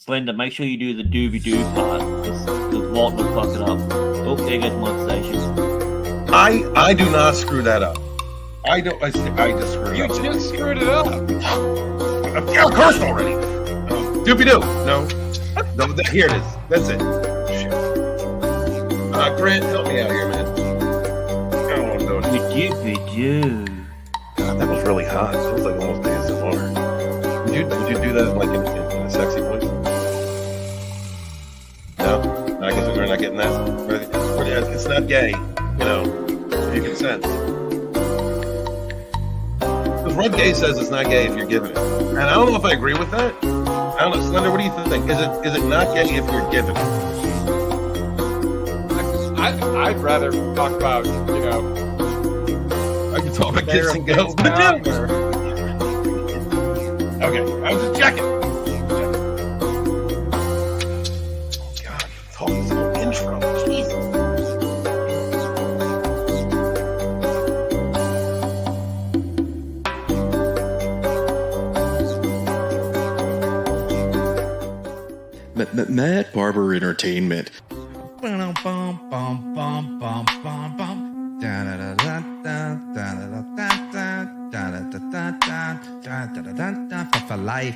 Slender, make sure you do the doobie-doo part. The Walt will fuck it up. Oh, there goes monetization. I do not screw that up. I just screwed it up. You just screwed it up. I've cursed already. Doobie-doo. No. Here it is. That's it. Shit. Grant, help me out here, man. I don't want to do it. Doobie-doo. God, that was really hot. It was like almost ASMR. Would you do that like in a sexy voice? No? I guess we're not getting that. It's not gay, you know. You can sense. Because Red Gay says it's not gay if you're giving it. And I don't know if I agree with that. I don't know. Slender, what do you think? Is it not gay if you're giving it? I'd rather talk about, I can talk about kiss and go. Okay, I was just checking. Oh God, talk this whole intro. Jesus. Matt Barber Entertainment. For life.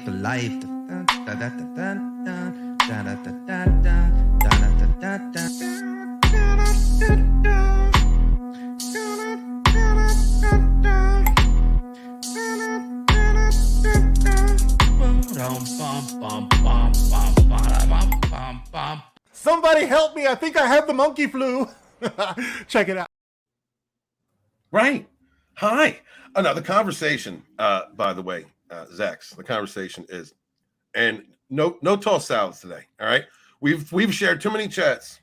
Somebody help me! I think I have the monkey flu. Check it out. Right. Hi. The conversation, by the way, Zax, the conversation is, and no tossed salads today. All right. We've shared too many chats.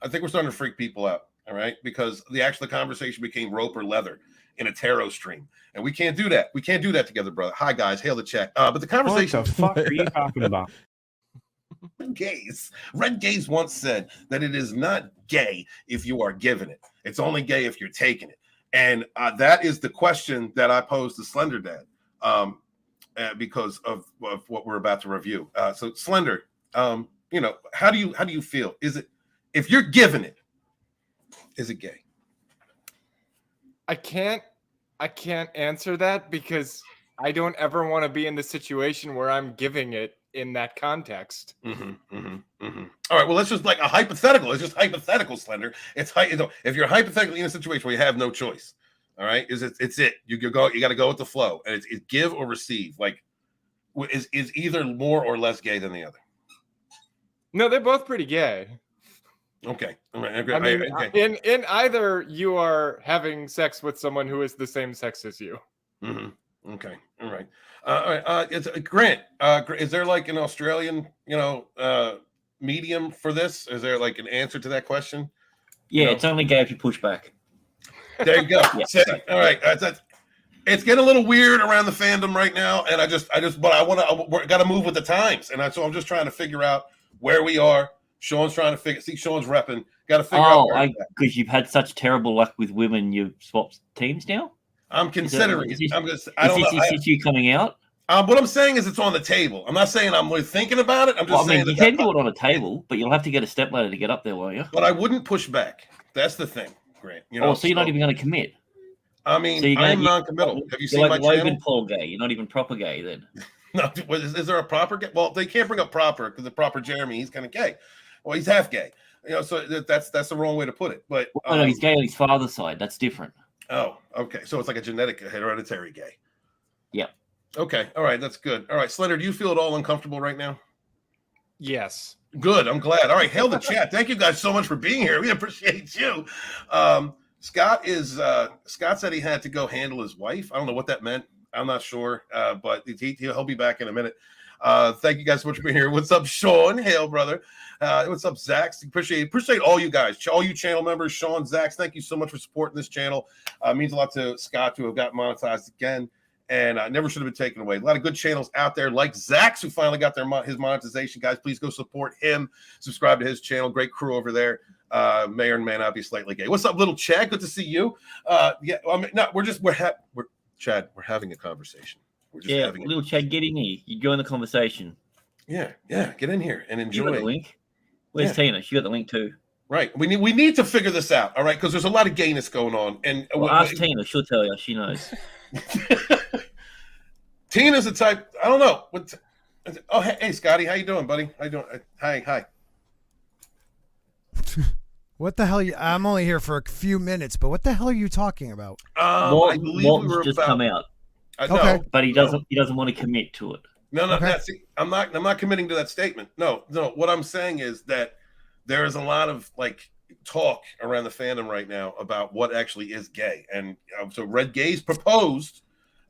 I think we're starting to freak people out. All right. Because the conversation became rope or leather in a tarot stream. And we can't do that. We can't do that together, brother. Hi, guys. Hail the chat. But the conversation. What the fuck are you talking about? Red Gaze once said that it is not gay if you are giving it. It's only gay if you're taking it. And that is the question that I posed to Slender Dad because of what we're about to review. So Slender, how do you feel? Is it, if you're giving it, is it gay? I can't answer that because I don't ever want to be in the situation where I'm giving it in that context. All right, well, let's just like a hypothetical. It's just hypothetical, Slender. If you're hypothetically in a situation where you have no choice, all right, it's it. You got to go with the flow, and it's give or receive. Like, is either more or less gay than the other? No, they're both pretty gay. Okay, all right. I mean, in either you are having sex with someone who is the same sex as you. Okay, all right. It's Grant. Is there like an Australian, medium for this? Is there like an answer to that question? Yeah, it's only gay if you push back. There you go. Yeah. All right. It's getting a little weird around the fandom right now, and I got to move with the times, and so I'm just trying to figure out where we are. Sean's trying to figure. See, Sean's repping. Got to figure out. Because you've had such terrible luck with women, you've swapped teams now. I'm considering it. Is this you coming out? What I'm saying is it's on the table. I'm not saying I'm really thinking about it. I'm just saying you can do it on a table, but you'll have to get a stepladder to get up there, won't you? But I wouldn't push back. That's the thing, Grant. So you're not even going to commit. I mean, I'm non-committal. Have you seen like my Logan channel? Paul gay. You're not even proper gay then. No, is there a proper gay? Well, they can't bring up proper because the proper Jeremy, he's kind of gay. Well, he's half gay. So that's the wrong way to put it. But no, he's gay on his father's side. That's different. Oh, okay. So it's like a genetic, hereditary gay. Yeah. Okay. All right. That's good. All right. Slender, do you feel at all uncomfortable right now? Yes. Good. I'm glad. All right. Hail the chat. Thank you guys so much for being here. We appreciate you. Scott said he had to go handle his wife. I don't know what that meant. I'm not sure. But he'll be back in a minute. Thank you guys so much for being here. What's up, Sean? Hail, brother. What's up, Zax? Appreciate all you guys, all you channel members. Sean, Zax, thank you so much for supporting this channel. It means a lot to Scott to have got monetized again, and never should have been taken away. A lot of good channels out there, like Zax, who finally got his monetization. Guys, please go support him. Subscribe to his channel. Great crew over there. May or may not be slightly gay. What's up, little Chad? Good to see you. Chad, we're having a conversation. We're just having little Chad, get in here. You join the conversation. Yeah, get in here and You got the enjoy. link. Where's Tina? She got the link too. Right. We need to figure this out. All right, because there's a lot of gayness going on. And Well, ask Tina. She'll tell you. She knows. Tina's the type. I don't know. Oh, hey, Scotty, how you doing, buddy? How you doing? Hi. What the hell? I'm only here for a few minutes, but what the hell are you talking about? I believe Walton's we were just about, come out, Okay. No, but he doesn't want to commit to it. No. Okay. I'm not committing to that statement. No. What I'm saying is that there is a lot of like talk around the fandom right now about what actually is gay, and so Red Gaze proposed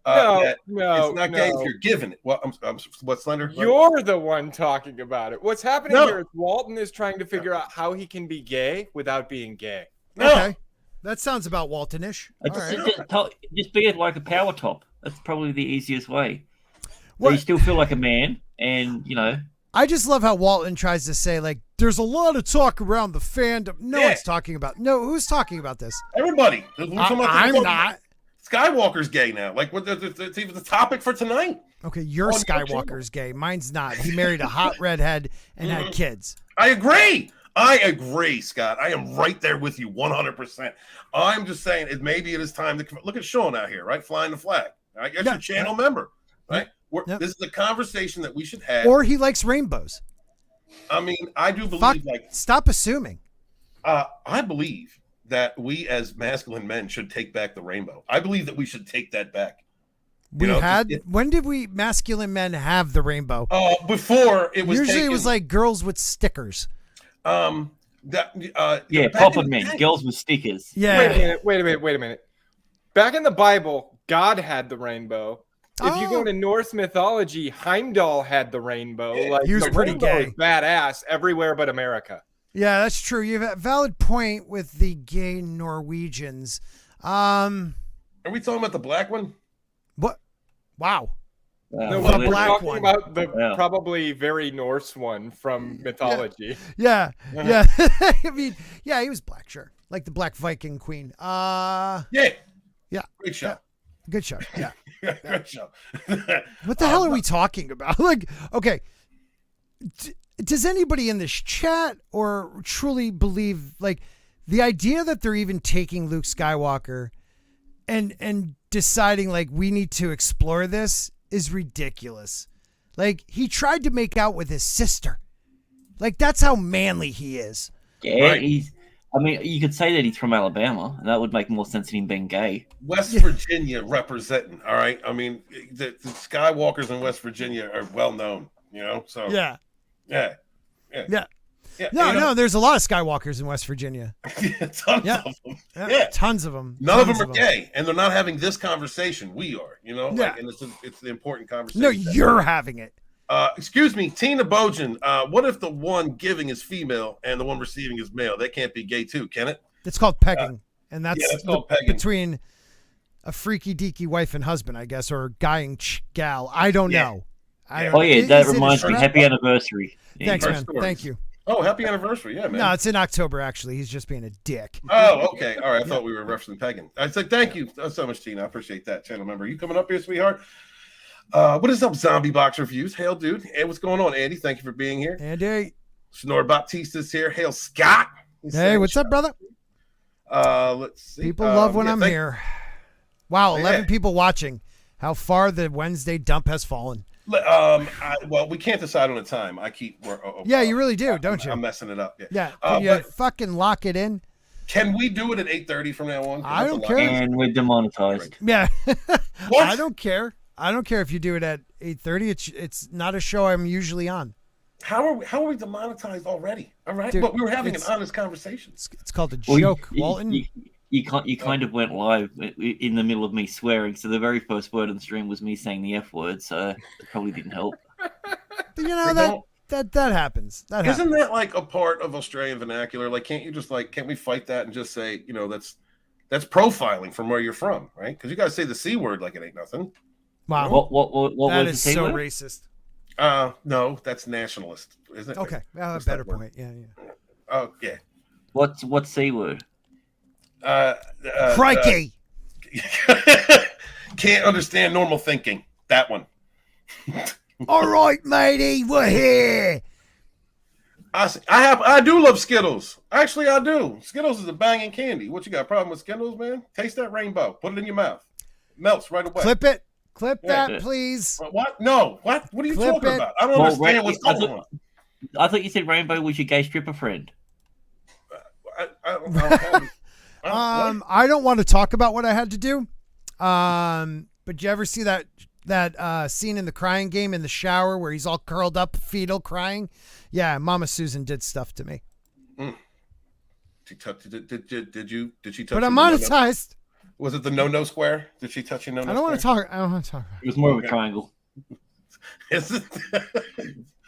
that it's not gay if you're given it. Well, I'm what, Slender? You're the one talking about it. What's happening No. here is Walton is trying to figure out how he can be gay without being gay. No. Okay. That sounds about Walton-ish. All right. Just be it like a power top. That's probably the easiest way. So What- you still feel like a man, and you know. I just love how Walton tries to say, like, there's a lot of talk around the fandom. No one's talking about. No, who's talking about this? Everybody. I'm not. Skywalker's gay now. Like, what? It's even the topic for tonight. Okay, your On your Skywalker's gay. Mine's not. He married a hot redhead and had kids. I agree, Scott. I am right there with you 100%. I'm just saying maybe it is time to look at Sean out here, right? Flying the flag. Right? You're a channel member, right? This is a conversation that we should have. Or he likes rainbows. I mean, I do believe Fuck, like stop assuming. I believe that we as masculine men should take back the rainbow. I believe that we should take that back. When did we masculine men have the rainbow? Before it was Usually it was like girls with stickers. Proper men, girls with stickers. Yeah. Wait a minute. Back in the Bible, God had the rainbow. If you go to Norse mythology, Heimdall had the rainbow. Like, he was the pretty rainbow gay. is badass everywhere but America. Yeah, that's true. You have a valid point with the gay Norwegians. Are we talking about the black one? What? Wow. No, What a we're black talking one. about the probably very Norse one from mythology. Yeah. Yeah. I mean, yeah, he was black, sure. Like the Black Viking Queen. Yeah. Great show. Yeah. Good show. Yeah. Great show. What the hell are we talking about? Like, okay. Does anybody in this chat or truly believe, like, the idea that they're even taking Luke Skywalker and deciding, like, we need to explore this is ridiculous. Like, he tried to make out with his sister. Like, that's how manly he is. Yeah, Right. I mean, you could say that he's from Alabama, and that would make more sense than him being gay. West Virginia representing, all right? I mean, the Skywalkers in West Virginia are well known, you know? So, Yeah. No, there's a lot of Skywalkers in West Virginia. Tons of them. Yeah. Tons of them. None of them are gay, and they're not having this conversation. We are, you know? Yeah. Like, and it's the important conversation. No, you're having it. Excuse me, Tina Bojan. What if the one giving is female and the one receiving is male? That can't be gay too, can it? It's called pegging. And that's, that's called pegging. Between a freaky deaky wife and husband, I guess, or guy and gal. I don't know. Oh yeah, that reminds me. Happy anniversary. Thanks, Our man. stories. Thank you. Oh, happy anniversary. Yeah, man. No, it's in October, actually. He's just being a dick. Oh, okay. All right. I thought we were referencing pegging. I said, thank you so much, Tina. I appreciate that, channel member. You coming up here, sweetheart? What is up, Zombie Box Reviews? Hail, dude. Hey, what's going on, Andy? Thank you for being here. Andy. Snore Baptista's here. Hail, Scott. Hey, what's up, brother? Let's see. People love when I'm here. Wow, 11 people watching. How far the Wednesday dump has fallen. Well, we can't decide on a time. I keep. Yeah, you really do, don't you? I'm messing it up. Yeah. Can you fucking lock it in? Can we do it at 8:30 from now on? I don't care. And we're demonetized. Yeah. What? I don't care. I don't care if you do it at 8:30. It's not a show I'm usually on. How are we demonetized already? All right, Dude, but we were having an honest conversation. It's called a joke, Walton. You kind of went live in the middle of me swearing, so the very first word on the stream was me saying the F word, so it probably didn't help. You know, that happens. Isn't that like a part of Australian vernacular? Like, can't we fight that and just say, you know, that's profiling from where you're from, right? Because you guys say the C word like it ain't nothing. Wow. What that was is the C so word? racist. No, that's nationalist, isn't it? Okay, a better point. Yeah. Oh yeah. What's C word? Crikey. Can't understand normal thinking. That one. All right, matey, we're here. I do love Skittles. Actually, I do. Skittles is a banging candy. What you got a problem with Skittles, man? Taste that rainbow. Put it in your mouth. Melts right away. Clip it. Clip Yeah. that, please. What? No. What? What are you Clip talking it. about? I don't understand what's going on. I thought you said Rainbow was your gay stripper friend. I don't want to talk about what I had to do. But you ever see that scene in the Crying Game in the shower where he's all curled up, fetal, crying? Yeah, Mama Susan did stuff to me. Did she touch But I'm you? monetized. Was it the no square? Did she touch you? No. I don't want to talk. I don't want to talk. It was more of a triangle. Is it? I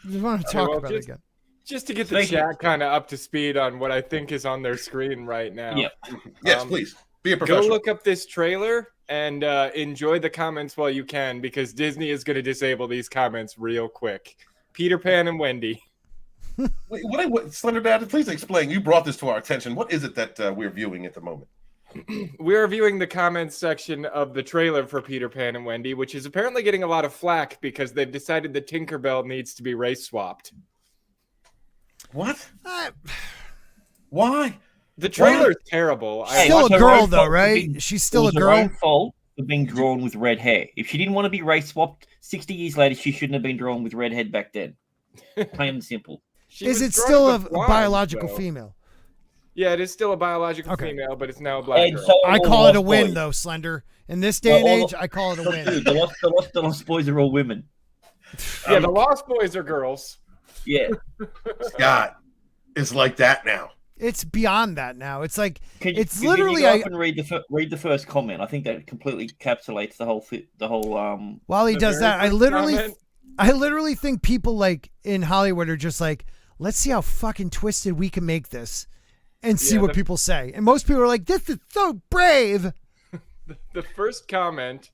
just want to talk about it again. Just to get the chat kind of up to speed on what I think is on their screen right now. Yep. Yes, please. Be a professional. Go look up this trailer and enjoy the comments while you can, because Disney is going to disable these comments real quick. Peter Pan and Wendy. Wait, what Slender Dad, please explain. You brought this to our attention. What is it that we're viewing at the moment? We're viewing the comments section of the trailer for Peter Pan and Wendy, which is apparently getting a lot of flack because they've decided that Tinkerbell needs to be race swapped. What? Why? The trailer's terrible. Still a girl, though, right? She's still a girl. It was her own fault for being drawn with red hair. If she didn't want to be race swapped, 60 years later, she shouldn't have been drawn with red hair back then. Plain and simple. Is it still a biological female? Yeah, it is still a biological female, but it's now a black And girl. so I are call it a Lost win, Boys. though, Slender. In this day and age, I call it a win. The Lost Boys are all women. Yeah, the Lost Boys are girls. Yeah. God, it's like that now. It's beyond that now. It's like it's Can literally. you go up and read the first comment. I think that completely encapsulates the whole. While he The does very that, I first literally think people like in Hollywood are just like, let's see how fucking twisted we can make this, and see what people say. And most people are like, this is so brave. The first comment,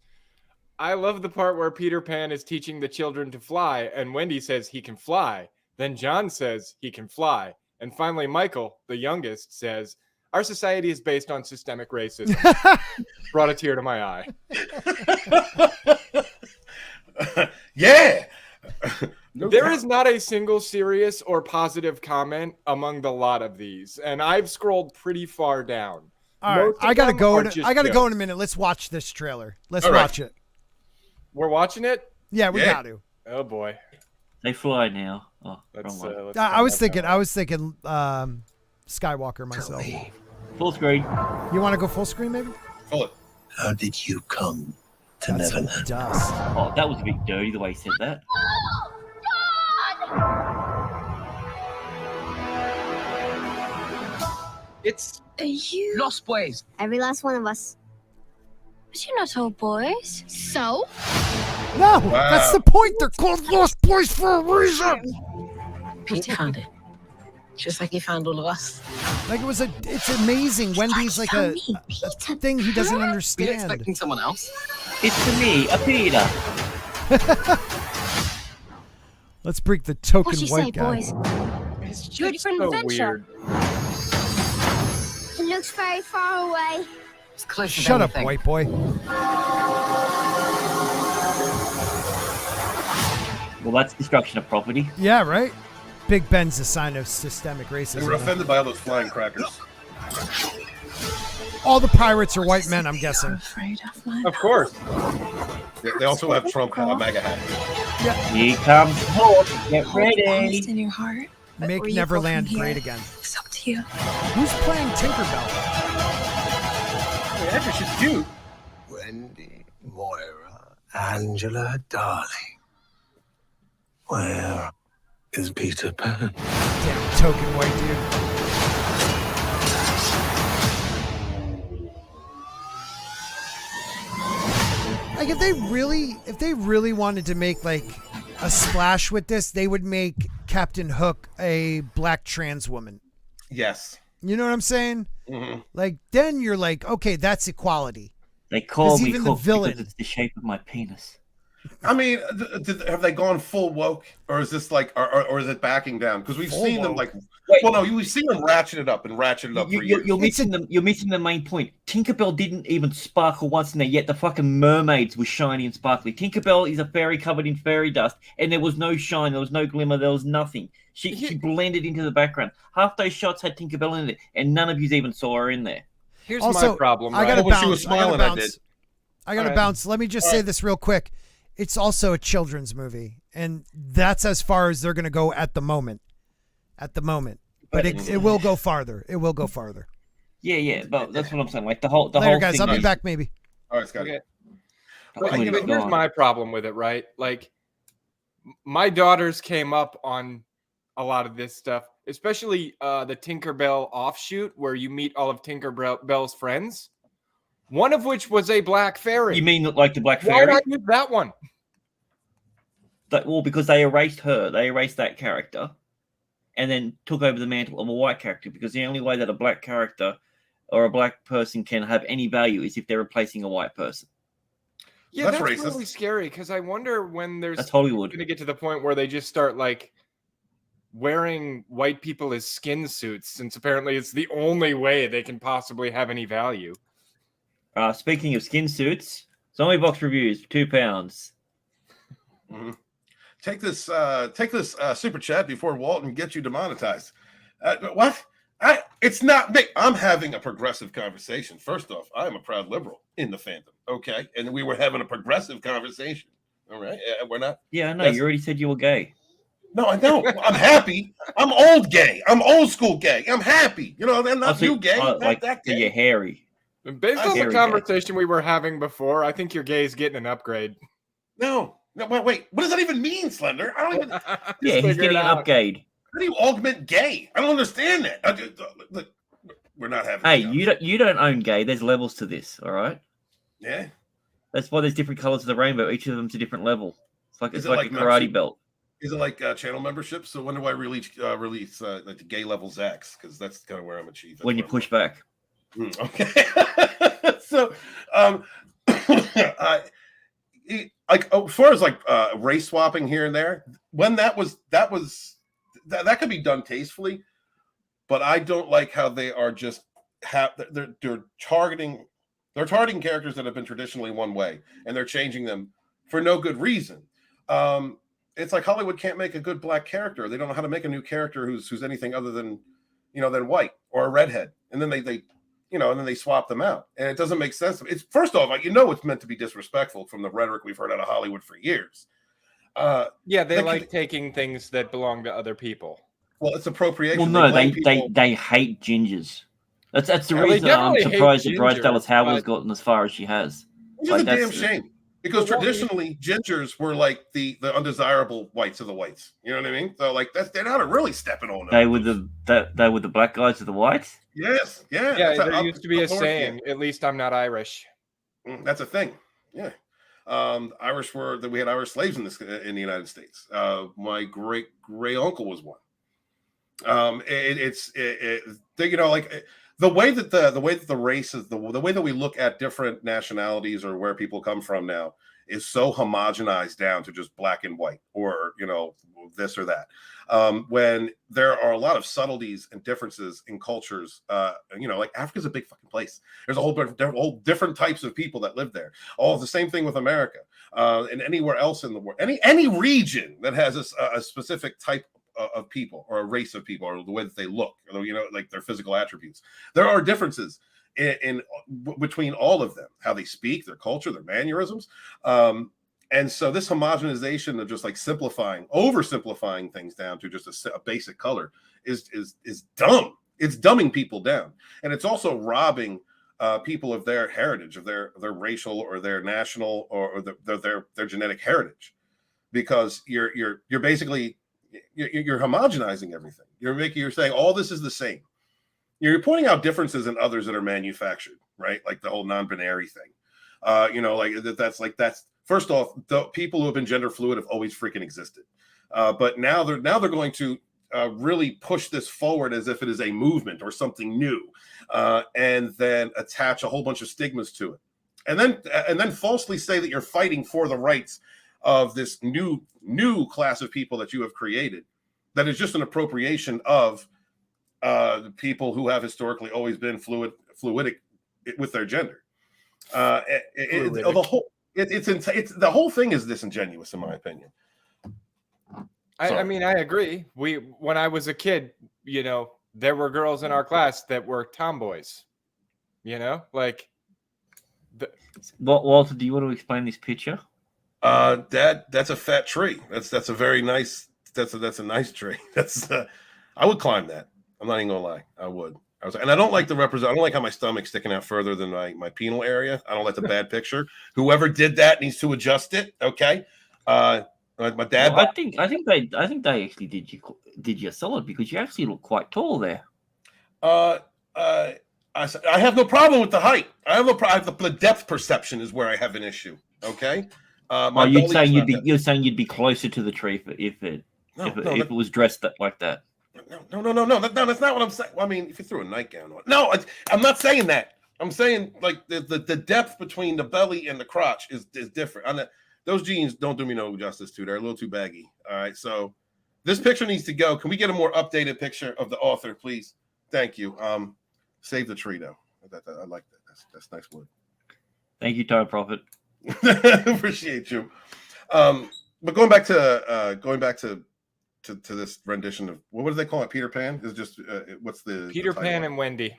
I love the part where Peter Pan is teaching the children to fly, and Wendy says he can fly. Then John says he can fly. And finally, Michael, the youngest, says, our society is based on systemic racism. Brought a tear to my eye. Yeah. There is not a single serious or positive comment among the lot of these, and I've scrolled pretty far down. All right, Most of I gotta them go. are I just gotta go jokes. in a minute. Let's watch this trailer. Let's All right. watch it. We're watching it? Yeah, we Yeah. got to. Oh boy. They fly now. Oh, Let's, wrong one. let's I turn was that down. thinking Skywalker myself. Full screen. You want to go full screen, maybe? Hold it. How did you come to That's what Neverland? it does. Oh, that was a bit dirty the way he said that. It's You Lost Boys. every last one of us. But you're not all boys. So? No, Wow. that's the point. They're called Lost Boys for a reason. Peter found it. Just like he found all of us. Like it's amazing. Wendy's like a thing he doesn't understand. someone else. It's for me, a Peter. Let's break the token What you white say, guy. boys? it's Ready just for an so adventure? weird. It looks very far away. It's closer Shut up, white boy. Well, that's destruction of property. Yeah, right. Big Ben's a sign of systemic They were racism. offended by all those flying crackers. All the pirates are white men, I'm guessing. Afraid of my Of course. They also have Trump MAGA hat. Here comes Hulk. Get ready. in your heart. But Make where you go Neverland from here, great again. It's up to you. Who's playing Tinkerbell? Yeah, she's cute. Wendy, Moira, Angela, darling. Where is Peter Pan? Damn token white dude. Like if they really wanted to make like a splash with this, they would make Captain Hook a black trans woman. Yes. You know what I'm saying? Mm-hmm. Like then you're like, okay, that's equality. They call 'Cause me even the Hook villain- because it's the shape of my penis. I mean, have they gone full woke, or is this like, or is it backing down? Because we've seen them like, well, no, we've seen them ratchet it up for years. You're missing the main point. Tinkerbell didn't even sparkle once in there, yet the fucking mermaids were shiny and sparkly. Tinkerbell is a fairy covered in fairy dust, and there was no shine, there was no glimmer, there was nothing. She blended into the background. Half those shots had Tinkerbell in it, and none of you even saw her in there. Here's Also, my problem. I gotta right? bounce. She was smiling, I gotta bounce. Let me just say this real quick. It's also a children's movie, and that's as far as they're going to go at the moment. But it will go farther. It will go farther. Yeah, but that's what I'm saying. Like the whole guys. thing I'll be back maybe. All right, Scott. Okay. But Here's my problem with it, right? Like, my daughters came up on a lot of this stuff, especially the Tinkerbell offshoot, where you meet all of Tinkerbell's friends. One of which was a black fairy. You mean like the black Why fairy? did I use that one? Well, because they erased her. They erased that character, and then took over the mantle of a white character. Because the only way that a black character or a black person can have any value is if they're replacing a white person. Yeah, That's that's racist. really scary, because I wonder when there's That's Hollywood. going to get to the point where they just start like wearing white people as skin suits, since apparently it's the only way they can possibly have any value. Speaking of skin suits, Zombie Box Reviews, £2. Mm-hmm. Take this super chat before Walton gets you demonetized. What? It's not me. I'm having a progressive conversation. First off, I'm a proud liberal in the fandom. Okay, and we were having a progressive conversation. All right, we're not. Yeah, I know. You already said you were gay. No, I don't. I'm happy. I'm old gay. I'm old school gay. I'm happy. You know, they're not you gay. Like that gay. you're hairy. Based on the Hairy conversation we were having before, I think your gay is getting an upgrade. No, wait. What does that even mean, Slender? I don't even. Yeah, he's getting an upgrade. How do you augment gay? I don't understand that. Look, we're not having. Hey, you don't own gay. There's levels to this. All right. Yeah. That's why there's different colors of the rainbow. Each of them's a different level. It's like a karate membership? belt. Is it like channel membership? So when do I release like the gay levels X? Because that's kind of where I'm achieving. When you push back. Okay. So, like as far as like race swapping here and there, when that could be done tastefully, but I don't like how they are just they're targeting characters that have been traditionally one way, and they're changing them for no good reason. It's like Hollywood can't make a good black character. They don't know how to make a new character who's anything other than than white or a redhead, and then they swap them out, and it doesn't make sense. It's first off, it's meant to be disrespectful from the rhetoric we've heard out of Hollywood for years. Yeah, they like taking things that belong to other people. Well, it's appropriation. Well, no, they hate gingers. That's the reason I'm surprised that Bryce Dallas Howard's gotten as far as she has. Which is a damn shame, because traditionally gingers were like the undesirable whites of the whites. You know what I mean? So like they're not really stepping on them. They were the black guys of the whites. Yes, yeah. Yeah, there used to be a saying. At least I'm not Irish. That's a thing. Yeah. Irish we had Irish slaves in the United States. My great uncle was one. The way that the races, the way that we look at different nationalities or where people come from now is so homogenized down to just black and white, or this or that. When there are a lot of subtleties and differences in cultures, like Africa's a big fucking place. There's a whole different types of people that live there. All the same thing with America, and anywhere else in the world, any region that has a specific type of people or a race of people, or the way that they look, like their physical attributes. There are differences in between all of them, how they speak, their culture, their mannerisms. And so this homogenization of just like oversimplifying things down to just a basic color is dumb. It's dumbing people down. And it's also robbing people of their heritage, of their racial or their national or their genetic heritage, because you're basically you're homogenizing everything. You're saying all this is the same. You're pointing out differences in others that are manufactured, right? Like the whole non-binary thing. That's first off, the people who have been gender fluid have always freaking existed. But now they're going to really push this forward as if it is a movement or something new, and then attach a whole bunch of stigmas to it, and then falsely say that you're fighting for the rights of this new class of people that you have created that is just an appropriation of the people who have historically always been fluidic with their gender. The whole thing is disingenuous, in my opinion. I mean, I agree. When I was a kid, you know, there were girls in our class that were tomboys. You know, like. Walter, do you want to explain this picture? That's a fat tree. That's a very nice. That's a nice tree. I would climb that. I'm not even gonna lie. I would. And I don't like the represent. I don't like how my stomach's sticking out further than my penile area. I don't like the bad picture. Whoever did that needs to adjust it. Okay. My dad. Well, I think they actually did you a solid because you actually look quite tall there. I have no problem with the height. I have no problem. The depth perception is where I have an issue. Okay. You're saying you'd be closer to the tree if it was dressed like that. No. That's not what I'm saying. I mean, if you threw a nightgown on. No, I'm not saying that. I'm saying like the depth between the belly and the crotch is different. Those jeans don't do me no justice too. They're a little too baggy. All right, so this picture needs to go. Can we get a more updated picture of the author, please? Thank you. Save the tree though. I like that. That's nice wood. Thank you, Time Prophet. Appreciate you. But going back to this rendition of what do they call it? Peter Pan is just what's the Peter Pan and Wendy.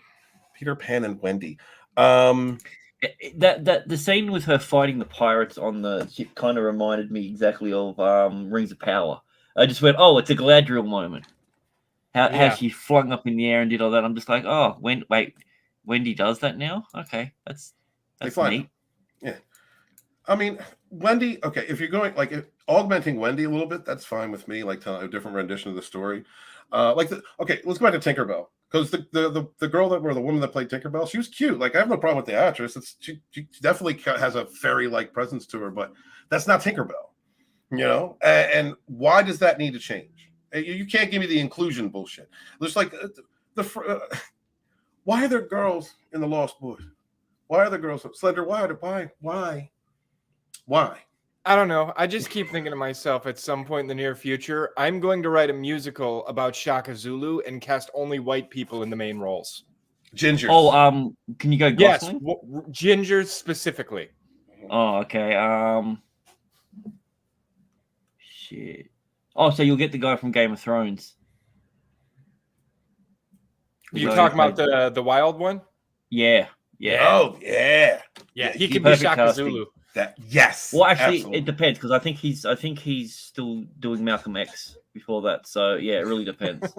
Peter Pan and Wendy. That the scene with her fighting the pirates on the ship kind of reminded me exactly of Rings of Power. I just went, oh, it's a Galadriel moment. How she flung up in the air and did all that. I'm just like, oh, Wendy does that now? Okay, that's neat. Yeah. I mean, Wendy, okay, if you're going augmenting Wendy a little bit, that's fine with me, like telling a different rendition of the story. Let's go back to Tinkerbell. Because the girl the woman that played Tinkerbell, she was cute. Like, I have no problem with the actress. She definitely has a fairy-like presence to her, but that's not Tinkerbell, you know? And why does that need to change? You can't give me the inclusion bullshit. There's like why are there girls in the Lost Boys? Why are there girls Slender? Why? I don't know. I just keep thinking to myself at some point in the near future, I'm going to write a musical about Shaka Zulu and cast only white people in the main roles. Gingers. Oh, can you go Gosling? Yes, gingers specifically. Oh, okay. Shit. Oh, so you'll get the guy from Game of Thrones. You're talking about the wild one? Yeah. Oh, yeah. Yeah, he can be Shaka casting. Zulu. Yes. Well, actually, absolutely. It depends because I think he's still doing Malcolm X before that. So yeah, it really depends.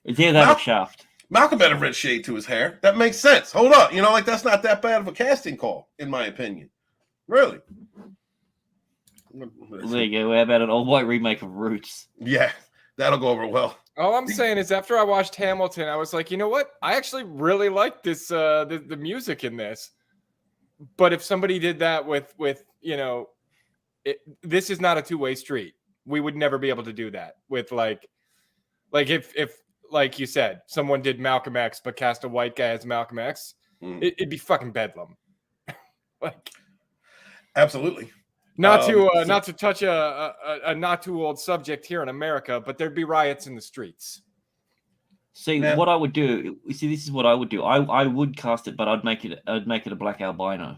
It's either that or Shaft. Malcolm had a red shade to his hair. That makes sense. Hold up, that's not that bad of a casting call, in my opinion. Really. There you go. How about an all-white remake of Roots? Yeah, that'll go over well. All I'm saying is, after I watched Hamilton, I was like, you know what? I actually really like this, the music in this. But if somebody did that with this is not a two-way street. We would never be able to do that with like if like you said, someone did Malcolm X but cast a white guy as Malcolm X, it'd be fucking bedlam. Like, absolutely. Not to touch a not too old subject here in America, but there'd be riots in the streets. See, what I would do. This is what I would do. I would cast it, but I'd make it a black albino.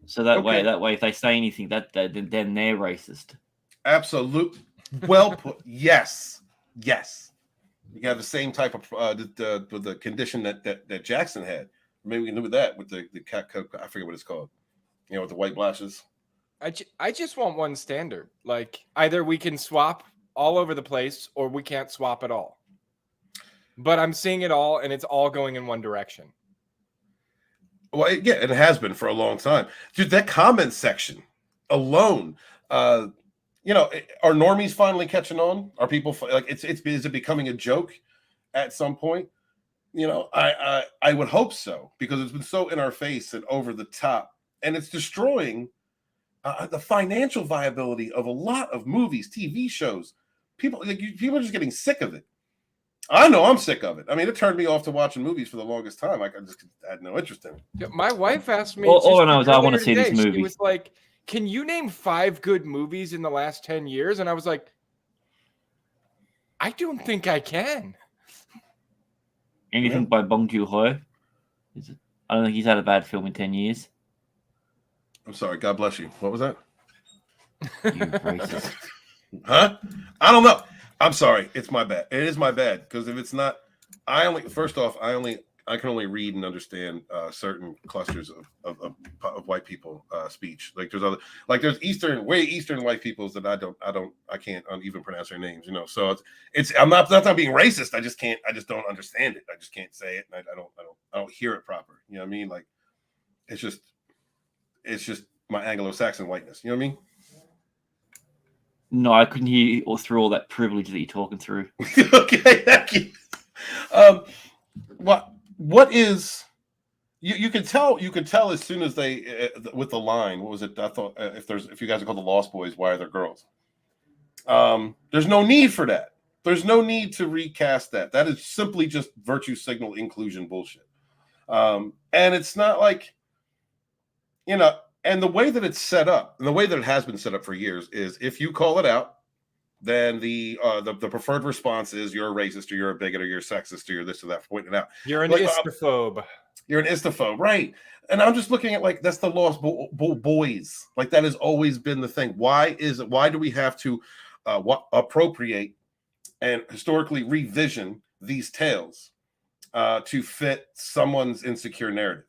So that way, if they say anything, then they're racist. Absolutely. Well put. Yes. You have the same type of the condition that Jackson had. Maybe we can do that with the cat coke. I forget what it's called. With the white blushes. I just want one standard. Like, either we can swap all over the place or we can't swap at all. But I'm seeing it all and it's all going in one direction. Well, yeah, it has been for a long time. Dude, that comment section alone, are normies finally catching on? Are people like is it becoming a joke at some point? I would hope so, because it's been so in our face and over the top, and it's destroying the financial viability of a lot of movies, TV shows. People are just getting sick of it. I know I'm sick of it. I mean, it turned me off to watching movies for the longest time. Like I just had no interest in it. Yeah, my wife asked me. All I know just is I want to earlier see this today, She movie. was like, "Can you name 5 good movies in the last 10 years?" And I was like, "I don't think I can." Anything by Bong Joon-ho? I don't think he's had a bad film in 10 years. I'm sorry. God bless you. What was that? You racist. Huh? I don't know. I'm sorry. It's my bad. It is my bad because if it's not, first off, I can only read and understand certain clusters of white people speech. Like there's way Eastern white peoples that I can't even pronounce their names. You know, so it's I'm not being racist. I just don't understand it. I just can't say it, and I don't hear it proper. You know what I mean? Like it's just my Anglo-Saxon whiteness. You know what I mean? No, I couldn't hear you through all that privilege that you're talking through. Okay, thank you. What is you can tell as soon as they with the line. What was it? I thought if you guys are called the Lost Boys, why are there girls? There's no need for that. There's no need to recast that. That is simply just virtue signal inclusion bullshit. And it's not like, you know, and the way that it's set up, and the way that it has been set up for years is if you call it out, then the preferred response is you're a racist or you're a bigot or you're a sexist or you're this or that for pointing it out. You're an istophobe. You're an istophobe, right? And I'm just looking at like that's the Lost Boys. Like that has always been the thing. Why do we have to appropriate and historically revision these tales to fit someone's insecure narrative?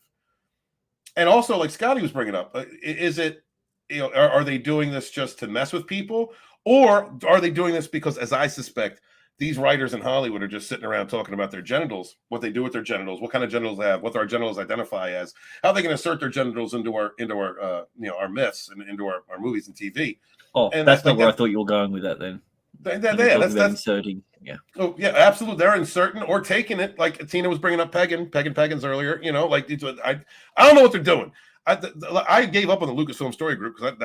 And also, like Scotty was bringing up, is it, you know, are they doing this just to mess with people? Or are they doing this because, as I suspect, these writers in Hollywood are just sitting around talking about their genitals, what they do with their genitals, what kind of genitals they have, what our genitals identify as, how they can assert their genitals into our our myths and into our movies and TV. Oh, and that's not where I thought you were going with that then. That's inserting. Yeah. Oh yeah, absolutely. They're inserting or taking it. Like Tina was bringing up Peggins earlier. You know, like I don't know what they're doing. I gave up on the Lucasfilm story group because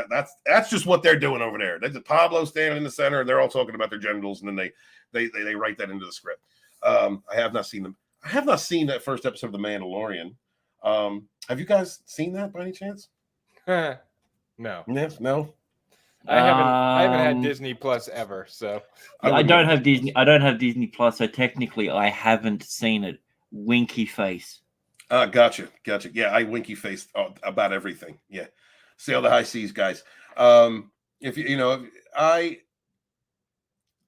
that's just what they're doing over there. There's Pablo standing in the center, and they're all talking about their genitals, and then they write that into the script. I have not seen them. I have not seen that first episode of The Mandalorian. Have you guys seen that by any chance? No. Yes, no. I haven't had Disney Plus ever, so I don't have Disney. I don't have Disney Plus, so technically I haven't seen it. Winky face. Gotcha. Yeah, I winky faced about everything. Yeah, sail the high seas, guys. If you know, I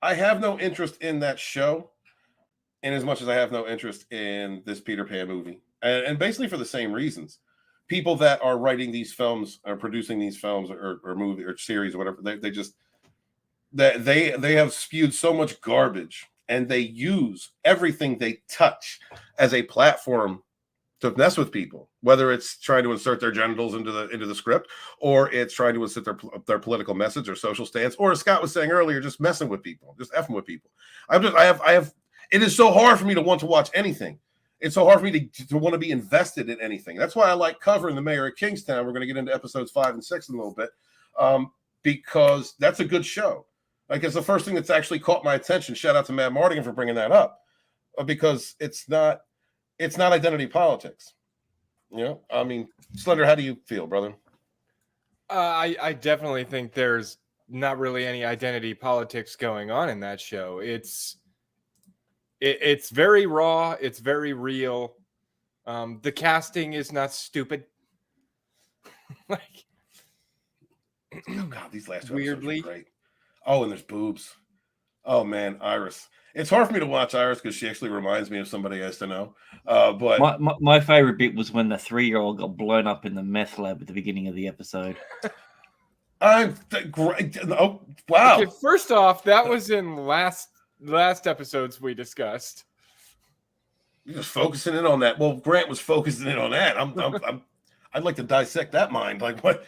have no interest in that show, in as much as I have no interest in this Peter Pan movie, and basically for the same reasons. People that are writing these films or producing these films or movie or series or whatever, they have spewed so much garbage, and they use everything they touch as a platform to mess with people, whether it's trying to insert their genitals into the script, or it's trying to insert their political message or social stance, or as Scott was saying earlier, just messing with people, just effing with people. It is so hard for me to want to watch anything. It's so hard for me to want to be invested in anything. That's why I like covering the mayor of Kingstown. We're going to get into episodes 5 and 6 in a little bit, because that's a good show. Like it's the first thing that's actually caught my attention. Shout out to Matt Mardigan for bringing that up, because it's not identity politics. You know, I mean, Slender, how do you feel, brother? I definitely think there's not really any identity politics going on in that show. It's very raw. It's very real. The casting is not stupid. Like, oh god, these last two weirdly episodes are great. Oh, and there's boobs. Oh man, Iris. It's hard for me to watch Iris because she actually reminds me of somebody I used to know. But my favorite bit was when the 3-year-old got blown up in the meth lab at the beginning of the episode. Great. Oh wow. Okay, first off, that was in last episodes we discussed. You're just focusing in on that. Well, Grant was focusing in on that. I'd like to dissect that mind. Like what?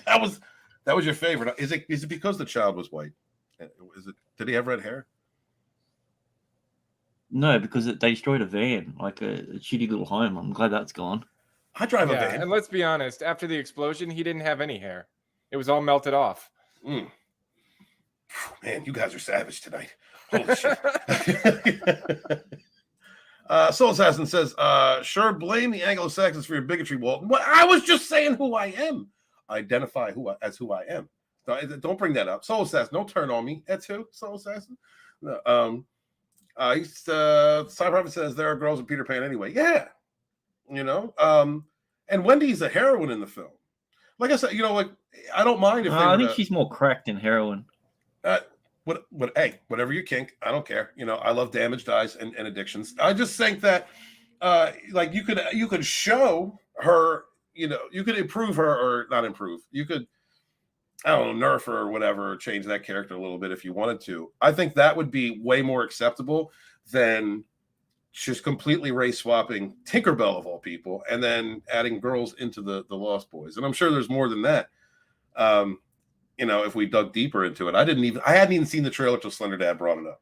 that was your favorite. Is it because the child was white? Did he have red hair? No, because they destroyed a van, like a shitty little home. I'm glad that's gone. I drive a van. And let's be honest, after the explosion, he didn't have any hair. It was all melted off. Man, you guys are savage tonight. Holy shit. Soul Assassin says, sure, blame the Anglo-Saxons for your bigotry, Walton. Well, I was just saying who I am. Identify as who I am. Don't bring that up. Soul Assassin, don't turn on me. That's who? Soul Assassin? No, Cyber Prophet says there are girls with Peter Pan anyway. Yeah. And Wendy's a heroine in the film. Like I said, like I don't mind if I think she's more cracked than heroin. Hey, whatever your kink, I don't care. I love damaged eyes and addictions. I just think that like you could show her, you could improve her or not improve. You could, I don't know, nerf her or whatever, or change that character a little bit if you wanted to. I think that would be way more acceptable than just completely race swapping Tinkerbell of all people and then adding girls into the Lost Boys. And I'm sure there's more than that. If we dug deeper into it. I hadn't even seen the trailer till Slender Dad brought it up.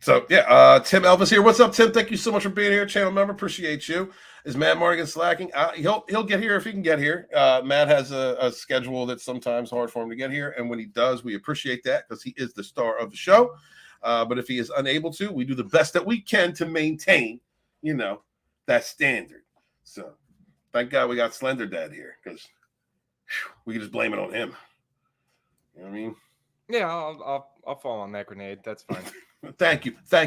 So yeah, Tim Elvis here. What's up, Tim? Thank you so much for being here, channel member. Appreciate you. Is Matt Morgan slacking? He'll get here if he can get here. Matt has a schedule that's sometimes hard for him to get here, and when he does, we appreciate that because he is the star of the show. But if he is unable to, we do the best that we can to maintain, that standard. So thank God we got Slender Dad here because we can just blame it on him. You know what I mean? Yeah, I'll fall on that grenade. That's fine. Thank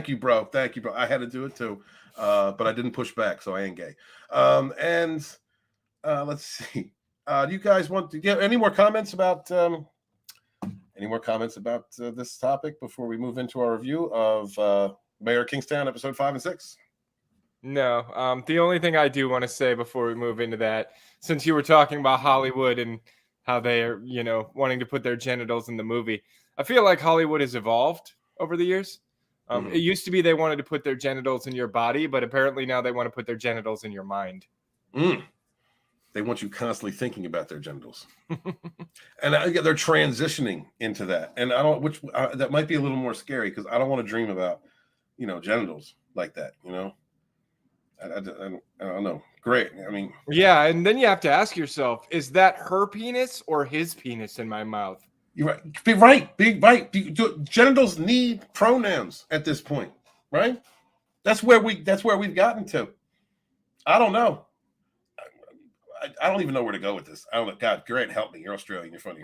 you, bro. I had to do it too, but I didn't push back, so I ain't gay. Let's see. Do you guys want to get any more comments about this topic before we move into our review of Mayor Kingstown episode 5 and 6? No. The only thing I do want to say before we move into that, since you were talking about Hollywood and how they are, wanting to put their genitals in the movie, I feel like Hollywood has evolved over the years. It used to be they wanted to put their genitals in your body, but apparently now they want to put their genitals in your mind. They want you constantly thinking about their genitals. And they're transitioning into that. And that might be a little more scary because I don't want to dream about, genitals like that, I don't know. Great. Yeah, and then you have to ask yourself, is that her penis or his penis in my mouth? You're right. Be right. Genitals need pronouns at this point, right? That's where we've gotten to. I don't know. I don't even know where to go with this. I don't know. God, great, help me. You're Australian. You're funny.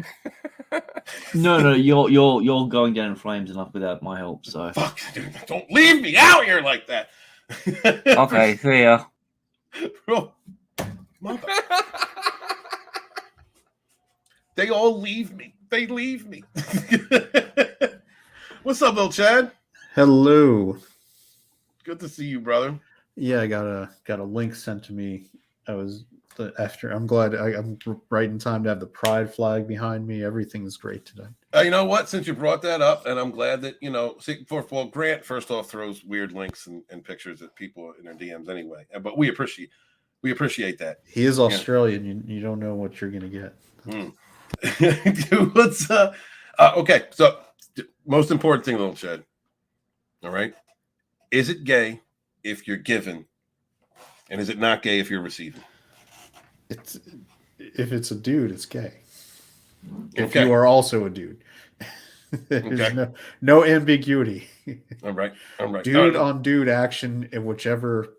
No, you're going down in flames enough without my help. So fuck, dude, don't leave me out here like that. Okay, see ya. They all leave me. They leave me. What's up, little Chad? Hello. Good to see you, brother. Yeah, I got a link sent to me. I'm glad I'm right in time to have the pride flag behind me. Everything's great today. You know what? Since you brought that up, and I'm glad that Grant first off throws weird links and pictures at people in their DMs anyway. But we appreciate that. He is Australian. Yeah. You don't know what you're gonna get. Dude, let's okay. So most important thing, little Chad. All right. Is it gay if you're given? And is it not gay if you're receiving? If it's a dude, it's gay. If you are also a dude. There's no ambiguity. All right. Dude on dude action in whichever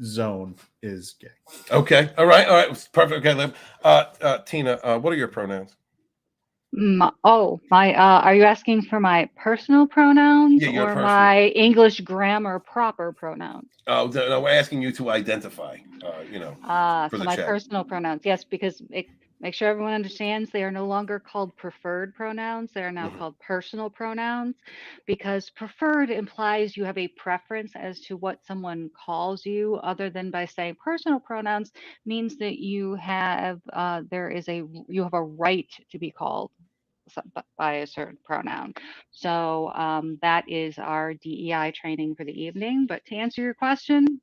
zone is gay. Okay. All right. Perfect. Okay. Tina, what are your pronouns? Are you asking for my personal pronouns or my English grammar proper pronouns? Oh, no, we're asking you to identify, so my personal pronouns. Yes, because make sure everyone understands they are no longer called preferred pronouns. They are now called personal pronouns because preferred implies you have a preference as to what someone calls you other than by saying personal pronouns means that you have a right to be called by a certain pronoun. So that is our DEI training for the evening. But to answer your question,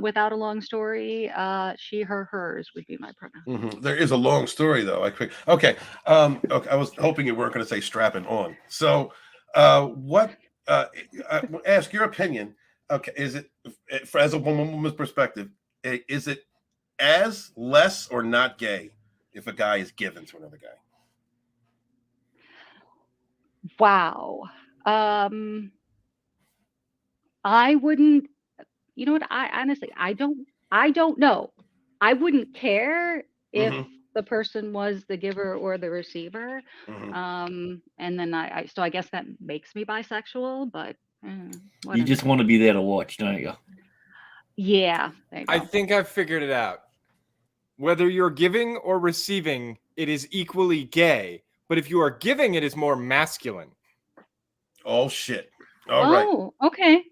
without a long story, she, her, hers would be my pronoun. There is a long story though. Okay. I was hoping you weren't going to say strapping on. So ask your opinion. Okay. Is it, as a woman's perspective, is it as less or not gay if a guy is given to another guy? Wow. I wouldn't. You know what? I honestly, I don't know. I wouldn't care if the person was the giver or the receiver. And then so I guess that makes me bisexual, but You just want to be there to watch, don't you? Yeah. There you go. I think I've figured it out. Whether you're giving or receiving, it is equally gay. But if you are giving, it is more masculine. Oh, shit. All right. Oh, okay.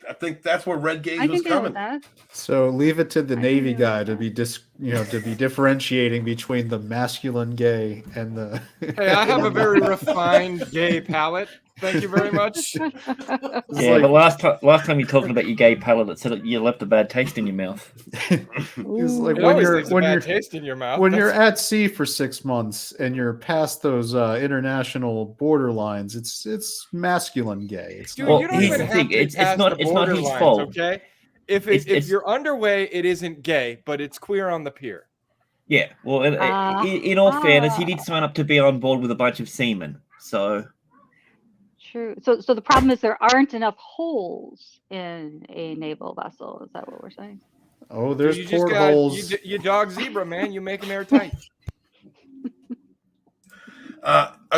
I think that's where red gaze I was can deal coming. with that. So leave it to the Navy guy to be to be differentiating between the masculine gay and the. Hey, I have a very refined gay palate. Thank you very much. Yeah, but last time you're talking about your gay palate, it said that you left a bad taste in your mouth. It's like It when always you're leaves a bad taste in your mouth. when you're at sea for 6 months and you're past those international borderlines, it's masculine gay. It's Dude, not. you don't even have to it's pass not the his borderlines, fault. okay? If you're underway, it isn't gay, but it's queer on the pier. Yeah, well, in all fairness, he did sign up to be on board with a bunch of seamen, so. True. So the problem is there aren't enough holes in a naval vessel. Is that what we're saying? Oh, there's You just portholes. you dog zebra, man. You make them airtight.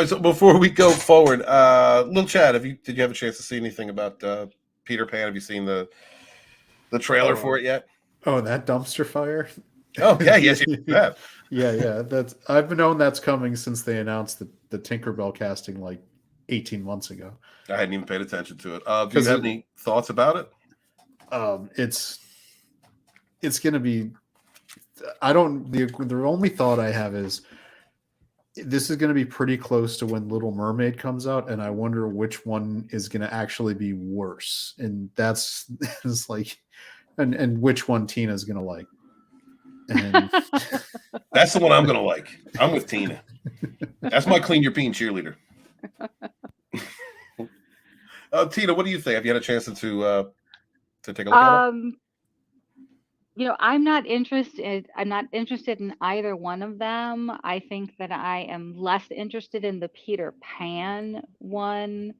So before we go forward, Lil Chad, did you have a chance to see anything about Peter Pan? Have you seen the trailer for it yet? Oh, that dumpster fire. Okay, yes, you have. Yeah. I've known that's coming since they announced the Tinkerbell casting like 18 months ago. I hadn't even paid attention to it. Do you have any thoughts about it? It's gonna be. The only thought I have is this is going to be pretty close to when Little Mermaid comes out, and I wonder which one is going to actually be worse. And that's like, and which one Tina's going to like. And that's the one I'm going to like. I'm with Tina. That's my clean your peen cheerleader. Tina, what do you think? Have you had a chance to take a look at it? I'm not interested in either one of them. I think that I am less interested in the Peter Pan one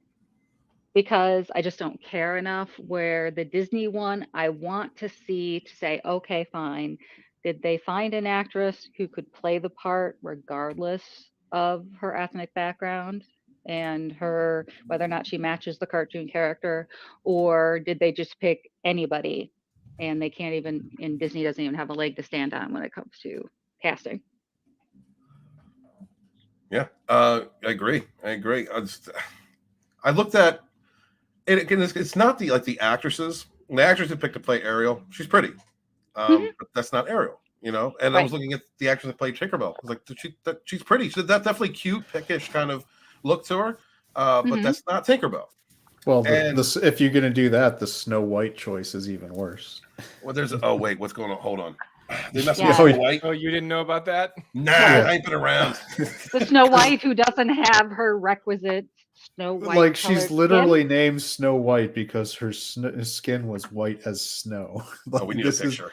because I just don't care enough. Where the Disney one, I want to say, okay, fine. Did they find an actress who could play the part regardless of her ethnic background and whether or not she matches the cartoon character, or did they just pick anybody? And they can't even, and Disney doesn't even have a leg to stand on when it comes to casting. Yeah, I agree. I looked at it again. It's not the actresses. The actress that picked to play Ariel, she's pretty, but that's not Ariel, And right. I was looking at the actress that played Tinkerbell. I was like, she's pretty. She's definitely cute, pickish kind of look to her, but that's not Tinkerbell. Well, if you're going to do that, the Snow White choice is even worse. Well, wait, what's going on? Hold on. They must be Yeah. Snow White. Oh, you didn't know about that? Nah, I ain't been around. The Snow White who doesn't have her requisite Snow White. Like she's literally skin? named Snow White because her skin was white as snow. Oh, we need a picture.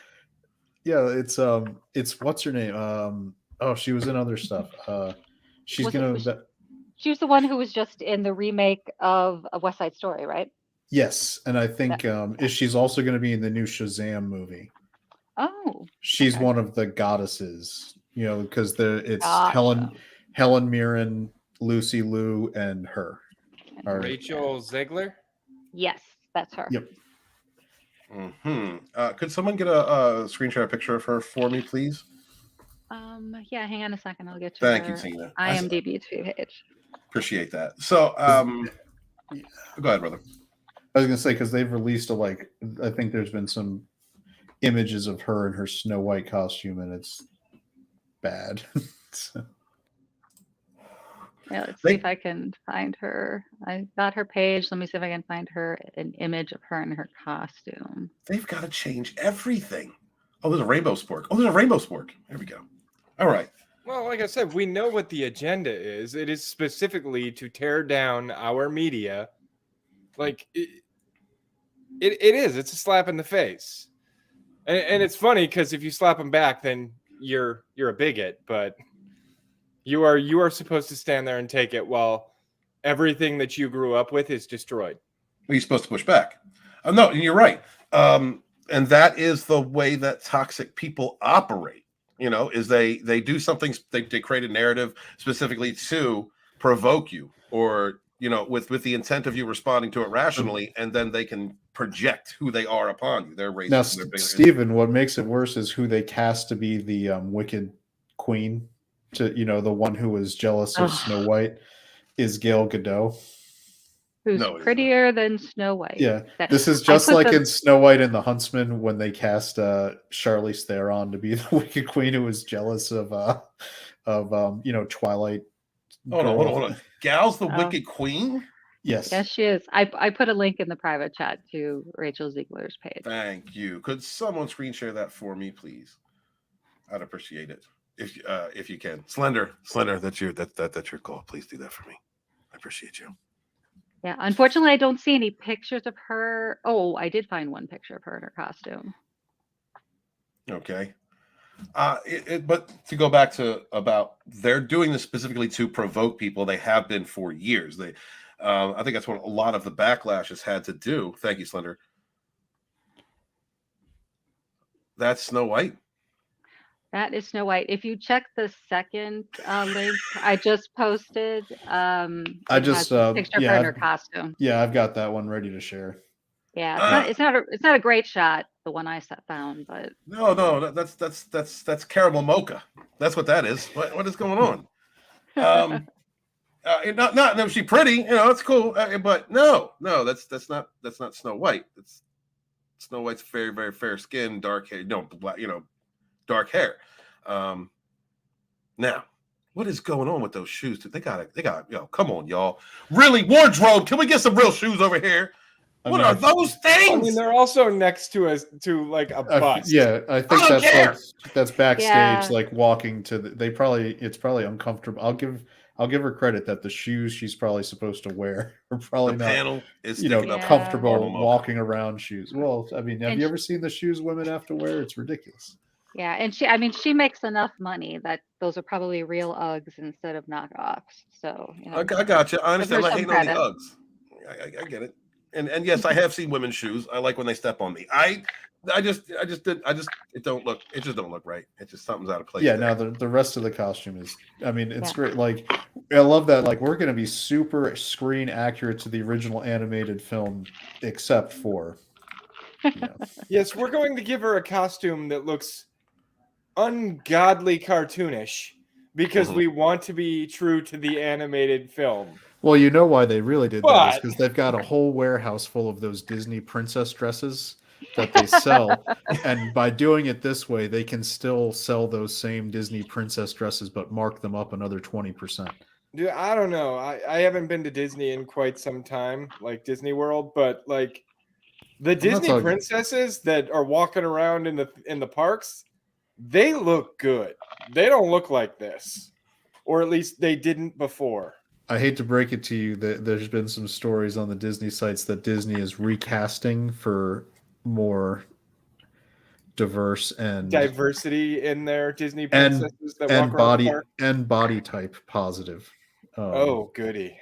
It's what's her name? She was in other stuff. She was the one who was just in the remake of A West Side Story, right? Yes, and I think she's also going to be in the new Shazam movie. Oh, she's one of the goddesses, because it's Helen Mirren, Lucy Liu, and her. Rachel Zegler. Yes, that's her. Yep. Could someone get a screenshot picture of her for me, please? Yeah, hang on a second. I'll get to Thank you, Tina. IMDb page. Appreciate that. So, go ahead, brother. I was gonna say because they've released I think there's been some images of her in her Snow White costume, and it's bad. Yeah, let's see if I can find her. I got her page. Let me see if I can find an image of her in her costume. They've got to change everything. Oh, there's a rainbow spork. There we go. All right. Well, like I said, we know what the agenda is. It is specifically to tear down our media. Like it is. It's a slap in the face, and it's funny because if you slap them back, then you're a bigot. But you are supposed to stand there and take it while everything that you grew up with is destroyed. You're supposed to push back. No, you're right. And that is the way that toxic people operate. Is they do something, they create a narrative specifically to provoke you, or with the intent of you responding to it rationally, and then they can project who they are upon you. They're racist. Now, Stephen, what makes it worse is who they cast to be the wicked queen, to the one who was jealous of Snow White, is Gal Gadot. Who's prettier than Snow White. Yeah, this is just like in Snow White and the Huntsman when they cast Charlize Theron to be the Wicked Queen who was jealous of Twilight. Hold on. Gal's the Wicked Queen? Yes. Yes, she is. I put a link in the private chat to Rachel Ziegler's page. Thank you. Could someone screen share that for me, please? I'd appreciate it if you can. Slender, that's your call. Please do that for me. I appreciate you. Yeah, unfortunately, I don't see any pictures of her. Oh, I did find one picture of her in her costume. Okay. But to go back to about, they're doing this specifically to provoke people. They have been for years. I think that's what a lot of the backlash has had to do. Thank you, Slender. That's Snow White. That is Snow White. If you check the second link I just posted, I just picture of her in her costume. Yeah, I've got that one ready to share. Yeah, it's not a great shot, the one I found, but no, that's caramel mocha. That's what that is. What is going on? Not is she pretty? It's cool, but no, that's not Snow White. It's Snow White's very, very fair skin, dark hair, black, dark hair. Now, what is going on with those shoes? They got come on, y'all. Really, wardrobe, can we get some real shoes over here? What are those things? I mean, they're also next to a bus. Yeah, I think that's backstage, like walking to it's probably uncomfortable. I'll give her credit that the shoes she's probably supposed to wear are probably not panel is comfortable walking around shoes. Well, I mean, have you ever seen the shoes women have to wear? It's ridiculous. Yeah, and she makes enough money that those are probably real Uggs instead of knockoffs. So I got you. I understand. I hate on the Uggs. I get it. And yes, I have seen women's shoes. I like when they step on me. It don't look right. It just something's out of place. Yeah, now the rest of the costume is, I mean, it's great. Like, I love that. Like, we're going to be super screen accurate to the original animated film, except for. Yes, we're going to give her a costume that looks ungodly cartoonish because we want to be true to the animated film. Well, you know why they really did that is because they've got a whole warehouse full of those Disney princess dresses that they sell, and by doing it this way, they can still sell those same Disney princess dresses, but mark them up another 20%. Dude, I don't know. I haven't been to Disney in quite some time, like Disney World, but like the Disney princesses that are walking around in the parks, they look good. They don't look like this, or at least they didn't before. I hate to break it to you that there's been some stories on the Disney sites that Disney is recasting for more diverse and diversity in their Disney princesses that walk around the park. And body type positive. Oh, goody!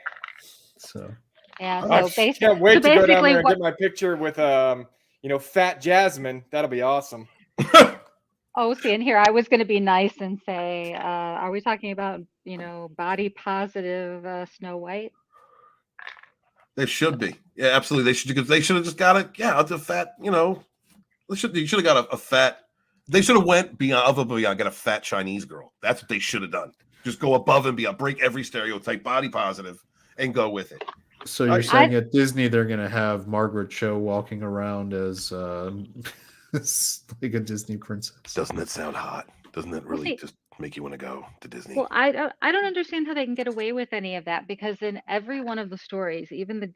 So yeah, I can't wait to go down there and get my picture with Fat Jasmine. That'll be awesome. Oh, see, and here I was going to be nice and say, are we talking about, body positive Snow White? They should be. Yeah, absolutely. They should have just got it. Yeah, it's a fat, you should have got a fat. They should have went beyond, get a fat Chinese girl. That's what they should have done. Just go above and beyond, break every stereotype, body positive, and go with it. So you're saying at Disney they're going to have Margaret Cho walking around as like a Disney princess? Doesn't that sound hot? Doesn't it really just make you want to go to Disney? Well, I don't understand how they can get away with any of that, because in every one of the stories, even the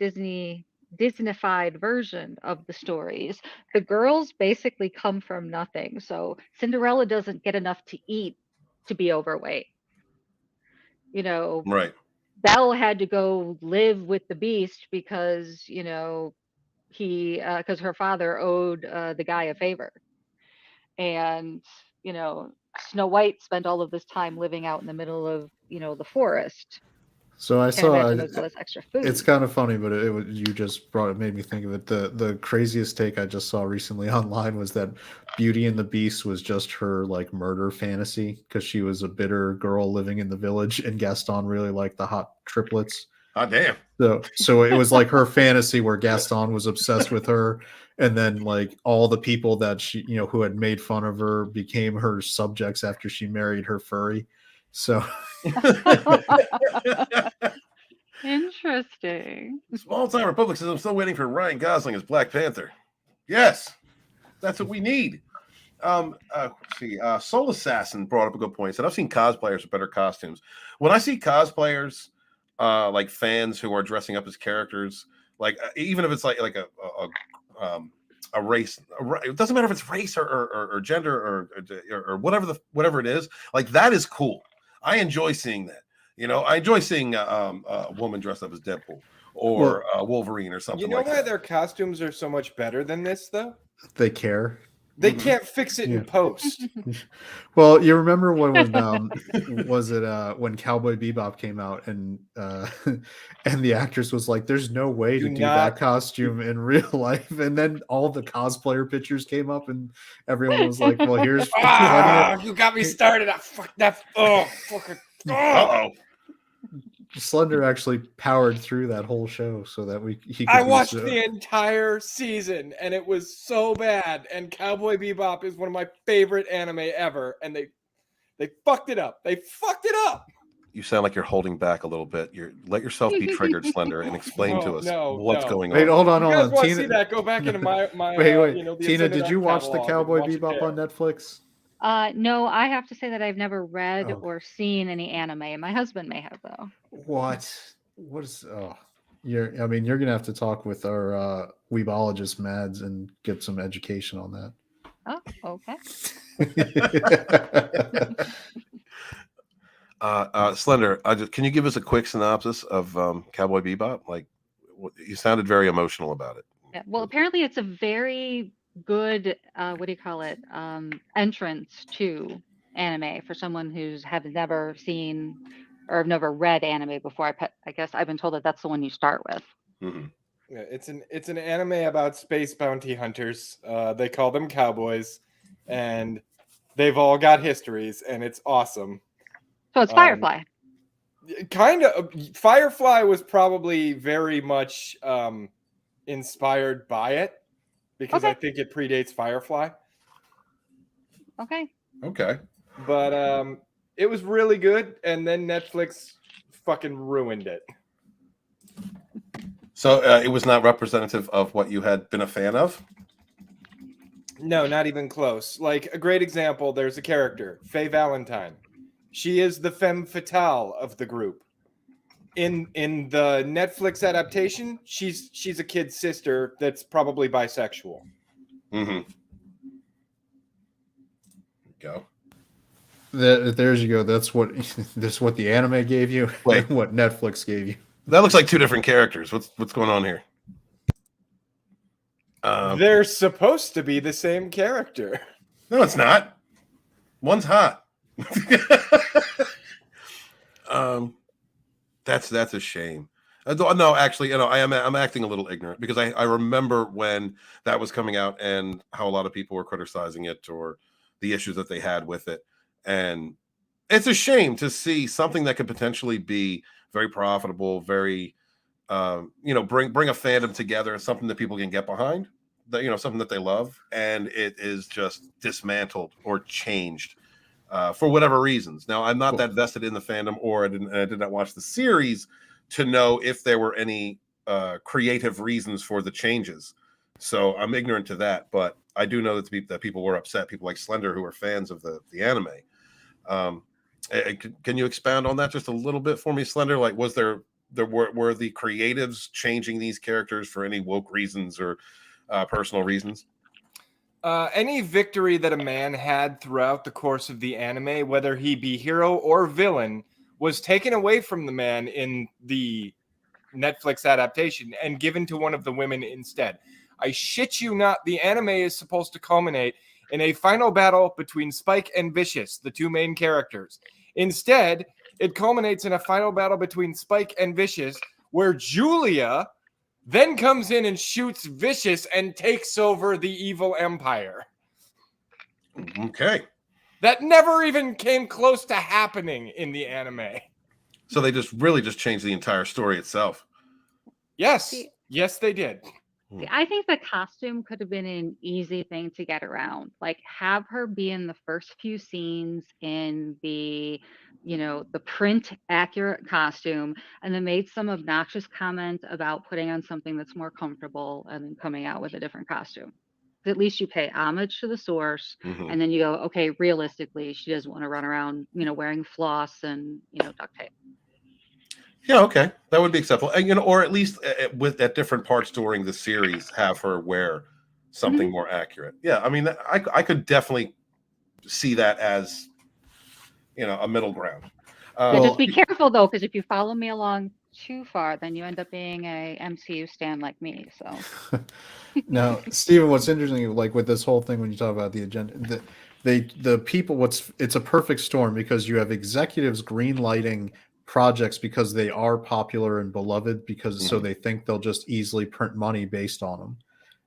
Disneyfied version of the stories, the girls basically come from nothing. So Cinderella doesn't get enough to eat to be overweight. Right. Belle had to go live with the Beast because because her father owed the guy a favor, and Snow White spent all of this time living out in the middle of the forest. So I Can't saw imagine there's all this extra food. it's kind of funny, but it was, you just brought it, made me think of it. The craziest take I just saw recently online was that Beauty and the Beast was just her like murder fantasy because she was a bitter girl living in the village, and Gaston really liked the hot triplets. Oh damn! So it was like her fantasy where Gaston was obsessed with her, and then like all the people that she who had made fun of her became her subjects after she married her furry. So Interesting. Small time Republic says I'm still waiting for Ryan Gosling as Black Panther. Yes, that's what we need. Let's see. Soul Assassin brought up a good point. He said I've seen cosplayers with better costumes. When I see cosplayers, like fans who are dressing up as characters, like even if it's like a race, it doesn't matter if it's race or gender or whatever it is. Like that is cool. I enjoy seeing that. I enjoy seeing a woman dressed up as Deadpool or Wolverine or something. You know why their costumes are so much better than this, though? they care. They can't fix it in post. Well, you remember when was it when Cowboy Bebop came out and the actress was like, "There's no way to do that costume in real life," and then all the cosplayer pictures came up and everyone was like, "Well, here's." You got me started. Fuck that. Oh, fucking. Uh-oh. Slender actually powered through that whole show so that I watched the entire season and it was so bad. And Cowboy Bebop is one of my favorite anime ever, and they fucked it up. They fucked it up. You sound like you're holding back a little bit. Let yourself be triggered, Slender, and explain to us what's going on. Wait, hold on. You guys want to see that? Go back into my wait. Tina, did you watch the Cowboy Bebop on Netflix? No, I have to say that I've never read or seen any anime. My husband may have, though. What is you're gonna have to talk with our weebologist Mads and get some education on that. Oh, okay. Slender, can you give us a quick synopsis of Cowboy Bebop? Like, you sounded very emotional about it. Yeah, well, apparently it's a very good entrance to anime for someone who's never seen or never read anime before. I guess I've been told that that's the one you start with. Mm-hmm. Yeah, it's an anime about space bounty hunters. They call them cowboys, and they've all got histories, and it's awesome. So it's Firefly. Kind of. Firefly was probably very much inspired by it, because I think it predates Firefly. Okay. But it was really good, and then Netflix fucking ruined it. So it was not representative of what you had been a fan of? No, not even close. Like, a great example, there's a character, Faye Valentine. She is the femme fatale of the group. In the Netflix adaptation, she's a kid's sister that's probably bisexual. Mm-hmm. Go. There you go. That's what the anime gave you. Wait. What Netflix gave you. That looks like two different characters. What's going on here? They're supposed to be the same character. No, it's not. One's hot. That's a shame. No, actually, I'm acting a little ignorant because I remember when that was coming out and how a lot of people were criticizing it or the issues that they had with it. And it's a shame to see something that could potentially be very profitable, very, bring a fandom together, something that people can get behind, something that they love, and it is just dismantled or changed for whatever reasons. Now, I'm not that vested in the fandom, or I did not watch the series to know if there were any creative reasons for the changes. So I'm ignorant to that, but I do know that people were upset. People like Slender who are fans of the anime. Can you expound on that just a little bit for me, Slender? Like, were the creatives changing these characters for any woke reasons or personal reasons? Any victory that a man had throughout the course of the anime, whether he be hero or villain, was taken away from the man in the Netflix adaptation and given to one of the women instead. I shit you not, the anime is supposed to culminate in a final battle between Spike and Vicious, the two main characters. Instead, it culminates in a final battle between Spike and Vicious, where Julia then comes in and shoots Vicious and takes over the evil empire. Okay. That never even came close to happening in the anime. So they just really just changed the entire story itself. Yes. Yes, they did. See, I think the costume could have been an easy thing to get around. Like, have her be in the first few scenes in the, the print accurate costume, and then made some obnoxious comment about putting on something that's more comfortable and then coming out with a different costume. At least you pay homage to the source, and then you go, okay, realistically, she doesn't want to run around, wearing floss and, duct tape. Yeah, okay, that would be acceptable, and or at least at different parts during the series, have her wear something more accurate. Yeah, I mean, I could definitely see that as a middle ground. Just be careful though, because if you follow me along too far, then you end up being a MCU stan like me. So now, Steven, what's interesting, like with this whole thing, when you talk about the agenda, the people, it's a perfect storm, because you have executives green lighting projects because they are popular and beloved, because so they think they'll just easily print money based on them.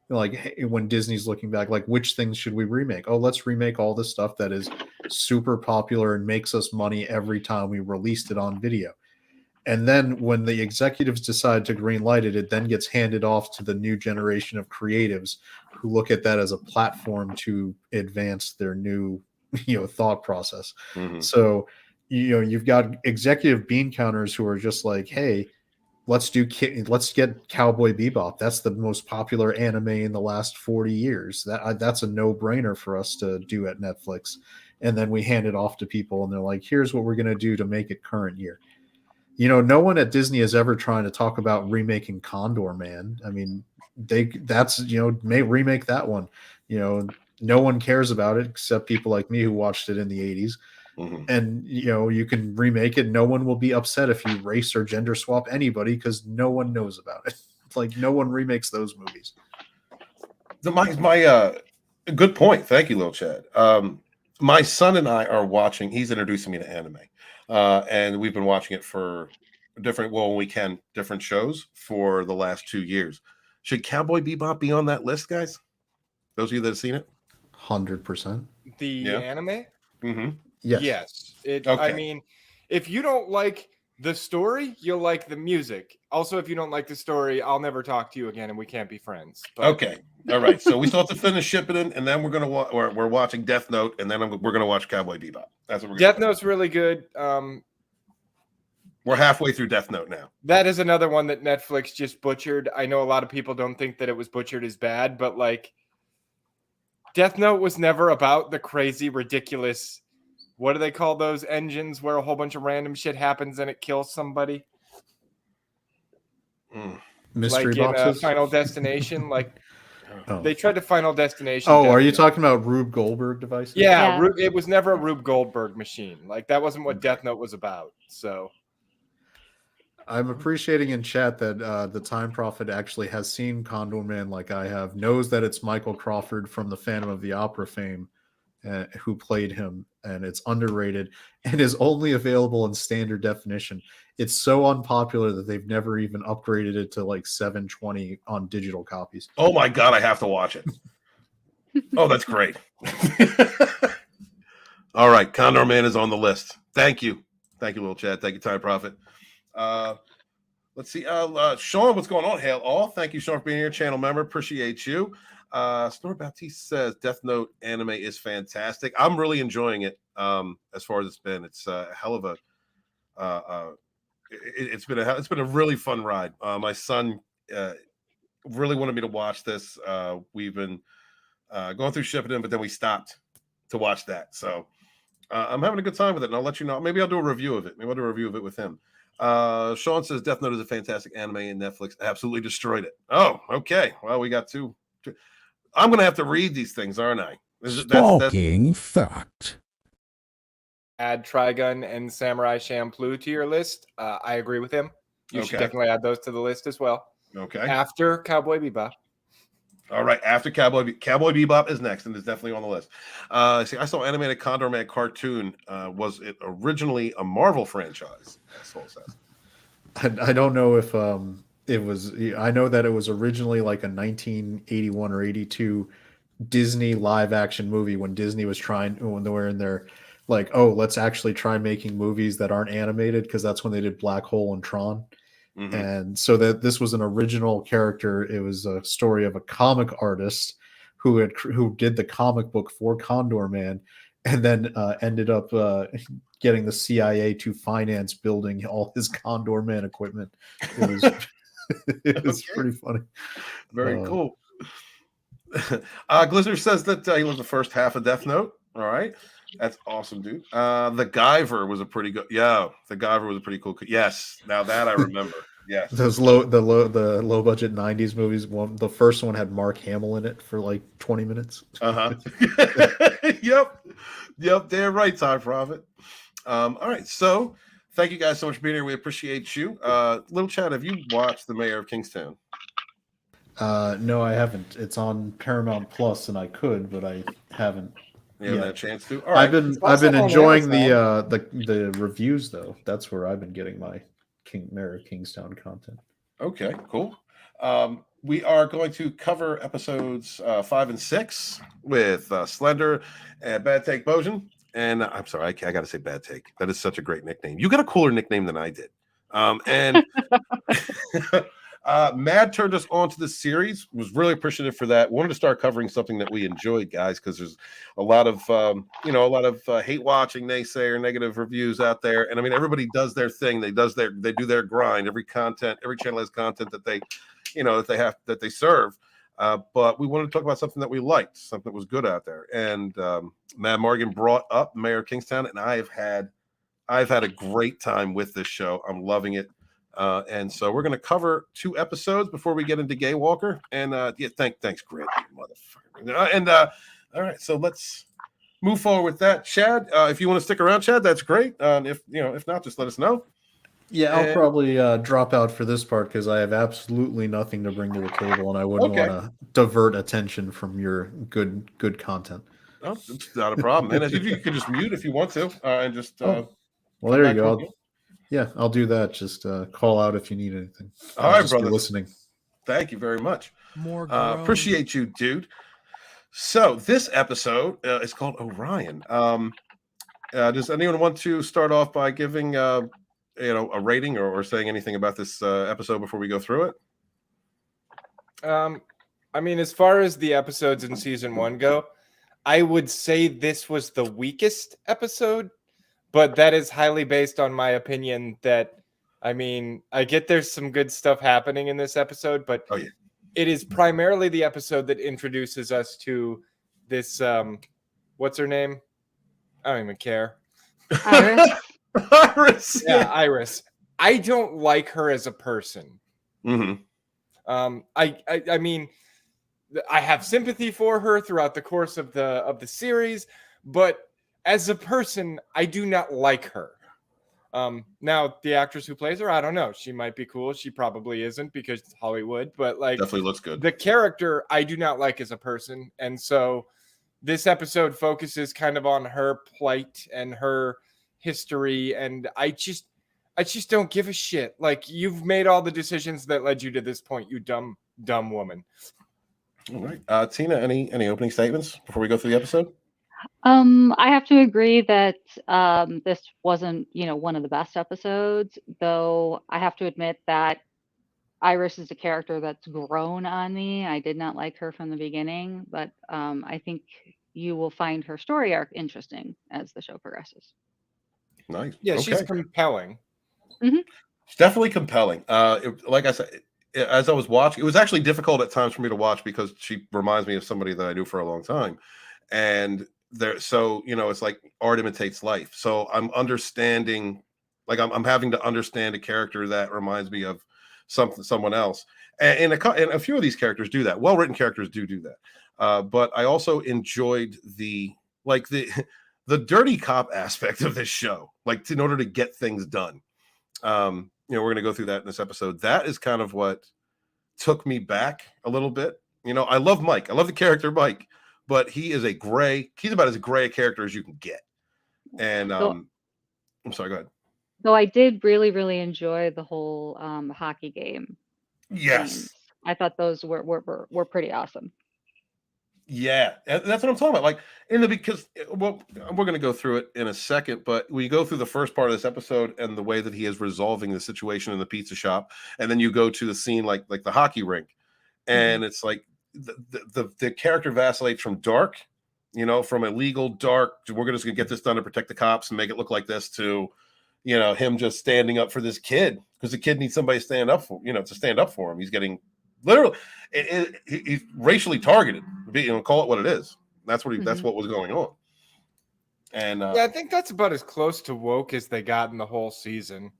Like, hey, when Disney's looking back, like, which things should we remake? Oh, let's remake all the stuff that is super popular and makes us money every time we released it on video. And then when the executives decide to green light it, it then gets handed off to the new generation of creatives who look at that as a platform to advance their new thought process. So you've got executive bean counters who are just like, hey, let's get Cowboy Bebop. That's the most popular anime in the last 40 years. That's a no-brainer for us to do at Netflix. And then we hand it off to people, and they're like, here's what we're going to do to make it current year. No one at Disney is ever trying to talk about remaking Condor Man. I mean, may remake that one. No one cares about it except people like me who watched it in the 80s. And you can remake it. No one will be upset if you race or gender swap anybody, because no one knows about it. Like, no one remakes those movies. My good point. Thank you, Lil Chad. My son and I are watching. He's introducing me to anime, and we've been watching it for different shows for the last 2 years. Should Cowboy Bebop be on that list, guys? Those of you that have seen it, 100%. The anime. Yes. Okay. I mean, if you don't like the story, you'll like the music. Also, if you don't like the story, I'll never talk to you again, and we can't be friends. But... Okay. All right. So we still have to finish shipping it, and then we're watching Death Note, and then we're gonna watch Cowboy Bebop. That's what we're. Death Note's really good. We're halfway through Death Note now. That is another one that Netflix just butchered. I know a lot of people don't think that it was butchered as bad, but like, Death Note was never about the crazy, ridiculous. What do they call those engines where a whole bunch of random shit happens and it kills somebody? Mystery like boxes? In Final Destination, like they tried to Final Destination. Oh, are you talking about Rube Goldberg devices? Yeah. It was never a Rube Goldberg machine. Like, that wasn't what Death Note was about. So I'm appreciating in chat that the Time Prophet actually has seen Condor Man like I have, knows that it's Michael Crawford from the Phantom of the Opera fame who played him, and it's underrated and is only available in standard definition. It's so unpopular that they've never even upgraded it to like 720 on digital copies. Oh my God, I have to watch it. Oh, that's great. All right, Condor Man is on the list. Thank you. Thank you, Little Chad. Thank you, Time Prophet. Let's see. Sean, what's going on? Hail all. Thank you, Sean, for being here. Channel member. Appreciate you. Snor Baptiste says Death Note anime is fantastic. I'm really enjoying it. As far as it's been, it's a hell of a. It's been a really fun ride. My son really wanted me to watch this. We've been going through shipping, but then we stopped to watch that. So I'm having a good time with it, and I'll let you know. Maybe I'll do a review of it. Maybe I'll do a review of it with him. Sean says Death Note is a fantastic anime, and Netflix absolutely destroyed it. Oh, okay. Well, we got two. I'm going to have to read these things, aren't I? Fucking fucked. Add Trigun and Samurai Champloo to your list. I agree with him. You should definitely add those to the list as well. Okay. After Cowboy Bebop. All right, after Cowboy Bebop is next, and it's definitely on the list. See, I saw animated Condor Man cartoon. Was it originally a Marvel franchise? Soul says. I don't know if it was. I know that it was originally like a 1981 or 82 Disney live action movie when Disney was when they were in their like, oh, let's actually try making movies that aren't animated, because that's when they did Black Hole and Tron. Mm-hmm. And so that this was an original character. It was a story of a comic artist who did the comic book for Condor Man, and then ended up getting the CIA to finance building all his Condor Man equipment. It was it was pretty funny. Very cool. Glizzard says that he was the first half of Death Note. All right. That's awesome, dude. The Guyver was a pretty good. Yeah, the Guyver was a pretty cool. Yes, now that I remember. Yes, those low budget 90s movies. The first one had Mark Hamill in it for like 20 minutes. Yep. Damn right, Time Prophet. All right, so thank you guys so much for being here. We appreciate you. Little Chad, have you watched The Mayor of Kingstown? No, I haven't. It's on Paramount Plus, and I could, but I haven't. Yeah, that chance to. All right. I've been enjoying the reviews though. That's where I've been getting my Mayor of Kingstown content. Okay, cool. We are going to cover episodes 5 and 6 with Slender and Bad Take Bojan. And I'm sorry, I got to say Bad Take. That is such a great nickname. You got a cooler nickname than I did. And Mad turned us on to the series. Was really appreciative for that. Wanted to start covering something that we enjoyed, guys, because there's a lot of hate watching, naysayer, negative reviews out there. And I mean, everybody does their thing. They do their grind. Every channel has content that they serve. But we wanted to talk about something that we liked, something that was good out there. And Matt Morgan brought up Mayor of Kingstown, and I've had a great time with this show. I'm loving it. And so we're going to cover 2 episodes before we get into Skywalker. And thanks, Grant, motherfucker. All right, so let's move forward with that. Chad, if you want to stick around, Chad, that's great. If not, just let us know. Yeah, I'll probably drop out for this part because I have absolutely nothing to bring to the table, and I wouldn't want to divert attention from your good content. Oh, it's not a problem. And you can just mute if you want to, and just. Well, there you go. I'll do that. Just call out if you need anything. All right, brother. Listening. Thank you very much. More appreciate you, dude. So this episode is called Orion. Does anyone want to start off by giving a rating or saying anything about this episode before we go through it? I mean, as far as the episodes in season 1 go, I would say this was the weakest episode. But that is highly based on my opinion that, I mean, I get there's some good stuff happening in this episode, but it is primarily the episode that introduces us to this, what's her name? I don't even care. Iris. Iris. Yeah, Iris. I don't like her as a person. Mm-hmm. I mean, I have sympathy for her throughout the course of the series, but as a person, I do not like her. Now, the actress who plays her, I don't know. She might be cool. She probably isn't because it's Hollywood, but like definitely looks good. The character I do not like as a person. And so this episode focuses kind of on her plight and her history. And I just don't give a shit. Like, you've made all the decisions that led you to this point, you dumb woman. All right. Tina, any opening statements before we go through the episode? I have to agree that this wasn't, one of the best episodes, though I have to admit that Iris is a character that's grown on me. I did not like her from the beginning, but I think you will find her story arc interesting as the show progresses. Nice. Yeah, she's compelling. Mm-hmm. It's definitely compelling. Like I said, as I was watching, it was actually difficult at times for me to watch because she reminds me of somebody that I knew for a long time. And it's like art imitates life. So I'm understanding, like I'm having to understand a character that reminds me of someone else. And a few of these characters do that. Well-written characters do that. But I also enjoyed the dirty cop aspect of this show, like in order to get things done. We're going to go through that in this episode. That is kind of what took me back a little bit. You know, I love Mike. I love the character Mike, but he is he's about as gray a character as you can get. And I'm sorry, go ahead. Though I did really, really enjoy the whole hockey game Yes. scenes. I thought those were pretty awesome. Yeah, that's what I'm talking about. Like because we're going to go through it in a second, but we go through the first part of this episode and the way that he is resolving the situation in the pizza shop, and then you go to the scene like the hockey rink, and it's like the character vacillates from dark, you know, from illegal dark. We're just going to get this done to protect the cops and make it look like this to, you know, him just standing up for this kid because the kid needs somebody to stand up for, to stand up for him. He's getting literally he's racially targeted. You know, call it what it is. That's what that's what was going on. And yeah, I think that's about as close to woke as they got in the whole season.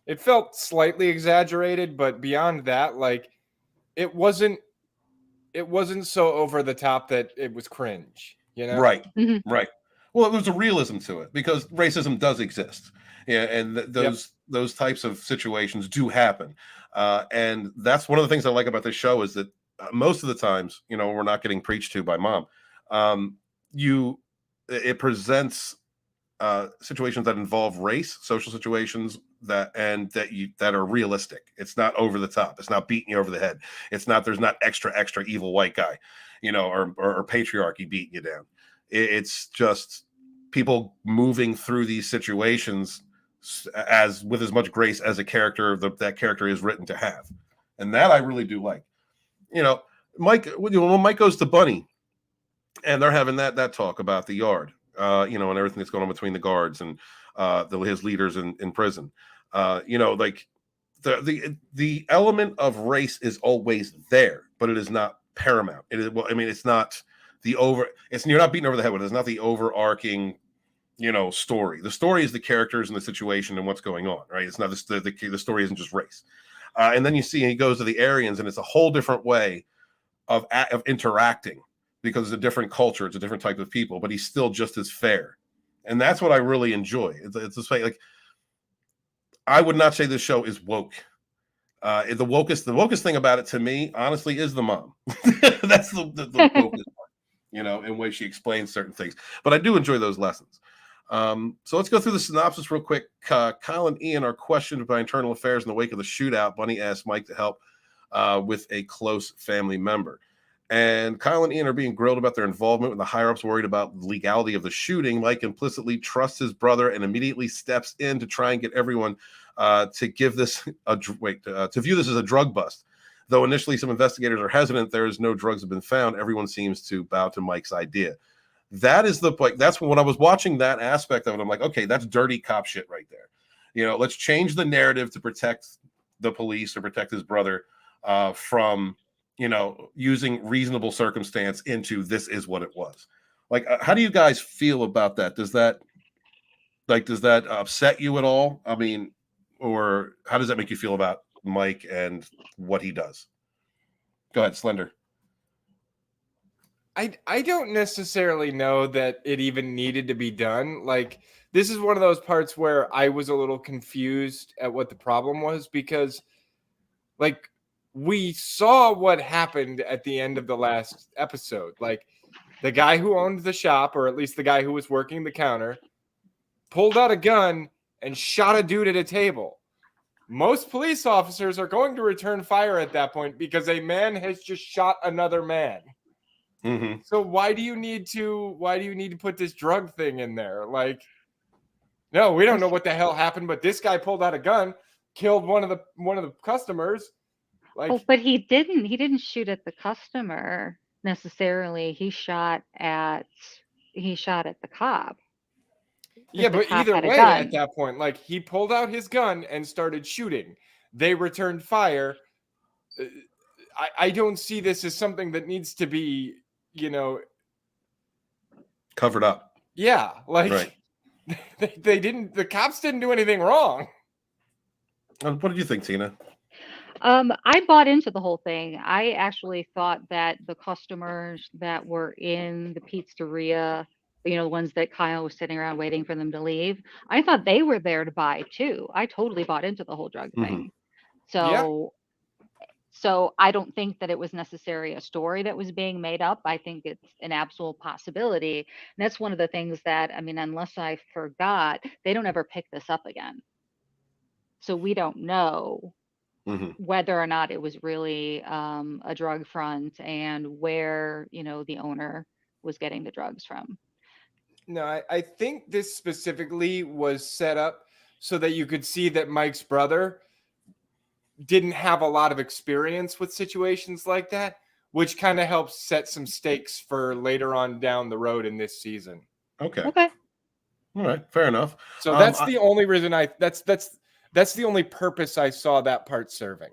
It felt slightly exaggerated, but beyond that, like it wasn't so over the top that it was cringe. You know, right. Well, there's a realism to it because racism does exist. Yeah, and those types of situations do happen. And that's one of the things I like about this show is that most of the times, you know, we're not getting preached to by mom. It presents situations that involve race, social situations that are realistic. It's not over the top. It's not beating you over the head. It's not, there's not extra evil white guy, you know, or patriarchy beating you down. It's just people moving through these situations as with as much grace as a character that character is written to have. And that I really do like. You know, Mike, when Mike goes to Bunny and they're having that talk about the yard, you know, and everything that's going on between the guards and his leaders in prison, you know, like the element of race is always there, but it is not paramount. It is, well, I mean, it's not you're not beating over the head with it. It's not the overarching, you know, story. The story is the characters and the situation and what's going on, right? It's not the story isn't just race. And then you see he goes to the Aryans, and it's a whole different way of interacting because it's a different culture, it's a different type of people, but he's still just as fair, and that's what I really enjoy. It's this way, like I would not say this show is woke. The wokest thing about it to me, honestly, is the mom. That's the wokest part, you know, in way she explains certain things. But I do enjoy those lessons. So let's go through the synopsis real quick. Kyle and Ian are questioned by internal affairs in the wake of the shootout. Bunny asks Mike to help with a close family member. And Kyle and Ian are being grilled about their involvement when the higher-ups worried about the legality of the shooting. Mike implicitly trusts his brother and immediately steps in to try and get everyone to give this to view this as a drug bust. Though initially some investigators are hesitant, there is no drugs have been found. Everyone seems to bow to Mike's idea. That is that's when I was watching that aspect of it, I'm like, okay, that's dirty cop shit right there. You know, let's change the narrative to protect the police or protect his brother from, you know, using reasonable circumstance into this is what it was. Like, how do you guys feel about that? Does that upset you at all? I mean, or how does that make you feel about Mike and what he does? Go ahead, Slender. I don't necessarily know that it even needed to be done. Like, this is one of those parts where I was a little confused at what the problem was because, like, we saw what happened at the end of the last episode. Like, the guy who owned the shop, or at least the guy who was working the counter, pulled out a gun and shot a dude at a table. Most police officers are going to return fire at that point because a man has just shot another man. Mm-hmm. So why do you need to put this drug thing in there? Like, no, we don't know what the hell happened, but this guy pulled out a gun, killed one of the customers. Like, oh, but he didn't shoot at the customer necessarily. He shot at the cop. Yeah, but either way, at that point, like, he pulled out his gun and started shooting. They returned fire. I don't see this as something that needs to be, you know, covered up. Yeah, like, right. The cops didn't do anything wrong. What did you think, Tina? I bought into the whole thing. I actually thought that the customers that were in the pizzeria, you know, the ones that Kyle was sitting around waiting for them to leave, I thought they were there to buy too. I totally bought into the whole drug thing. So So I don't think that it was necessarily a story that was being made up. I think it's an absolute possibility. And that's one of the things that, I mean, unless I forgot, they don't ever pick this up again. So we don't know whether or not it was really a drug front and where, the owner was getting the drugs from. No, I think this specifically was set up so that you could see that Mike's brother didn't have a lot of experience with situations like that, which kind of helps set some stakes for later on down the road in this season. Okay. Okay. All right. Fair enough. So that's the only reason that's the only purpose I saw that part serving.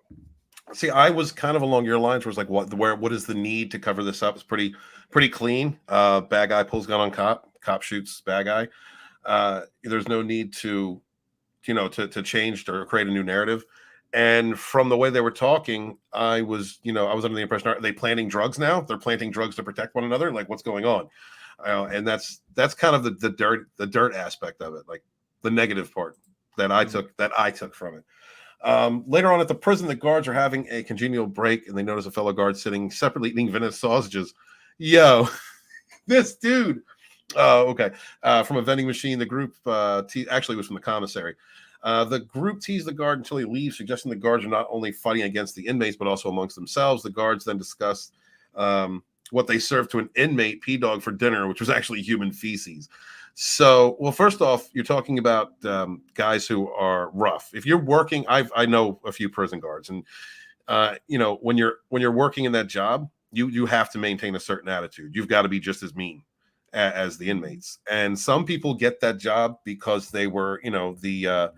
See, I was kind of along your lines where it's like, what is the need to cover this up? It's pretty clean. Bad guy pulls gun on cop shoots bad guy. There's no need to change or create a new narrative. And from the way they were talking, I was under the impression, are they planting drugs now? They're planting drugs to protect one another. Like, what's going on? And that's kind of the dirt aspect of it, like the negative part that I took from it. Later on at the prison, the guards are having a congenial break, and they notice a fellow guard sitting separately eating Venice sausages. Yo, this dude. Okay. From a vending machine, the group actually was from the commissary. The group teased the guard until he leaves, suggesting the guards are not only fighting against the inmates, but also amongst themselves. The guards then discuss what they served to an inmate, P-Dog, for dinner, which was actually human feces. So, well, first off, you're talking about guys who are rough. If you're working, I know a few prison guards, and when you're working in that job, you have to maintain a certain attitude. You've got to be just as mean as the inmates. And some people get that job because they were, the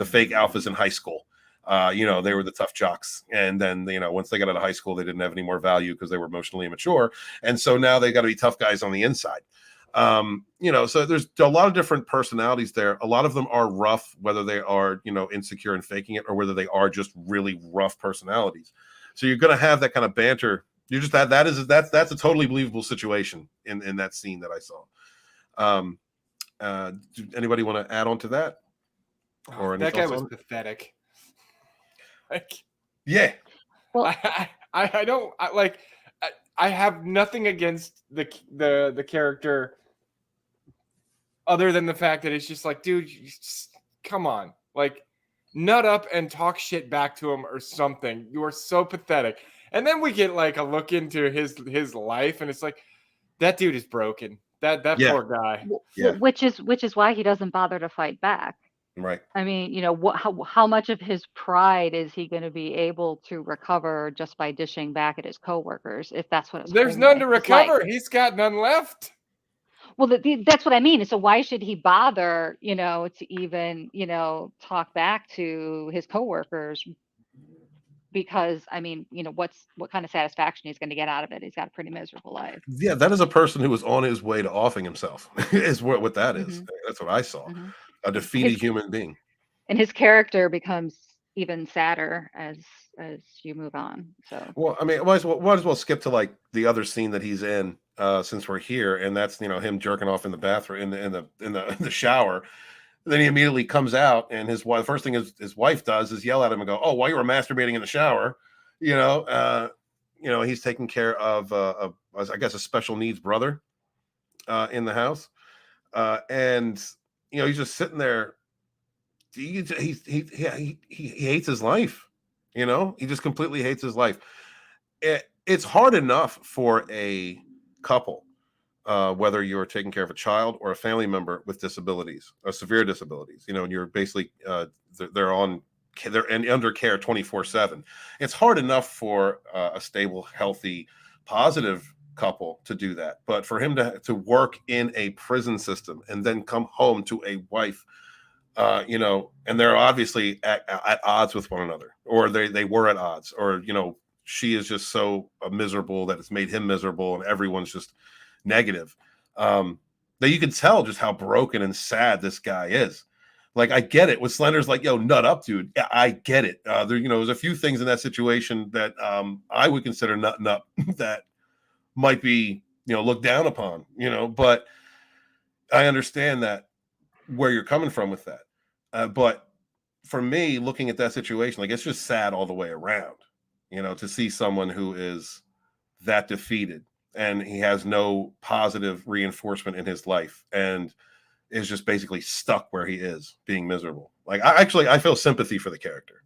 fake alphas in high school. They were the tough jocks. And then, once they got out of high school, they didn't have any more value because they were emotionally immature. And so now they got to be tough guys on the inside. So there's a lot of different personalities there. A lot of them are rough, whether they are, insecure and faking it, or whether they are just really rough personalities. So you're going to have that kind of banter. You just that's a totally believable situation in that scene that I saw. Anybody want to add on to that? Or that guy was pathetic. Yeah. Well, I have nothing against the character other than the fact that it's just like, dude, come on, like, nut up and talk shit back to him or something. You are so pathetic. And then we get like a look into his life, and it's like, that dude is broken. That poor guy. Yeah. Which is why he doesn't bother to fight back. Right. I mean, how much of his pride is he going to be able to recover just by dishing back at his coworkers, if that's what it's There's none to recover. He's got none left. Well, that's what I mean. So why should he bother, to even, talk back to his coworkers? Because, I mean, what kind of satisfaction he's going to get out of it? He's got a pretty miserable life. Yeah, that is a person who was on his way to offing himself. Is what that is. That's what I saw. A defeated human being. And his character becomes even sadder as you move on. So, well, I mean, might as well skip to like the other scene that he's in, since we're here, and that's him jerking off in the bathroom in the shower. Then he immediately comes out, and his wife. The first thing his wife does is yell at him and go, "Oh, while you were masturbating in the shower, he's taking care of I guess a special needs brother in the house, and he's just sitting there. He hates his life. He just completely hates his life. It's hard enough for a couple, whether you're taking care of a child or a family member with disabilities, severe disabilities, and you're basically they're under care 24/7. It's hard enough for a stable, healthy, positive couple to do that, but for him to work in a prison system and then come home to a wife, and they're obviously at odds with one another, or they were at odds, or she is just so miserable that it's made him miserable, and everyone's just negative. That you can tell just how broken and sad this guy is. Like, I get it. When Slender's like, "Yo, nut up, dude," I get it. There's a few things in that situation that I would consider nutting up that might be looked down upon, but I understand that where you're coming from with that. But for me, looking at that situation, like, it's just sad all the way around. You know, to see someone who is that defeated and he has no positive reinforcement in his life and is just basically stuck where he is, being miserable. Like, I feel sympathy for the character.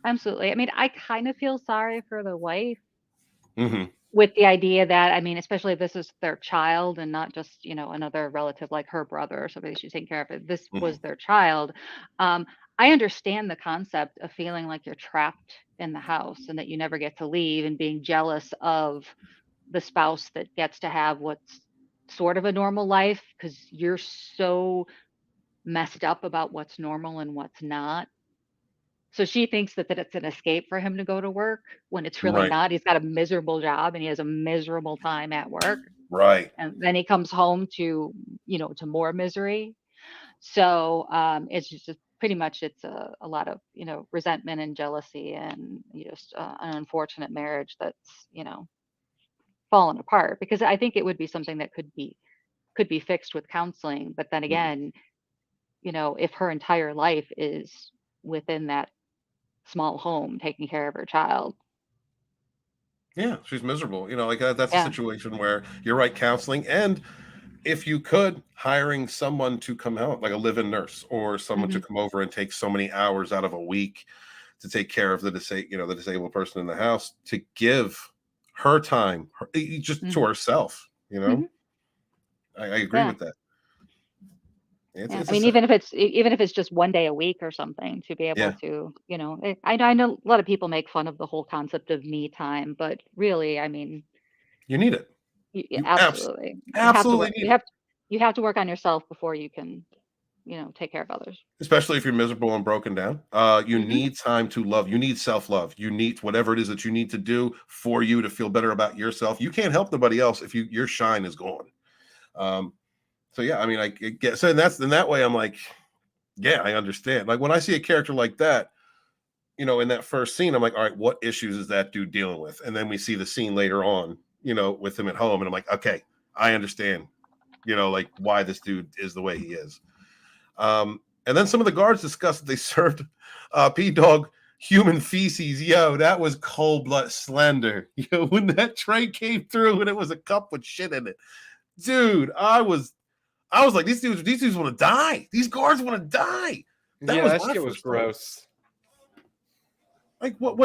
Absolutely. I mean, I kind of feel sorry for the wife Mm-hmm. with the idea that, I mean, especially if this is their child and not just, another relative like her brother or somebody she's taking care of. It. This was their child. I understand the concept of feeling like you're trapped in the house and that you never get to leave and being jealous of the spouse that gets to have what's sort of a normal life because you're so messed up about what's normal and what's not. So she thinks that it's an escape for him to go to work when it's really Right. not. He's got a miserable job and he has a miserable time at work. Right. And then he comes home to, to more misery. So it's just pretty much it's a lot of, resentment and jealousy and just an unfortunate marriage that's, fallen apart because I think it would be something that could be fixed with counseling. But then again, if her entire life is within that small home taking care of her child. Yeah, she's miserable. You know, like that's a situation where you're right, counseling, and if you could, hiring someone to come out, like a live-in nurse or someone to come over and take so many hours out of a week to take care of the disabled person in the house, to give her time just to herself. You know, I agree with that. I mean, even if it's just one day a week or something, to be able to, I know a lot of people make fun of the whole concept of me time, but really, I mean, you need it. You absolutely need it. You have to work on yourself before you can, take care of others. Especially if you're miserable and broken down. You need time to love. You need self-love. You need whatever it is that you need to do for you to feel better about yourself. You can't help nobody else if your shine is gone. So yeah, I mean, I get so in that way. I'm like, yeah, I understand. Like when I see a character like that, in that first scene, I'm like, all right, what issues is that dude dealing with? And then we see the scene later on, with him at home, and I'm like, okay, I understand, like why this dude is the way he is. And then some of the guards discussed that they served P-Dog human feces. Yo, that was cold blood slender. When that tray came through and it was a cup with shit in it, dude, I was like, these dudes want to die. These guards want to die. That shit was gross. Like what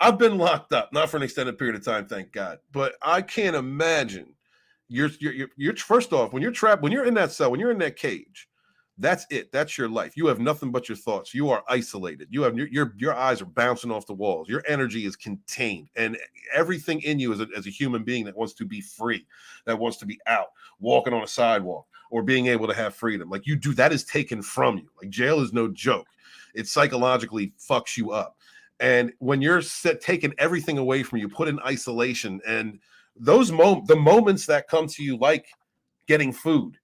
I've been locked up, not for an extended period of time, thank God. But I can't imagine you're first off, when you're trapped, when you're in that cell, when you're in that cage, that's it. That's your life. You have nothing but your thoughts. You are isolated. You have your eyes are bouncing off the walls. Your energy is contained, and everything in you as a human being that wants to be free, that wants to be out, walking on a sidewalk, or being able to have freedom. Like that is taken from you. Like jail is no joke. It psychologically fucks you up. And when you're taking everything away from you, put in isolation, and the moments that come to you, like getting food,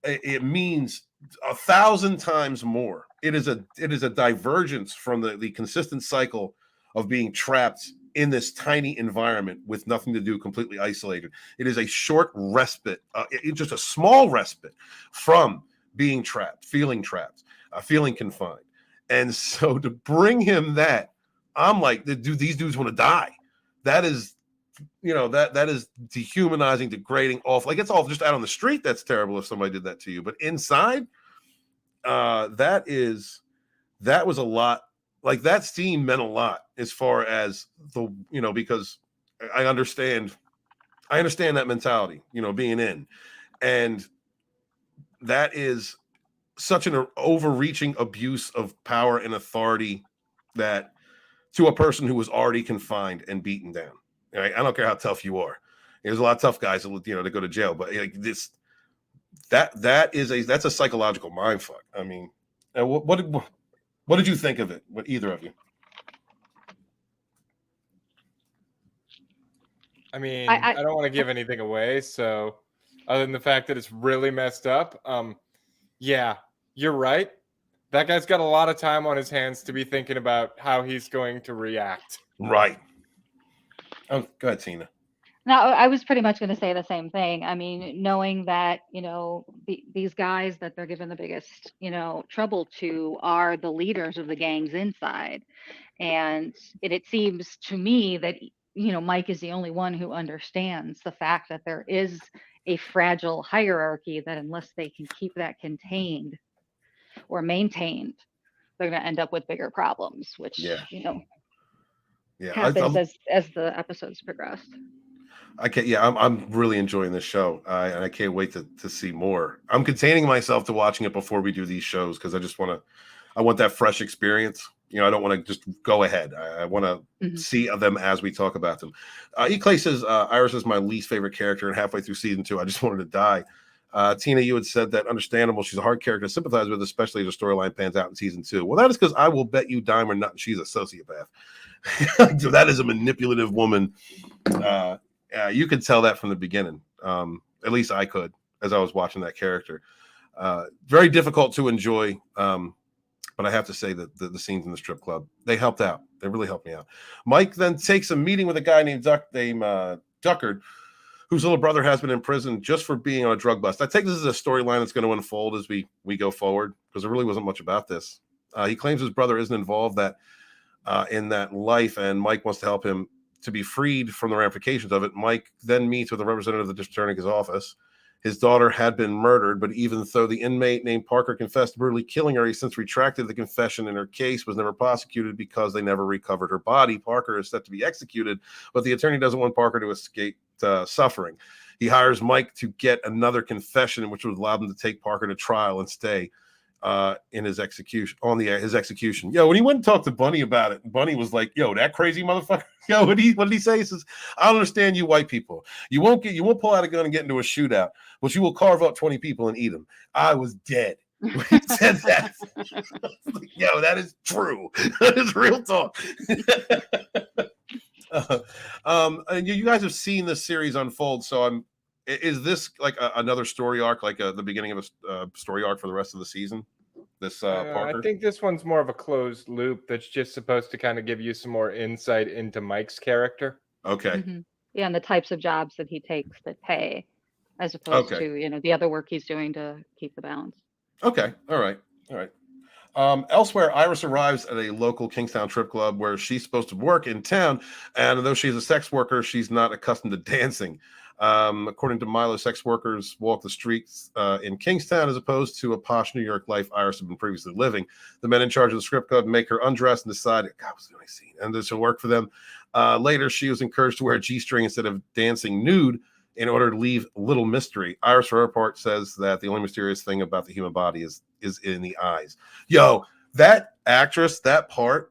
it means 1,000 times more. It is a divergence from the consistent cycle of being trapped in this tiny environment with nothing to do, completely isolated. It is a short respite, just a small respite from being trapped, feeling confined. And so to bring him that, I'm like, these dudes want to die. That is, that is dehumanizing, degrading, awful. Like it's all just out on the street. That's terrible if somebody did that to you. But inside, that was a lot. Like that scene meant a lot as far as because I understand that mentality, being in, and that is such an overreaching abuse of power and authority that to a person who was already confined and beaten down. Right? I don't care how tough you are. There's a lot of tough guys that to go to jail, but like this, that's a psychological mind fuck. I mean, what did you think of it? What either of you? I mean, I don't want to give anything away, so other than the fact that it's really messed up, yeah, you're right. That guy's got a lot of time on his hands to be thinking about how he's going to react. Right. Oh, go ahead, Tina. Now, I was pretty much going to say the same thing. I mean, knowing that, these guys that they're giving the biggest, trouble to are the leaders of the gangs inside. And it seems to me that, Mike is the only one who understands the fact that there is a fragile hierarchy that unless they can keep that contained or maintained, they're going to end up with bigger problems, which, happens as the episodes progress. I'm really enjoying this show, and I can't wait to see more. I'm containing myself to watching it before we do these shows because I want that fresh experience. I don't want to just go ahead. I want to see them as we talk about them. E-Clay says Iris is my least favorite character, and halfway through season 2, I just wanted to die. Tina, you had said that understandable. She's a hard character to sympathize with, especially as the storyline pans out in season 2. Well, that is because I will bet you dime or nothing she's a sociopath. That is a manipulative woman. You could tell that from the beginning. At least I could, as I was watching that character. Very difficult to enjoy, but I have to say that the scenes in the strip club, they helped out. They really helped me out. Mike then takes a meeting with a guy named Duckard, whose little brother has been in prison just for being on a drug bust. I think this is a storyline that's going to unfold as we go forward, because there really wasn't much about this. He claims his brother isn't involved in that life, and Mike wants to help him to be freed from the ramifications of it. Mike then meets with a representative of the district attorney's office. His daughter had been murdered, but even though the inmate named Parker confessed to brutally killing her, he since retracted the confession, and her case was never prosecuted because they never recovered her body. Parker is set to be executed, but the attorney doesn't want Parker to escape suffering. He hires Mike to get another confession, which would allow them to take Parker to trial and stay in his execution his execution. When he went and talked to Bunny about it, Bunny was like, that crazy motherfucker. What did he say? He says, I don't understand you white people. You won't pull out a gun and get into a shootout, but you will carve up 20 people and eat them. I was dead when he said that. That is true. That is real talk. And you guys have seen this series unfold, so is this like another story arc, like the beginning of a story arc for the rest of the season? Parker? I think this one's more of a closed loop that's just supposed to kind of give you some more insight into Mike's character. Okay. Yeah, and the types of jobs that he takes that pay, as opposed to the other work he's doing to keep the balance. Okay. All right. Elsewhere, Iris arrives at a local Kingstown strip club where she's supposed to work in town, and though she's a sex worker, she's not accustomed to dancing. According to Milo, sex workers walk the streets in Kingstown as opposed to a posh New York life Iris had been previously living. The men in charge of the strip club make her undress and decide, God, what's the only scene? And this will work for them. Later, she was encouraged to wear a G-string instead of dancing nude in order to leave a little mystery. Iris, for her part, says that the only mysterious thing about the human body is in the eyes. That actress, that part,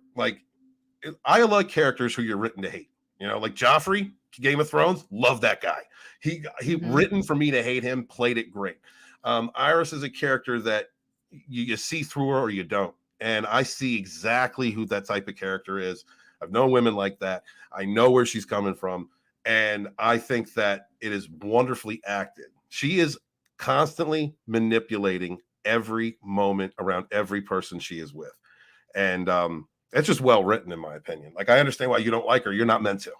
I like characters who you're written to hate. Like Joffrey, Game of Thrones, love that guy. He written for me to hate him, played it great. Iris is a character that you see through her or you don't. And I see exactly who that type of character is. I've known women like that. I know where she's coming from. And I think that it is wonderfully acted. She is constantly manipulating every moment around every person she is with. And it's just well written, in my opinion. I understand why you don't like her. You're not meant to.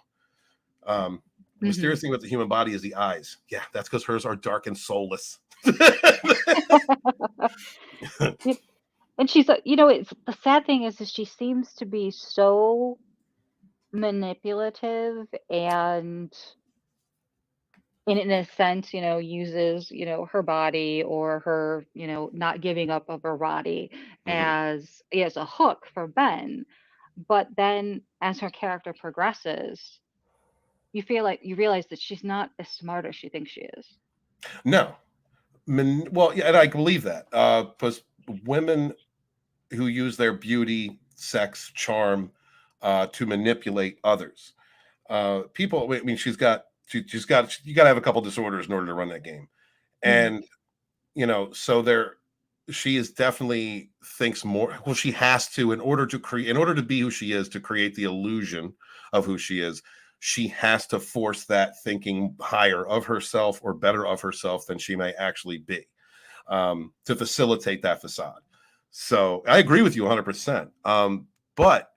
Mysterious thing with the human body is the eyes. Yeah, that's because hers are dark and soulless. And she's, it's the sad thing is she seems to be so manipulative and in a sense, uses, her body or her, not giving up of her body as a hook for Ben. But then as her character progresses, you realize that she's not as smart as she thinks she is. No. Well, yeah, and I believe that. Because women who use their beauty, sex, charm to manipulate others. People, I mean, you got to have a couple disorders in order to run that game. And, so she is definitely thinks more. Well, she has to, in order to be who she is, to create the illusion of who she is, she has to force that thinking higher of herself or better of herself than she may actually be, to facilitate that facade. So I agree with you 100%. But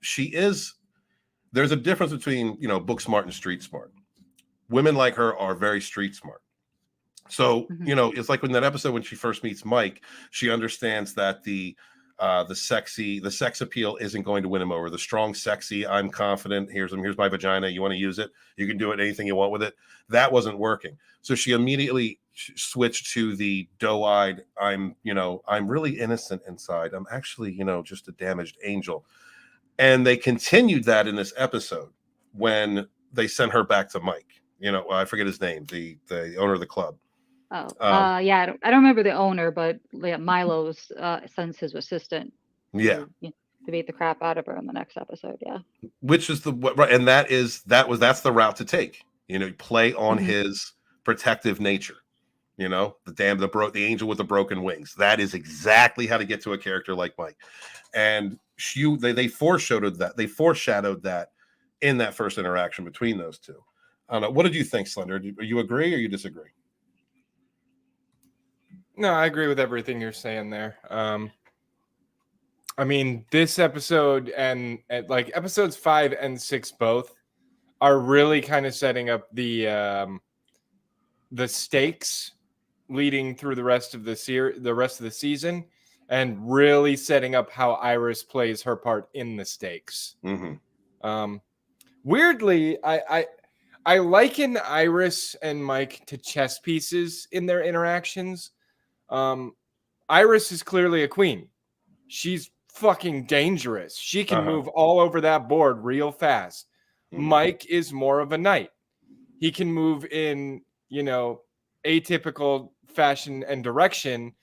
there's a difference between, book smart and street smart. women like her are very street smart. So, it's like in that episode when she first meets Mike, she understands that the sex appeal isn't going to win him over. The strong, sexy, I'm confident. Here's my vagina. You want to use it? You can do it. Anything you want with it. That wasn't working. So she immediately switched to the doe-eyed. I'm really innocent inside. I'm actually, just a damaged angel. And they continued that in this episode when they sent her back to Mike. I forget his name, the owner of the club. Yeah, I don't remember the owner, but Milo's sends his assistant. Yeah. To beat the crap out of her in the next episode. Yeah. Which is and that's the route to take. Play on his protective nature. The angel with the broken wings. That is exactly how to get to a character like Mike. And they foreshadowed that. They foreshadowed that in that first interaction between those two. I don't know. What did you think, Slender? Do you agree or you disagree? No, I agree with everything you're saying there. I mean, this episode and like episodes 5 and 6 both are really kind of setting up the stakes leading through the rest of the season, and really setting up how Iris plays her part in the stakes. Weirdly, I liken Iris and Mike to chess pieces in their interactions. Iris is clearly a queen. She's fucking dangerous. She can move all over that board real fast. Mike is more of a knight. He can move in, atypical fashion and direction.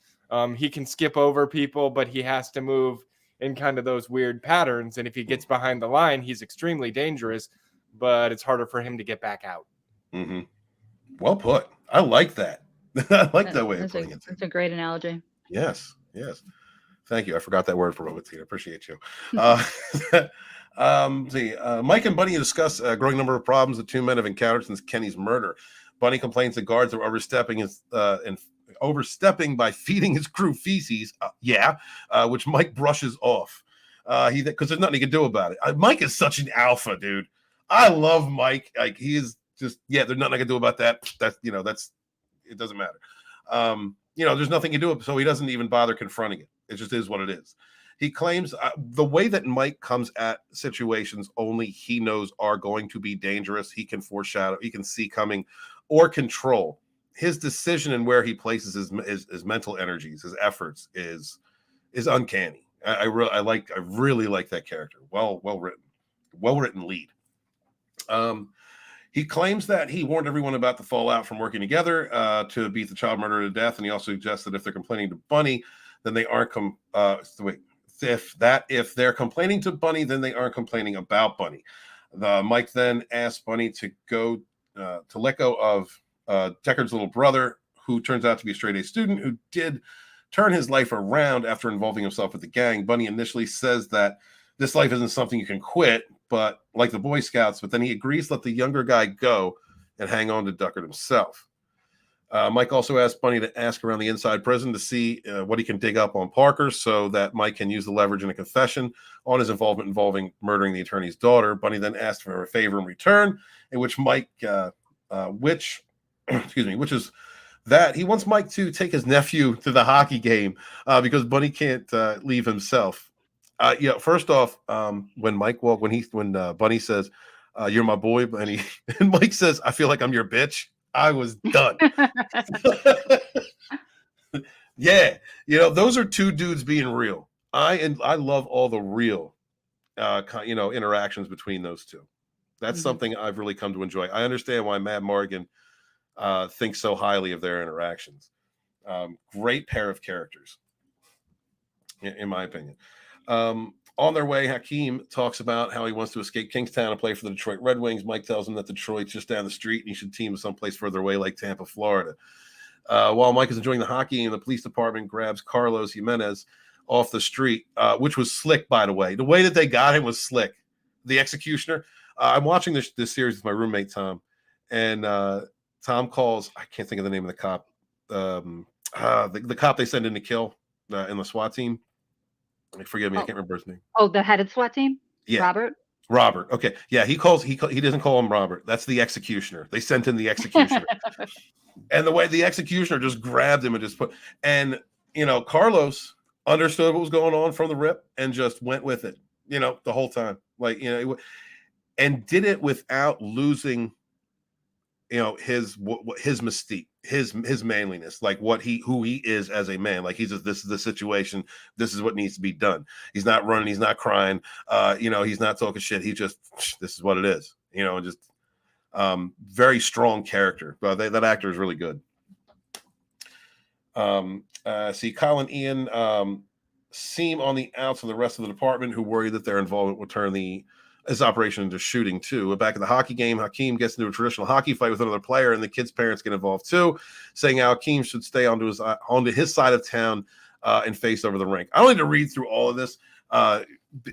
He can skip over people, but he has to move in kind of those weird patterns. And if he gets behind the line, he's extremely dangerous, but it's harder for him to get back out. Well put. I like that. I like that way of putting it. That's a great analogy. Yes. Thank you. I forgot that word for a moment. I appreciate you. Mike and Bunny discuss a growing number of problems the two men have encountered since Kenny's murder. Bunny complains the guards are overstepping by feeding his crew feces. Which Mike brushes off. Because there's nothing he can do about it. Mike is such an alpha, dude. I love Mike. Like, he is just, there's nothing I can do about that. It doesn't matter. There's nothing you do, so he doesn't even bother confronting it. It just is what it is. He claims the way that Mike comes at situations only he knows are going to be dangerous. He can foreshadow, he can see coming or control. His decision and where he places his mental energies, his efforts is uncanny. I really like that character. Well written lead. He claims that he warned everyone about the fallout from working together to beat the child murderer to death, and he also suggests that if they're complaining to Bunny, then they aren't if they're complaining to Bunny, then they aren't complaining about Bunny. Mike then asks Bunny to go to let go of Deckard's little brother, who turns out to be a straight A student who did turn his life around after involving himself with the gang. Bunny initially says that this life isn't something you can quit, but like the Boy Scouts, but then he agrees to let the younger guy go and hang on to Deckard himself. Mike also asked Bunny to ask around the inside prison to see what he can dig up on Parker so that Mike can use the leverage in a confession on his involvement involving murdering the attorney's daughter. Bunny then asked for a favor in return, in which Mike, which is that he wants Mike to take his nephew to the hockey game because Bunny can't leave himself. First off, when Bunny says, "You're my boy," and Mike says, "I feel like I'm your bitch," I was done. Those are two dudes being real. I love all the real, interactions between those two. That's something I've really come to enjoy. I understand why Matt Morgan thinks so highly of their interactions. Great pair of characters, in my opinion. On their way, Hakeem talks about how he wants to escape Kingstown and play for the Detroit Red Wings. Mike tells him that Detroit's just down the street and he should team with someplace further away like Tampa, Florida. While Mike is enjoying the hockey, and the police department grabs Carlos Jimenez off the street, which was slick, by the way. The way that they got him was slick. The executioner. I'm watching this series with my roommate, Tom, and Tom calls, I can't think of the name of the cop, the cop they send in to kill in the SWAT team. Forgive me, I can't remember his name. Oh, the head of SWAT team? Yeah. Robert? Robert. Okay. Yeah, he doesn't call him Robert. That's the executioner. They sent in the executioner. And the way the executioner just grabbed him and just put, and Carlos understood what was going on from the rip and just went with it, the whole time. Like, and did it without losing, his mystique, his manliness, like who he is as a man. Like, he's just, this is the situation. This is what needs to be done. He's not running. He's not crying. He's not talking shit. He just, this is what it is, and just very strong character. But that actor is really good. See, Colin Ian seem on the outs of the rest of the department, who worry that their involvement will turn his operation into shooting too. Back in the hockey game, Hakeem gets into a traditional hockey fight with another player, and the kid's parents get involved too, saying how Hakeem should stay onto his side of town and face over the rink. I don't need to read through all of this.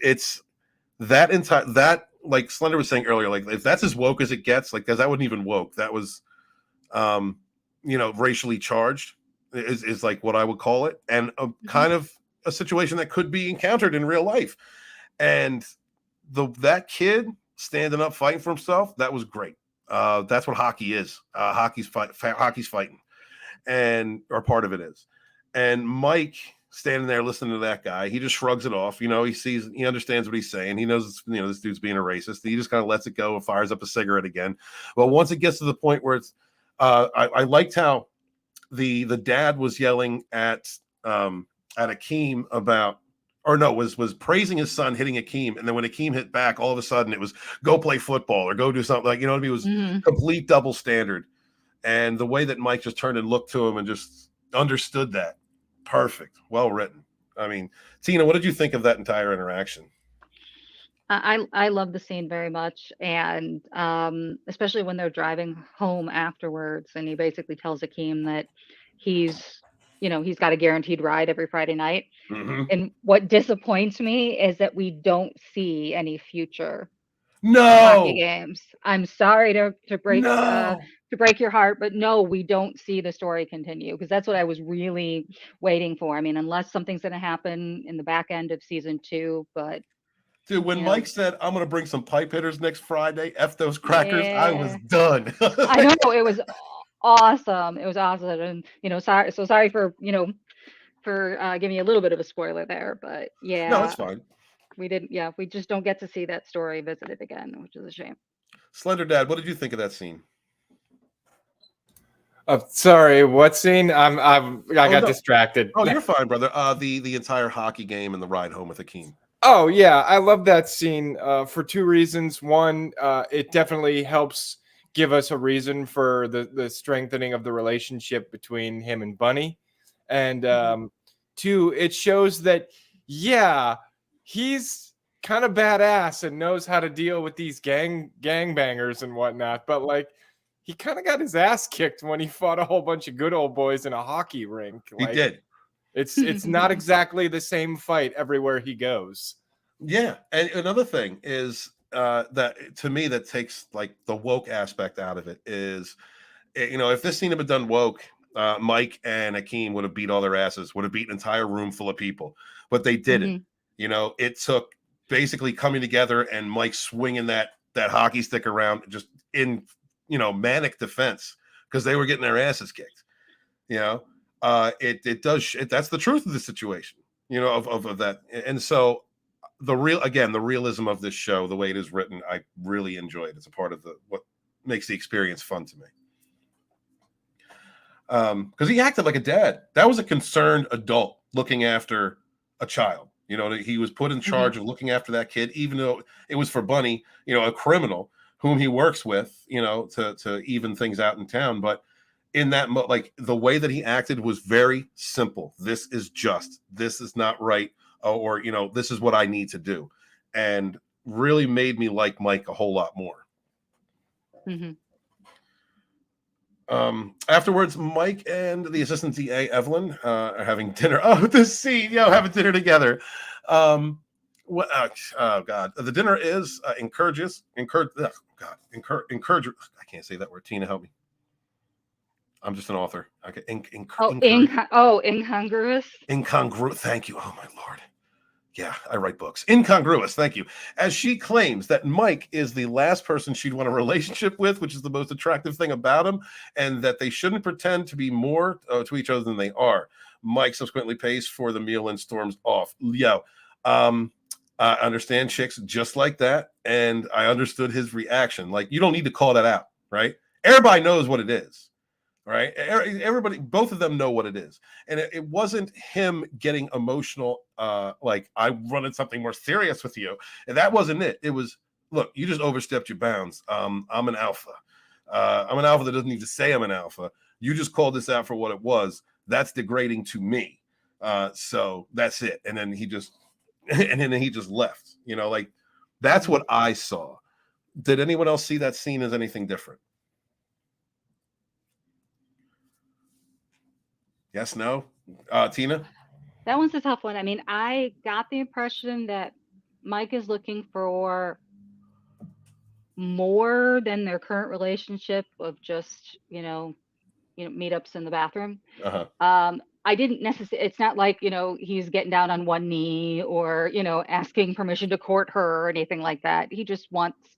It's that like Slender was saying earlier, like if that's as woke as it gets, like, because that wasn't even woke. That was racially charged is like what I would call it, and a kind of a situation that could be encountered in real life. And that kid standing up, fighting for himself, that was great. That's what hockey is. Hockey's fighting, or part of it is. And Mike standing there listening to that guy, he just shrugs it off. He understands what he's saying. He knows, this dude's being a racist. He just kind of lets it go and fires up a cigarette again. Well, once it gets to the point where it's, I liked how the dad was yelling at Akeem about, or no, was praising his son hitting Akeem, and then when Akeem hit back, all of a sudden it was go play football or go do something, like, what I mean? It was complete double standard. And the way that Mike just turned and looked to him and just understood that, perfect, well written. I mean, Tina, what did you think of that entire interaction? I love the scene very much, and especially when they're driving home afterwards, and he basically tells Akeem that he's got a guaranteed ride every Friday night. And what disappoints me is that we don't see any future hockey games. I'm sorry to break your heart, but no, we don't see the story continue, because that's what I was really waiting for. I mean, unless something's going to happen in the back end of season 2, but. Dude, when Mike said, I'm going to bring some pipe hitters next Friday, F those crackers, I was done. I know, it was awesome. It was awesome. And, sorry for, for giving you a little bit of a spoiler there, but yeah. No, it's fine. We just don't get to see that story visited again, which is a shame. Slender Dad, what did you think of that scene? Sorry, what scene? I got distracted. Oh, you're fine, brother. The entire hockey game and the ride home with Akeem. Oh yeah, I love that scene for 2 reasons. One, it definitely helps give us a reason for the strengthening of the relationship between him and Bunny, and 2, it shows that he's kind of badass and knows how to deal with these gangbangers and whatnot, but like, he kind of got his ass kicked when he fought a whole bunch of good old boys in a hockey rink. Like, he did. It's not exactly the same fight everywhere he goes. Yeah, and another thing is that to me that takes like the woke aspect out of it is, if this scene had been done woke, Mike and Akeem would have beat all their asses, would have beat an entire room full of people, but they didn't. It took basically coming together and Mike swinging that hockey stick around just in manic defense, because they were getting their asses kicked. It does. That's the truth of the situation, of that. And so the realism of this show, the way it is written, I really enjoy it. It's a part of what makes the experience fun to me. Because he acted like a dad. That was a concerned adult looking after a child. He was put in charge of looking after that kid, even though it was for Bunny, a criminal whom he works with, to even things out in town. But in that, like, the way that he acted was very simple. This is just, this is not right. Or, this is what I need to do. And really made me like Mike a whole lot more. Afterwards, Mike and the assistant DA, Evelyn, are having dinner. Oh, this scene, having dinner together. Oh God. The dinner is encourages. I can't say that word. Tina, help me. I'm just an author. Okay. Incongruous. Incongruous. Thank you. Oh my Lord. Yeah, I write books. Incongruous, thank you. As she claims that Mike is the last person she'd want a relationship with, which is the most attractive thing about him, and that they shouldn't pretend to be more to each other than they are. Mike subsequently pays for the meal and storms off. Yo, I understand chicks just like that, and I understood his reaction. Like, you don't need to call that out, right? Everybody knows what it is. Right, everybody, both of them know what it is, and it wasn't him getting emotional, like I wanted something more serious with you, and that wasn't it. It was, look, you just overstepped your bounds. I'm an alpha. I'm an alpha that doesn't need to say I'm an alpha. You just called this out for what it was. That's degrading to me. So that's it. And then he just, and then he just left. You know, like that's what I saw. Did anyone else see that scene as anything different? Yes, no? Tina? That one's a tough one. I mean, I got the impression that Mike is looking for more than their current relationship of just, meetups in the bathroom. I didn't necessarily, it's not like, he's getting down on one knee or, asking permission to court her or anything like that. He just wants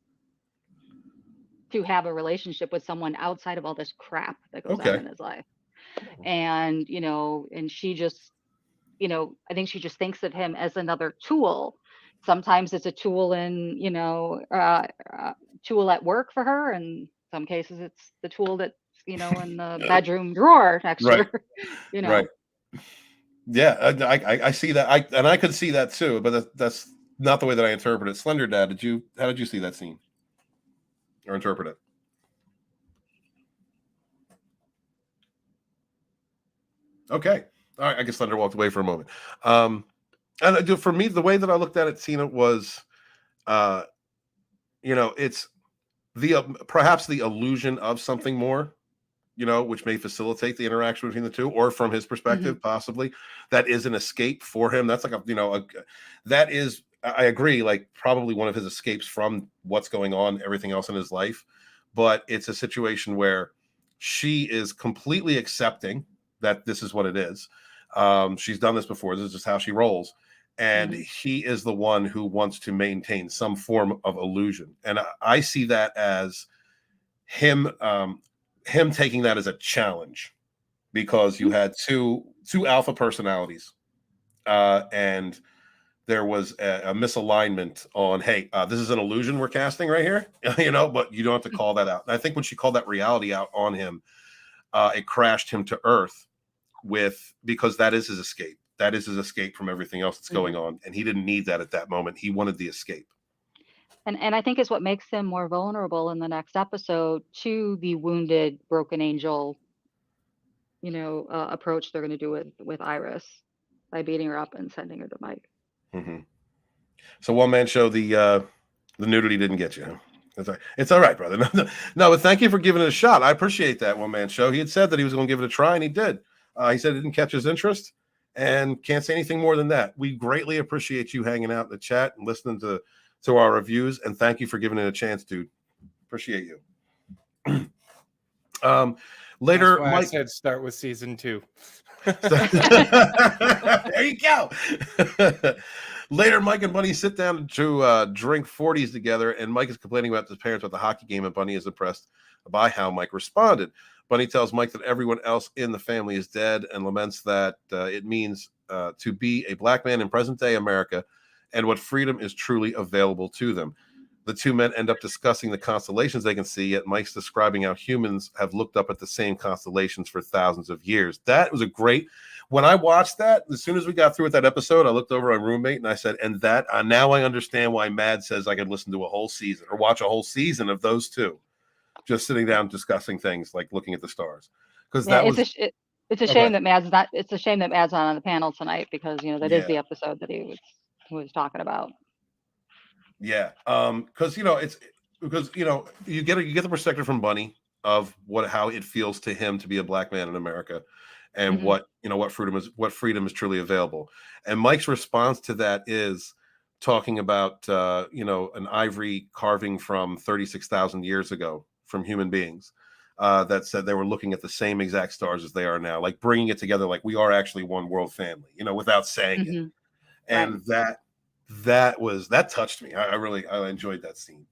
to have a relationship with someone outside of all this crap that goes on in his life. And, and she just, I think she just thinks of him as another tool. Sometimes it's a tool in, tool at work for her. And some cases it's the tool that's, in the bedroom drawer next to her, Right. Yeah, I see that. I could see that too, but that's not the way that I interpret it. Slender Dad, how did you see that scene or interpret it? Okay. All right. I guess Thunder walked away for a moment. And for me, the way that I looked at it, Tina, was, it's perhaps the illusion of something more, which may facilitate the interaction between the two, or from his perspective, possibly that is an escape for him. That's like that is, I agree, like probably one of his escapes from what's going on, everything else in his life. But it's a situation where she is completely accepting that this is what it is. She's done this before. This is just how she rolls. And he is the one who wants to maintain some form of illusion. And I see that as him taking that as a challenge, because you had two alpha personalities, and there was a misalignment on, hey, this is an illusion we're casting right here, but you don't have to call that out. And I think when she called that reality out on him, it crashed him to earth because that is his escape. That is his escape from everything else that's going on. And he didn't need that at that moment. He wanted the escape. And I think it's what makes him more vulnerable in the next episode to the wounded, broken angel, approach they're going to do with Iris by beating her up and sending her to Mike. So One Man Show, the nudity didn't get you, huh? It's all right, brother. No, but thank you for giving it a shot. I appreciate that, One Man Show. He had said that he was going to give it a try, and he did. He said it didn't catch his interest, and can't say anything more than that. We greatly appreciate you hanging out in the chat and listening to our reviews, and thank you for giving it a chance, dude. Appreciate you. Later, Mike, I said start with season 2. There you go. Later, Mike and Bunny sit down to drink 40s together, and Mike is complaining about his parents at the hockey game, and Bunny is impressed by how Mike responded. Bunny tells Mike that everyone else in the family is dead and laments that it means to be a black man in present-day America and what freedom is truly available to them. The two men end up discussing the constellations they can see, yet Mike's describing how humans have looked up at the same constellations for thousands of years. That was a great... When I watched that, as soon as we got through with that episode, I looked over at my roommate and I said, and that now I understand why Mad says I could listen to a whole season or watch a whole season of those two, just sitting down discussing things like looking at the stars. Because it's a shame that Mad's not. It's a shame that Mad's not on the panel tonight, because that is the episode that he was talking about. Yeah, because it's because you get the perspective from Bunny of how it feels to him to be a black man in America, and what freedom is truly available. And Mike's response to that is talking about an ivory carving from 36,000 years ago from human beings that said they were looking at the same exact stars as they are now, like bringing it together, like we are actually one world family, without saying it. And that touched me. I enjoyed that scene.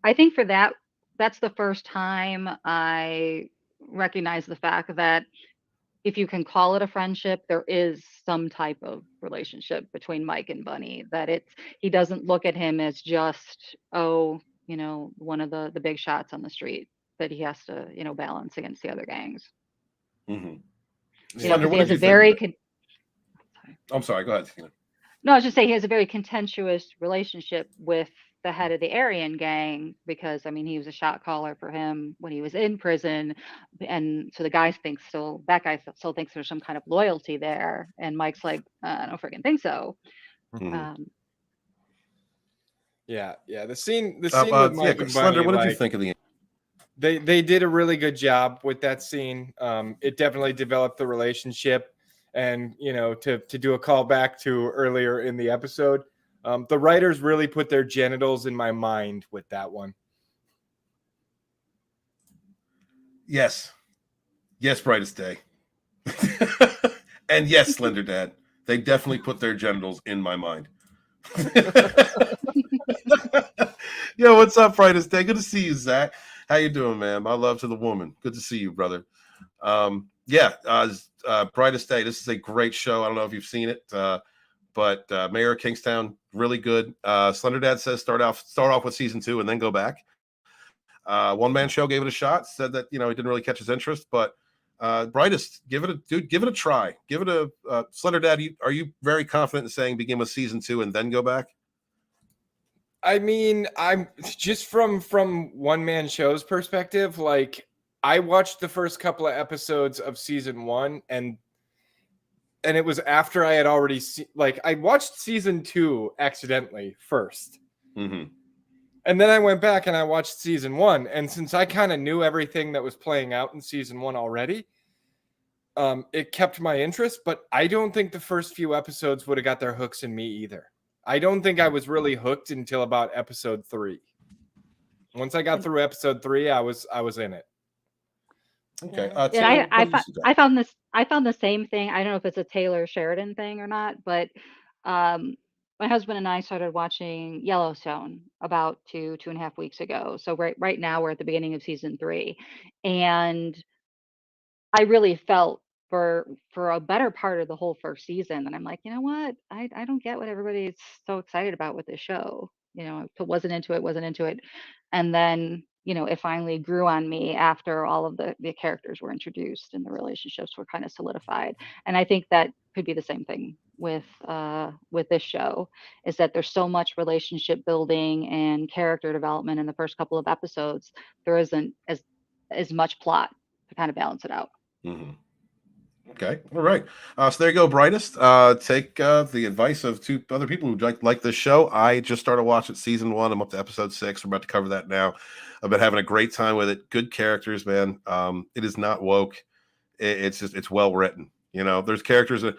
I think for that's the first time I recognize the fact that if you can call it a friendship, there is some type of relationship between Mike and Bunny, that he doesn't look at him as just, one of the big shots on the street that he has to, balance against the other gangs. Mm-hmm. Slender, he has a very I'm sorry, go ahead. No, I was just saying he has a very contentious relationship with the head of the Aryan gang, because he was a shot caller for him when he was in prison, and so that guy still thinks there's some kind of loyalty there, and Mike's like, I don't freaking think so. Mm-hmm. Yeah, the scene with Mike and Slender, Bunny, what did you think of the? They did a really good job with that scene. It definitely developed the relationship, and to do a callback to earlier in the episode. The writers really put their genitals in my mind with that one. Yes, brightest day. And yes, Slender Dad, they definitely put their genitals in my mind. Yo, what's up, brightest day? Good to see you, Zach. How you doing, man? My love to the woman. Good to see you, brother. Brightest day. This is a great show. I don't know if you've seen it. But Mayor of Kingstown, really good. Slender Dad says start off with season 2 and then go back. One Man Show gave it a shot. Said that it didn't really catch his interest, but Brightest, give it a try. Give it a Slender Dad. Are you very confident in saying begin with season 2 and then go back? I'm just from One Man Show's perspective. Like, I watched the first couple of episodes of season 1 and it was after I had already seen, I watched season 2 accidentally first. Mm-hmm. And then I went back and I watched season 1. And since I kind of knew everything that was playing out in season 1 already, it kept my interest. But I don't think the first few episodes would have got their hooks in me either. I don't think I was really hooked until about episode 3. Once I got through episode 3, I was in it. Okay. I found the same thing. I don't know if it's a Taylor Sheridan thing or not, but my husband and I started watching Yellowstone about 2.5 weeks ago. So right now we're at the beginning of season 3, and I really felt for a better part of the whole first season, and I'm like, you know what? I don't get what everybody's so excited about with this show. Wasn't into it, and then it finally grew on me after all of the characters were introduced and the relationships were kind of solidified. And I think that could be the same thing with this show, is that there's so much relationship building and character development in the first couple of episodes. There isn't as much plot to kind of balance it out. Mm-hmm. Okay. All right. So there you go, Brightest. Take the advice of 2 other people who like this show. I just started watching season 1. I'm up to episode 6. We're about to cover that now. I've been having a great time with it. Good characters, man. It is not woke. It's well written. There's characters of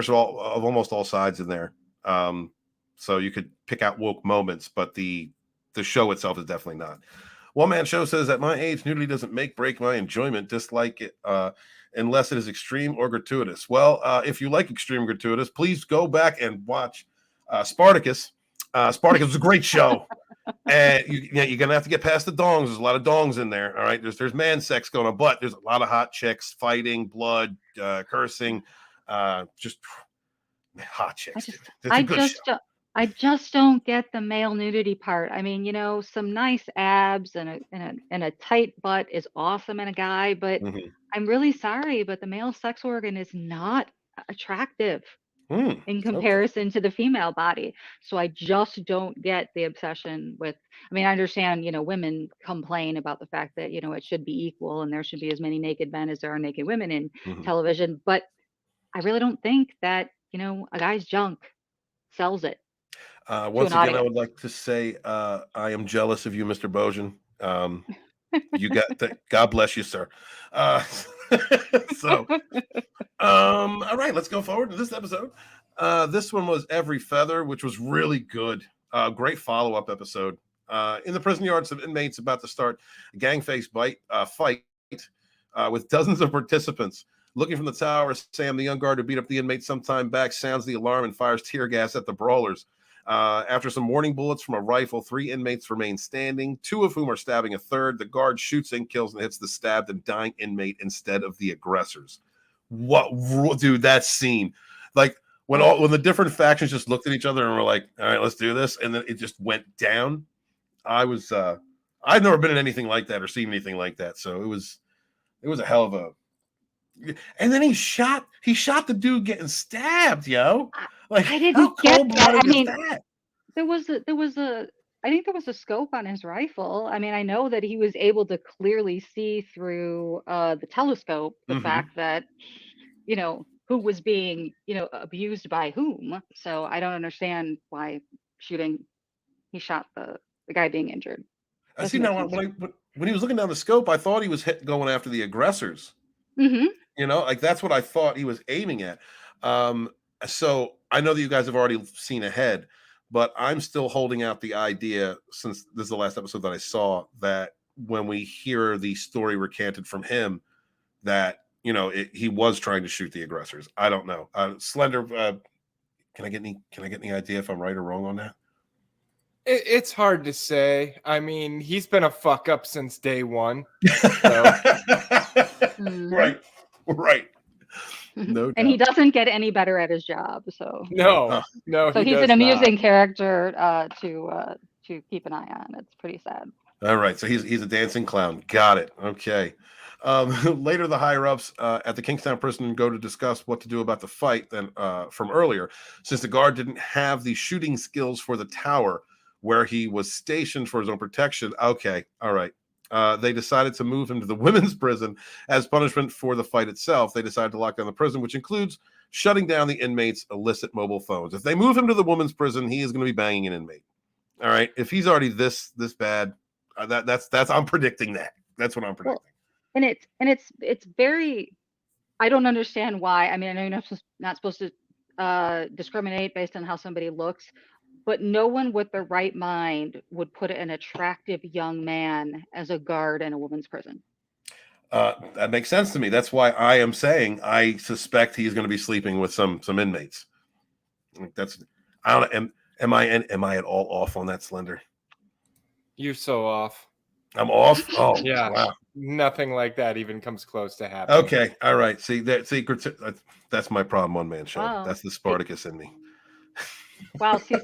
almost all sides in there. So you could pick out woke moments, but the show itself is definitely not. One Man Show says, at my age, nudity doesn't break my enjoyment. Dislike it unless it is extreme or gratuitous. Well, if you like extreme or gratuitous, please go back and watch Spartacus. Spartacus is a great show. And you're gonna have to get past the dongs. There's a lot of dongs in there. All right, there's man sex going on, but there's a lot of hot chicks fighting, blood, cursing, just hot chicks. I just don't get the male nudity part. Some nice abs and a tight butt is awesome in a guy, but I'm really sorry, but the male sex organ is not attractive in comparison to the female body. So I just don't get the obsession with. I understand, women complain about the fact that, it should be equal and there should be as many naked men as there are naked women in television, but I really don't think that, a guy's junk sells it. Once again, I would like to say I am jealous of you, Mr. Bojan. You got God bless you, sir. All right, let's go forward to this episode. This one was Every Feather, which was really good. Great follow-up episode. In the prison yard, some inmates about to start a gang-faced fight with dozens of participants. Looking from the tower, Sam, the young guard who beat up the inmate sometime back, sounds the alarm and fires tear gas at the brawlers. After some warning bullets from a rifle, 3 inmates remain standing, 2 of whom are stabbing a third. The guard shoots and kills and hits the stabbed and dying inmate instead of the aggressors. What, dude, that scene. Like, when the different factions just looked at each other and were like, all right, let's do this. And then it just went down. I've never been in anything like that or seen anything like that. So it was a hell of a, and then he shot the dude getting stabbed, yo. Like, I didn't get that. I mean, I think there was a scope on his rifle. I mean, I know that he was able to clearly see through the telescope the fact that, who was being, abused by whom. So I don't understand why he shot the guy being injured. I see now when he was looking down the scope, I thought he was going after the aggressors. Like that's what I thought he was aiming at. So I know that you guys have already seen ahead, but I'm still holding out the idea, since this is the last episode that I saw, that when we hear the story recanted from him, that he was trying to shoot the aggressors. I don't know. Slender, can I get any idea if I'm right or wrong on that? It's hard to say. I mean, he's been a fuck up since day one. So. Right. No, and he doesn't get any better at his job. So no. So he's an amusing character to keep an eye on. It's pretty sad. All right, so he's a dancing clown. Got it. Okay. Later, the higher ups at the Kingstown prison go to discuss what to do about the fight from earlier, since the guard didn't have the shooting skills for the tower where he was stationed for his own protection. Okay, all right. They decided to move him to the women's prison as punishment for the fight itself. They decided to lock down the prison, which includes shutting down the inmates' illicit mobile phones. If they move him to the women's prison, he is going to be banging an inmate. All right. If he's already this bad, that's I'm predicting that. That's what I'm predicting. Well, and it's very. I don't understand why. I mean, I know you're not supposed to discriminate based on how somebody looks. But no one with the right mind would put an attractive young man as a guard in a women's prison. That makes sense to me. That's why I am saying I suspect he's going to be sleeping with some inmates. I don't. Am I at all off on that, Slender? You're so off. I'm off. Oh yeah. Wow. Nothing like that even comes close to happening. Okay. All right. See that secret. That's my problem. One man show. Wow. That's the Spartacus in me. Wow, see,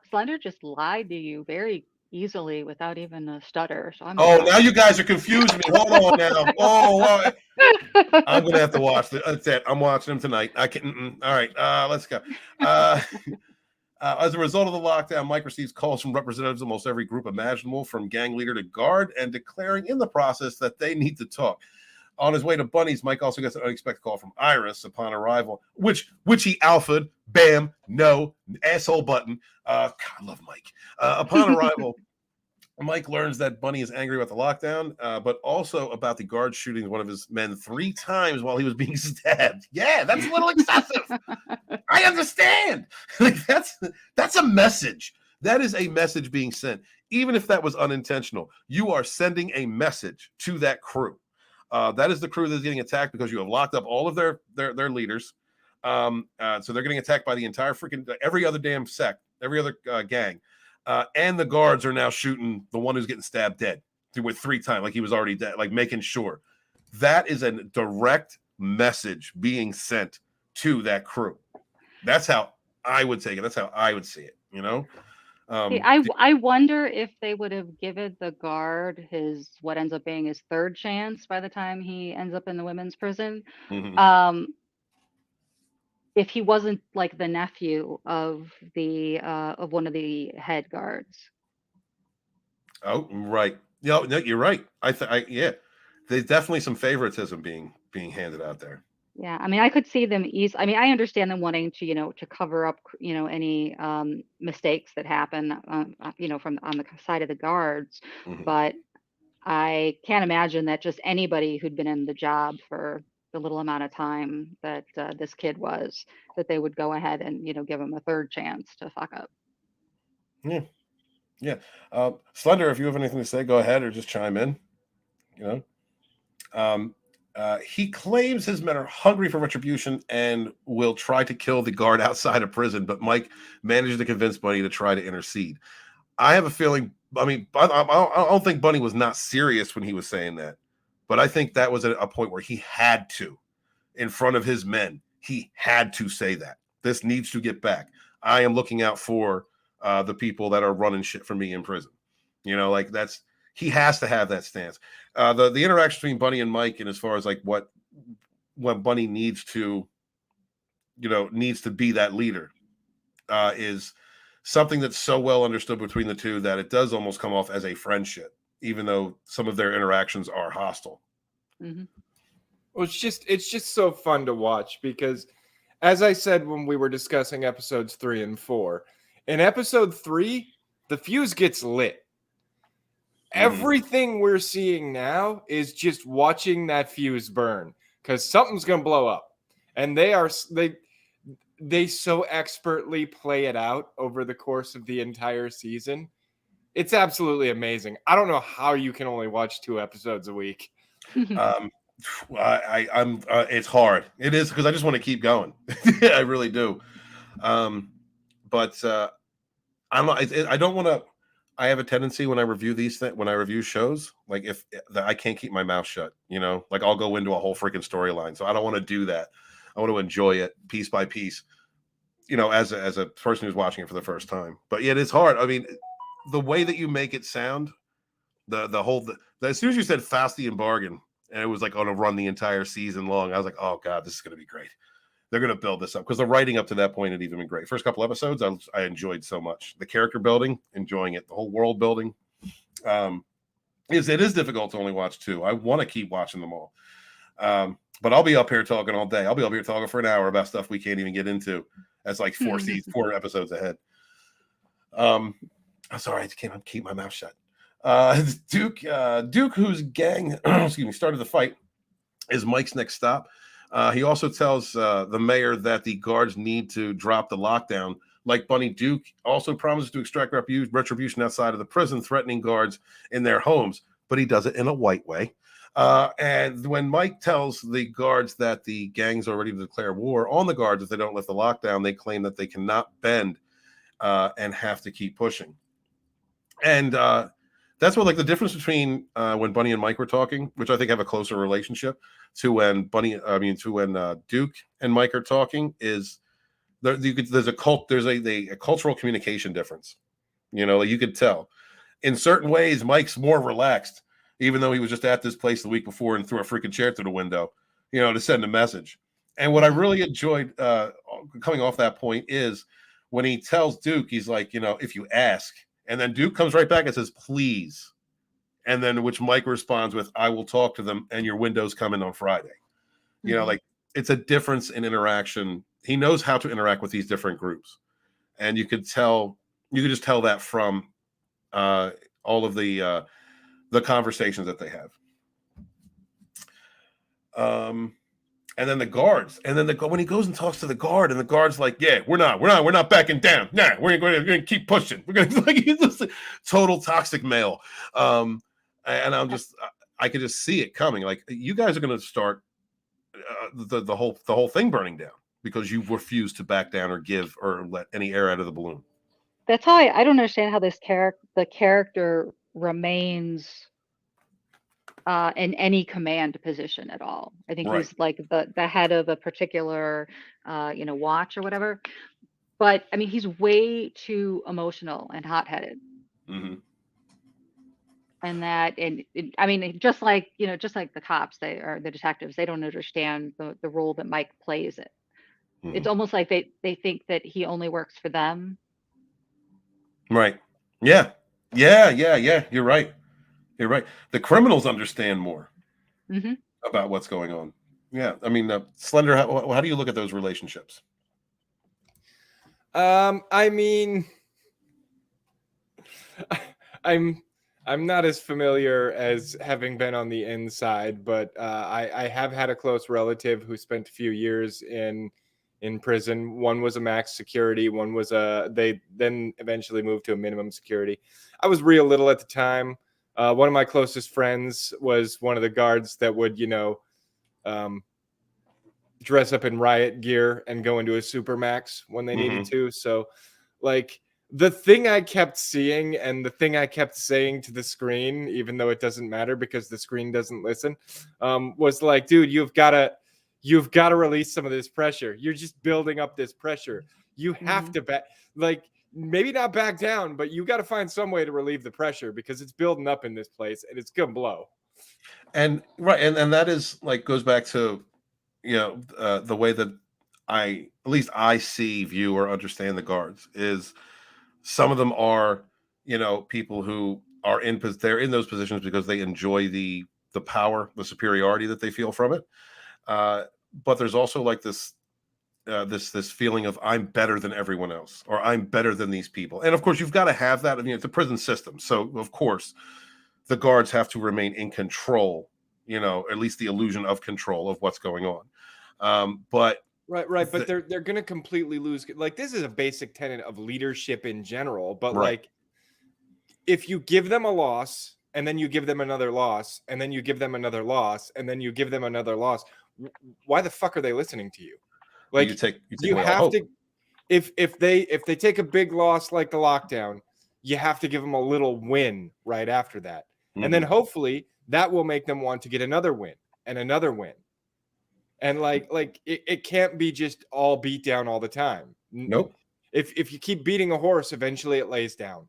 Slender just lied to you very easily without even a stutter. So now you guys are confusing me. Hold on now. I'm gonna have to watch it. That's it. I'm watching them tonight. I can. All right. Let's go. As a result of the lockdown, Mike receives calls from representatives of almost every group imaginable, from gang leader to guard, and declaring in the process that they need to talk. On his way to Bunny's, Mike also gets an unexpected call from Iris upon arrival, which he alpha'd. Bam, no, asshole button. God, I love Mike. Upon arrival, Mike learns that Bunny is angry about the lockdown, but also about the guard shooting one of his men 3 times while he was being stabbed. Yeah, that's a little excessive. I understand. Like that's a message. That is a message being sent. Even if that was unintentional, you are sending a message to that crew. That is the crew that's getting attacked because you have locked up all of their leaders. So they're getting attacked by the entire every other damn sect, every other gang. And the guards are now shooting the one who's getting stabbed dead with 3 times, like he was already dead, like making sure. That is a direct message being sent to that crew. That's how I would take it. That's how I would see it, I wonder if they would have given the guard what ends up being his 3rd chance by the time he ends up in the women's prison. Mm-hmm. If he wasn't like the nephew of one of the head guards. Oh, right. No, you're right. Yeah, there's definitely some favoritism being handed out there. Yeah, I mean, I could see them I mean, I understand them wanting to, to cover up, any mistakes that happen, from on the side of the guards. Mm-hmm. But I can't imagine that just anybody who'd been in the job for the little amount of time that this kid was, that they would go ahead and, give him a 3rd chance to fuck up. Yeah. Slender, if you have anything to say, go ahead or just chime in. He claims his men are hungry for retribution and will try to kill the guard outside of prison, but Mike manages to convince Bunny to try to intercede. I have a feeling, I don't think Bunny was not serious when he was saying that, but I think that was a point where he had to, in front of his men, he had to say that. This needs to get back. I am looking out for the people that are running shit for me in prison. Like he has to have that stance. The interaction between Bunny and Mike, and as far as like what Bunny needs to be that leader, is something that's so well understood between the two that it does almost come off as a friendship, even though some of their interactions are hostile. Mm-hmm. Well, it's just so fun to watch because, as I said when we were discussing episodes 3 and 4, in episode 3, the fuse gets lit. Everything we're seeing now is just watching that fuse burn because something's going to blow up. And they so expertly play it out over the course of the entire season. It's absolutely amazing. I don't know how you can only watch 2 episodes a week. It's hard. It is because I just want to keep going. I really do. But I don't know. I don't want to. I have a tendency when I review when I review shows, like I can't keep my mouth shut, like I'll go into a whole freaking storyline. So I don't want to do that. I want to enjoy it piece by piece, as a person who's watching it for the first time. But yet it's hard. I mean, the way that you make it sound, as soon as you said Faustian bargain, and it was like on a run the entire season long, I was like, oh God, this is going to be great. They're going to build this up because the writing up to that point had even been great. First couple episodes, I enjoyed so much. The character building, enjoying it. The whole world building. It is difficult to only watch 2. I want to keep watching them all. But I'll be up here talking all day. I'll be up here talking for an hour about stuff we can't even get into. That's like 4 episodes ahead. I'm sorry, I can't keep my mouth shut. Duke, whose gang, started the fight, is Mike's next stop. He also tells the mayor that the guards need to drop the lockdown. Like Bunny, Duke also promises to extract retribution outside of the prison, threatening guards in their homes, but he does it in a white way. And when Mike tells the guards that the gangs are ready to declare war on the guards if they don't lift the lockdown, they claim that they cannot bend and have to keep pushing. And that's what, like, the difference between when Bunny and Mike were talking, which I think have a closer relationship, to when Duke and Mike are talking, is there's a cultural communication difference. You could tell. In certain ways, Mike's more relaxed, even though he was just at this place the week before and threw a freaking chair through the window, to send a message. And what I really enjoyed coming off that point is when he tells Duke, he's like, if you ask. And then Duke comes right back and says, please. And then which Mike responds with, I will talk to them and your window's coming on Friday. Like, it's a difference in interaction. He knows how to interact with these different groups. And you could just tell that from all of the conversations that they have. And then the guards, and then when he goes and talks to the guard, and the guard's like, "Yeah, we're not backing down. Nah, we're going to keep pushing. We're going to like he's just a total toxic male." And I could just see it coming. Like, you guys are going to start the whole thing burning down because you refuse to back down or give or let any air out of the balloon. That's how I don't understand how the character remains in any command position at all. I think he's like the head of a particular watch or whatever. But I mean, he's way too emotional and hot-headed. Mm-hmm. I mean, just like the cops, the detectives, they don't understand the role that Mike plays it. Mm-hmm. It's almost like they think that he only works for them. Right. Yeah. You're right. You're right. The criminals understand more about what's going on. Yeah. I mean, Slender, how do you look at those relationships? I mean, I'm not as familiar as having been on the inside, but I have had a close relative who spent a few years in prison. One was a max security. One was they then eventually moved to a minimum security. I was real little at the time. One of my closest friends was one of the guards that would, dress up in riot gear and go into a supermax when they needed to. So, like, the thing I kept seeing and the thing I kept saying to the screen, even though it doesn't matter because the screen doesn't listen, was like, dude, you've got to release some of this pressure. You're just building up this pressure. You have to maybe not back down, but you got to find some way to relieve the pressure because it's building up in this place and it's gonna blow. And right, and that is like goes back to the way that at least I see, view, or understand the guards is some of them are people who are they're in those positions because they enjoy the power, the superiority that they feel from it. But there's also like this feeling of I'm better than everyone else, or I'm better than these people. And of course, you've got to have that. I mean, it's a prison system, so of course, the guards have to remain in control. At least the illusion of control of what's going on. But right. But they're going to completely lose. Like, this is a basic tenet of leadership in general. But like, if you give them a loss, and then you give them another loss, and then you give them another loss, and then you give them another loss, why the fuck are they listening to you? Like, you have to. If they take a big loss like the lockdown, you have to give them a little win right after that, and then hopefully that will make them want to get another win and another win. And like it can't be just all beat down all the time. Nope. If you keep beating a horse, eventually it lays down.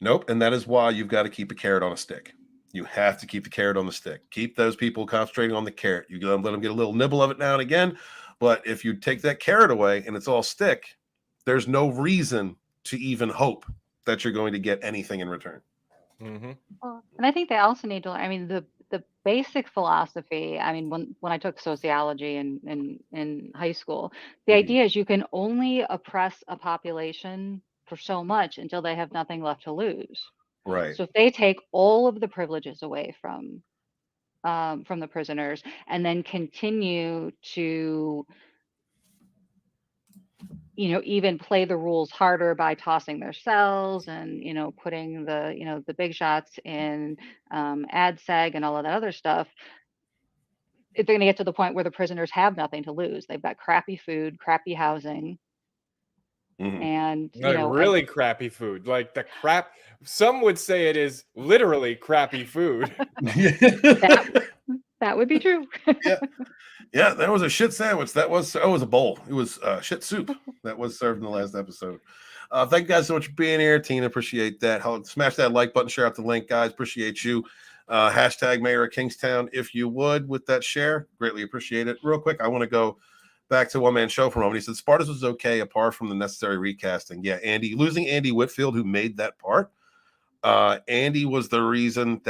Nope. And that is why you've got to keep a carrot on a stick. You have to keep the carrot on the stick. Keep those people concentrating on the carrot. You let them get a little nibble of it now and again. But if you take that carrot away and it's all stick, there's no reason to even hope that you're going to get anything in return. Well, and I think they also need to. I mean, the basic philosophy. I mean, when I took sociology in high school, the idea is you can only oppress a population for so much until they have nothing left to lose. Right. So if they take all of the privileges away from the prisoners and then continue to even play the rules harder by tossing their cells and putting the big shots in ADSEG and all of that other stuff, they're going to get to the point where the prisoners have nothing to lose. They've got crappy food, crappy housing, and really crappy food. Like the crap. Some would say it is literally crappy food. That would be true. Yeah, there was a shit sandwich. It was a bowl. It was shit soup that was served in the last episode. Thank you guys so much for being here. Tina, appreciate that. Smash that like button, share out the link, guys. Appreciate you. Hashtag Mayor of Kingstown, if you would, with that share. Greatly appreciate it. Real quick, I want to go back to One Man Show for a moment. He said Spartacus was okay apart from the necessary recasting. Yeah, losing Andy Whitfield, who made that part. Andy was the reason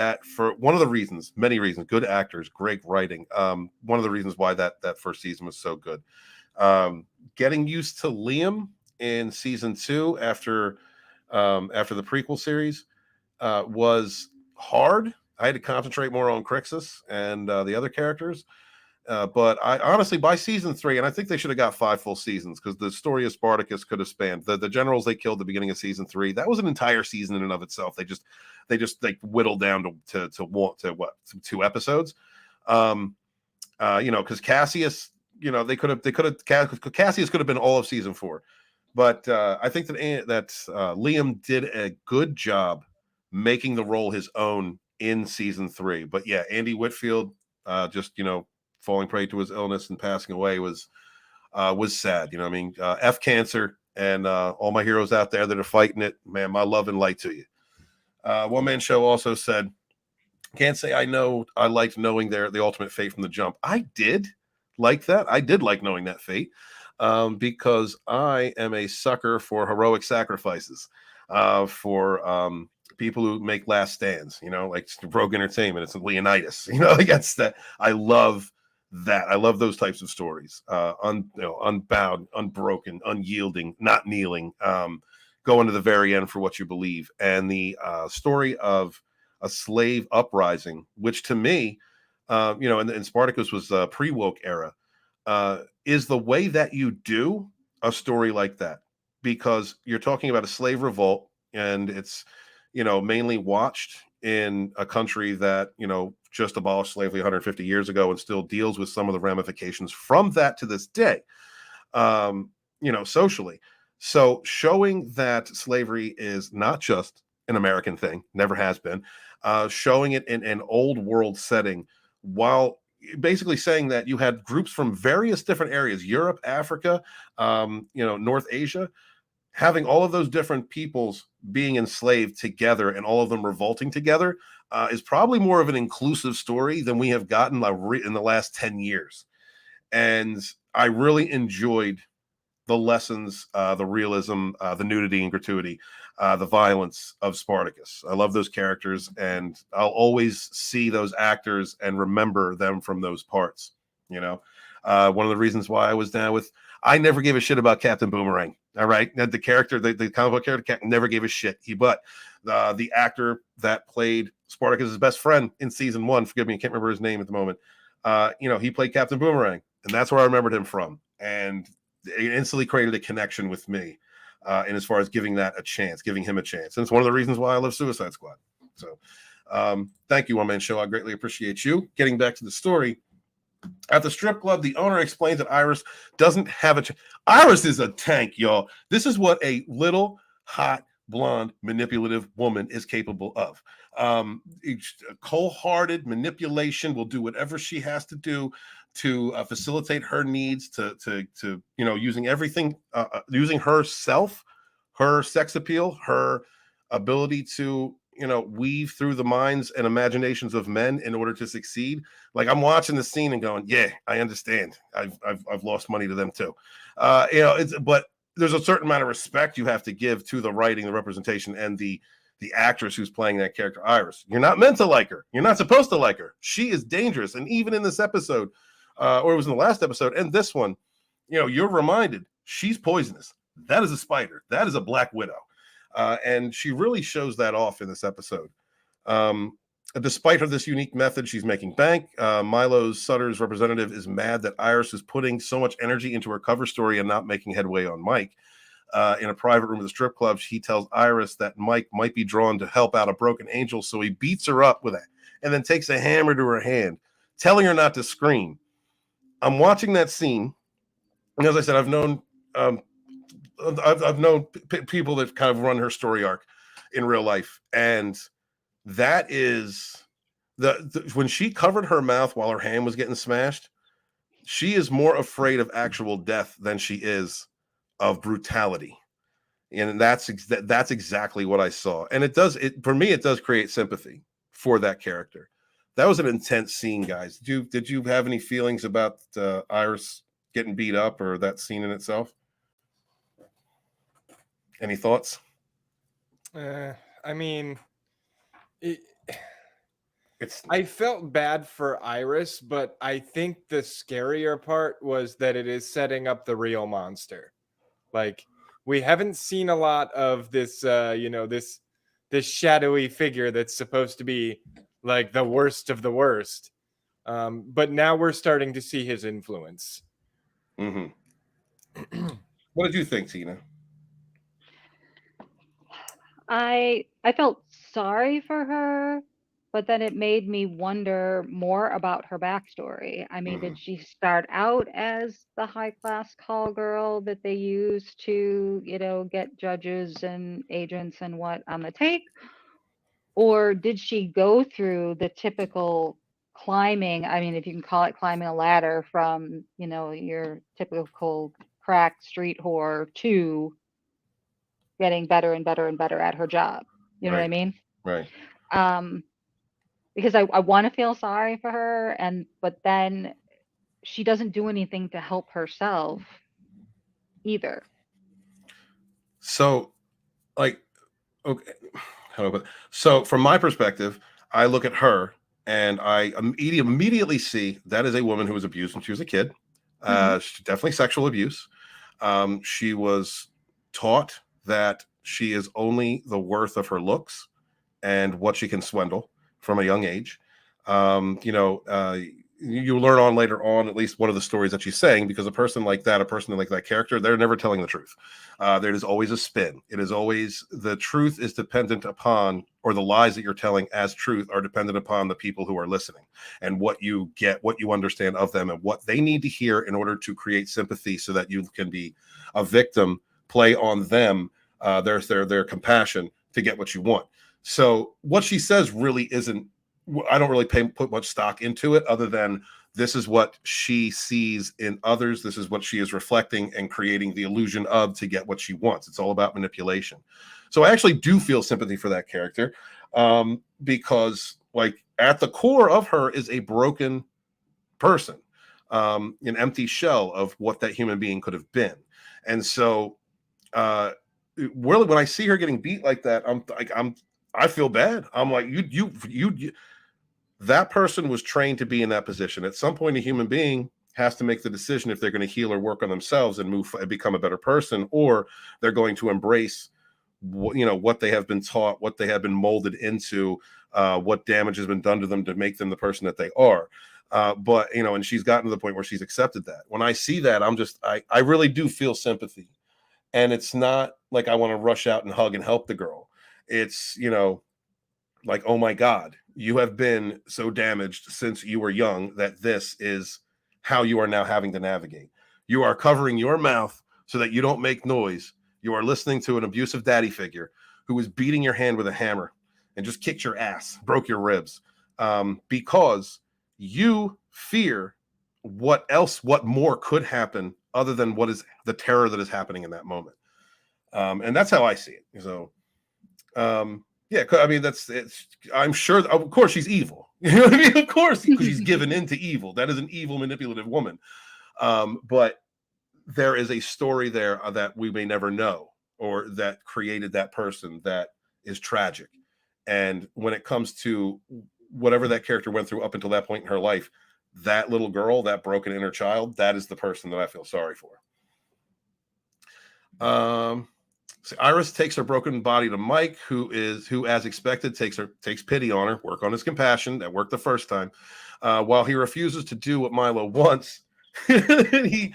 one of the reasons, many reasons, good actors, great writing. One of the reasons why that first season was so good. Getting used to Liam in season 2 after the prequel series was hard. I had to concentrate more on Crixus and the other characters. But I honestly, by season 3, and I think they should have got 5 full seasons because the story of Spartacus could have spanned the generals they killed at the beginning of season 3. That was an entire season in and of itself. They just whittled down to 2 episodes. Because Cassius, Cassius could have been all of season 4. But I think that Liam did a good job making the role his own in season 3. But yeah, Andy Whitfield falling prey to his illness and passing away was sad. F cancer, and all my heroes out there that are fighting it, man, my love and light to you. One Man Show also said, can't say I liked knowing the ultimate fate from the jump. I did like that. I did like knowing that fate because I am a sucker for heroic sacrifices for people who make last stands, like Rogue Entertainment. It's Leonidas, that's that. I love that. I love those types of stories. Unbound, unbroken, unyielding, not kneeling, going to the very end for what you believe. And the story of a slave uprising, which to me, and Spartacus was pre-woke era, is the way that you do a story like that, because you're talking about a slave revolt, and it's mainly watched in a country that just abolished slavery 150 years ago and still deals with some of the ramifications from that to this day, socially. So showing that slavery is not just an American thing, never has been, showing it in an old world setting, while basically saying that you had groups from various different areas, Europe, Africa, North Asia, having all of those different peoples being enslaved together and all of them revolting together is probably more of an inclusive story than we have gotten in the last 10 years. And I really enjoyed the lessons, the realism, the nudity and gratuity, the violence of Spartacus. I love those characters, and I'll always see those actors and remember them from those parts. One of the reasons why I was down with, I never gave a shit about Captain Boomerang. All right, the character, the comic book character, never gave a shit. But the actor that played Spartacus' best friend in season 1, forgive me, I can't remember his name at the moment. He played Captain Boomerang, and that's where I remembered him from. And it instantly created a connection with me, and as far as giving him a chance. And it's one of the reasons why I love Suicide Squad. So thank you, One Man Show. I greatly appreciate you. Getting back to the story, at the strip club, the owner explains that Iris doesn't have Iris is a tank, y'all. This is what a little, hot, blonde, manipulative woman is capable of. Cold-hearted manipulation, will do whatever she has to do to facilitate her needs, to using everything, using herself, her sex appeal, her ability to weave through the minds and imaginations of men in order to succeed. Like, I'm watching the scene and going, yeah, I understand. I've lost money to them too. But there's a certain amount of respect you have to give to the writing, the representation, and the actress who's playing that character, Iris. You're not meant to like her. You're not supposed to like her. She is dangerous. And even in this episode, or it was in the last episode, and this one, you're reminded she's poisonous. That is a spider. That is a Black Widow. And she really shows that off in this episode. Despite this unique method, she's making bank. Milo Sutter's representative is mad that Iris is putting so much energy into her cover story and not making headway on Mike. In a private room of the strip club, he tells Iris that Mike might be drawn to help out a broken angel, so he beats her up with it and then takes a hammer to her hand, telling her not to scream. I'm watching that scene, and as I said, I've known people that kind of run her story arc in real life, and that is when she covered her mouth while her hand was getting smashed, she is more afraid of actual death than she is of brutality, and that's exactly what I saw. And it does create sympathy for that character. That was an intense scene, guys. Did you have any feelings about Iris getting beat up, or that scene in itself? Any thoughts? I felt bad for Iris, but I think the scarier part was that it is setting up the real monster. Like, we haven't seen a lot of this, this shadowy figure that's supposed to be like the worst of the worst. But now we're starting to see his influence. Mm-hmm. What did you think, Tina? I felt sorry for her, but then it made me wonder more about her backstory. I mean, did she start out as the high-class call girl that they use to, get judges and agents and what on the take? Or did she go through the typical climbing, I mean, if you can call it climbing a ladder from, your typical crack street whore to getting better and better and better at her job? You know what I mean? Right. Because I want to feel sorry for her, but then she doesn't do anything to help herself either. So, okay, how do I put it? So from my perspective, I look at her and I immediately see that is a woman who was abused when she was a kid. Definitely sexual abuse. She was taught that she is only the worth of her looks and what she can swindle from a young age. you learn on later on, at least one of the stories that she's saying, because a person like that character, they're never telling the truth. There is always a spin. It is always, the truth is dependent upon, or the lies that you're telling as truth are dependent upon the people who are listening, and what you get, what you understand of them, and what they need to hear in order to create sympathy, so that you can be a victim, play on them, their compassion, to get what you want. So what she says really isn't, I don't really put much stock into it, other than this is what she sees in others. This is what she is reflecting and creating the illusion of, to get what she wants. It's all about manipulation. So I actually do feel sympathy for that character, because like at the core of her is a broken person, an empty shell of what that human being could have been. And so really, when I see her getting beat like that, I feel bad. I'm like, you that person was trained to be in that position. At some point, a human being has to make the decision if they're going to heal or work on themselves and move and become a better person, or they're going to embrace what they have been taught, what they have been molded into, what damage has been done to them to make them the person that they are. But and she's gotten to the point where she's accepted that. When I see that, I really do feel sympathy. And it's not like I want to rush out and hug and help the girl. It's, like, oh my God, you have been so damaged since you were young that this is how you are now having to navigate. You are covering your mouth so that you don't make noise. You are listening to an abusive daddy figure who is beating your hand with a hammer and just kicked your ass, broke your ribs, because you fear what more could happen other than what is the terror that is happening in that moment. And that's how I see it. So, yeah, I mean, I'm sure, of course, she's evil. You know what I mean? Of course, because she's given into evil. That is an evil, manipulative woman. But there is a story there that we may never know, or that created that person, that is tragic. And when it comes to whatever that character went through up until that point in her life, that little girl, that broken inner child, that is the person that I feel sorry for. So Iris takes her broken body to Mike, who, as expected, takes pity on her, work on his compassion. That worked the first time. While he refuses to do what Milo wants, he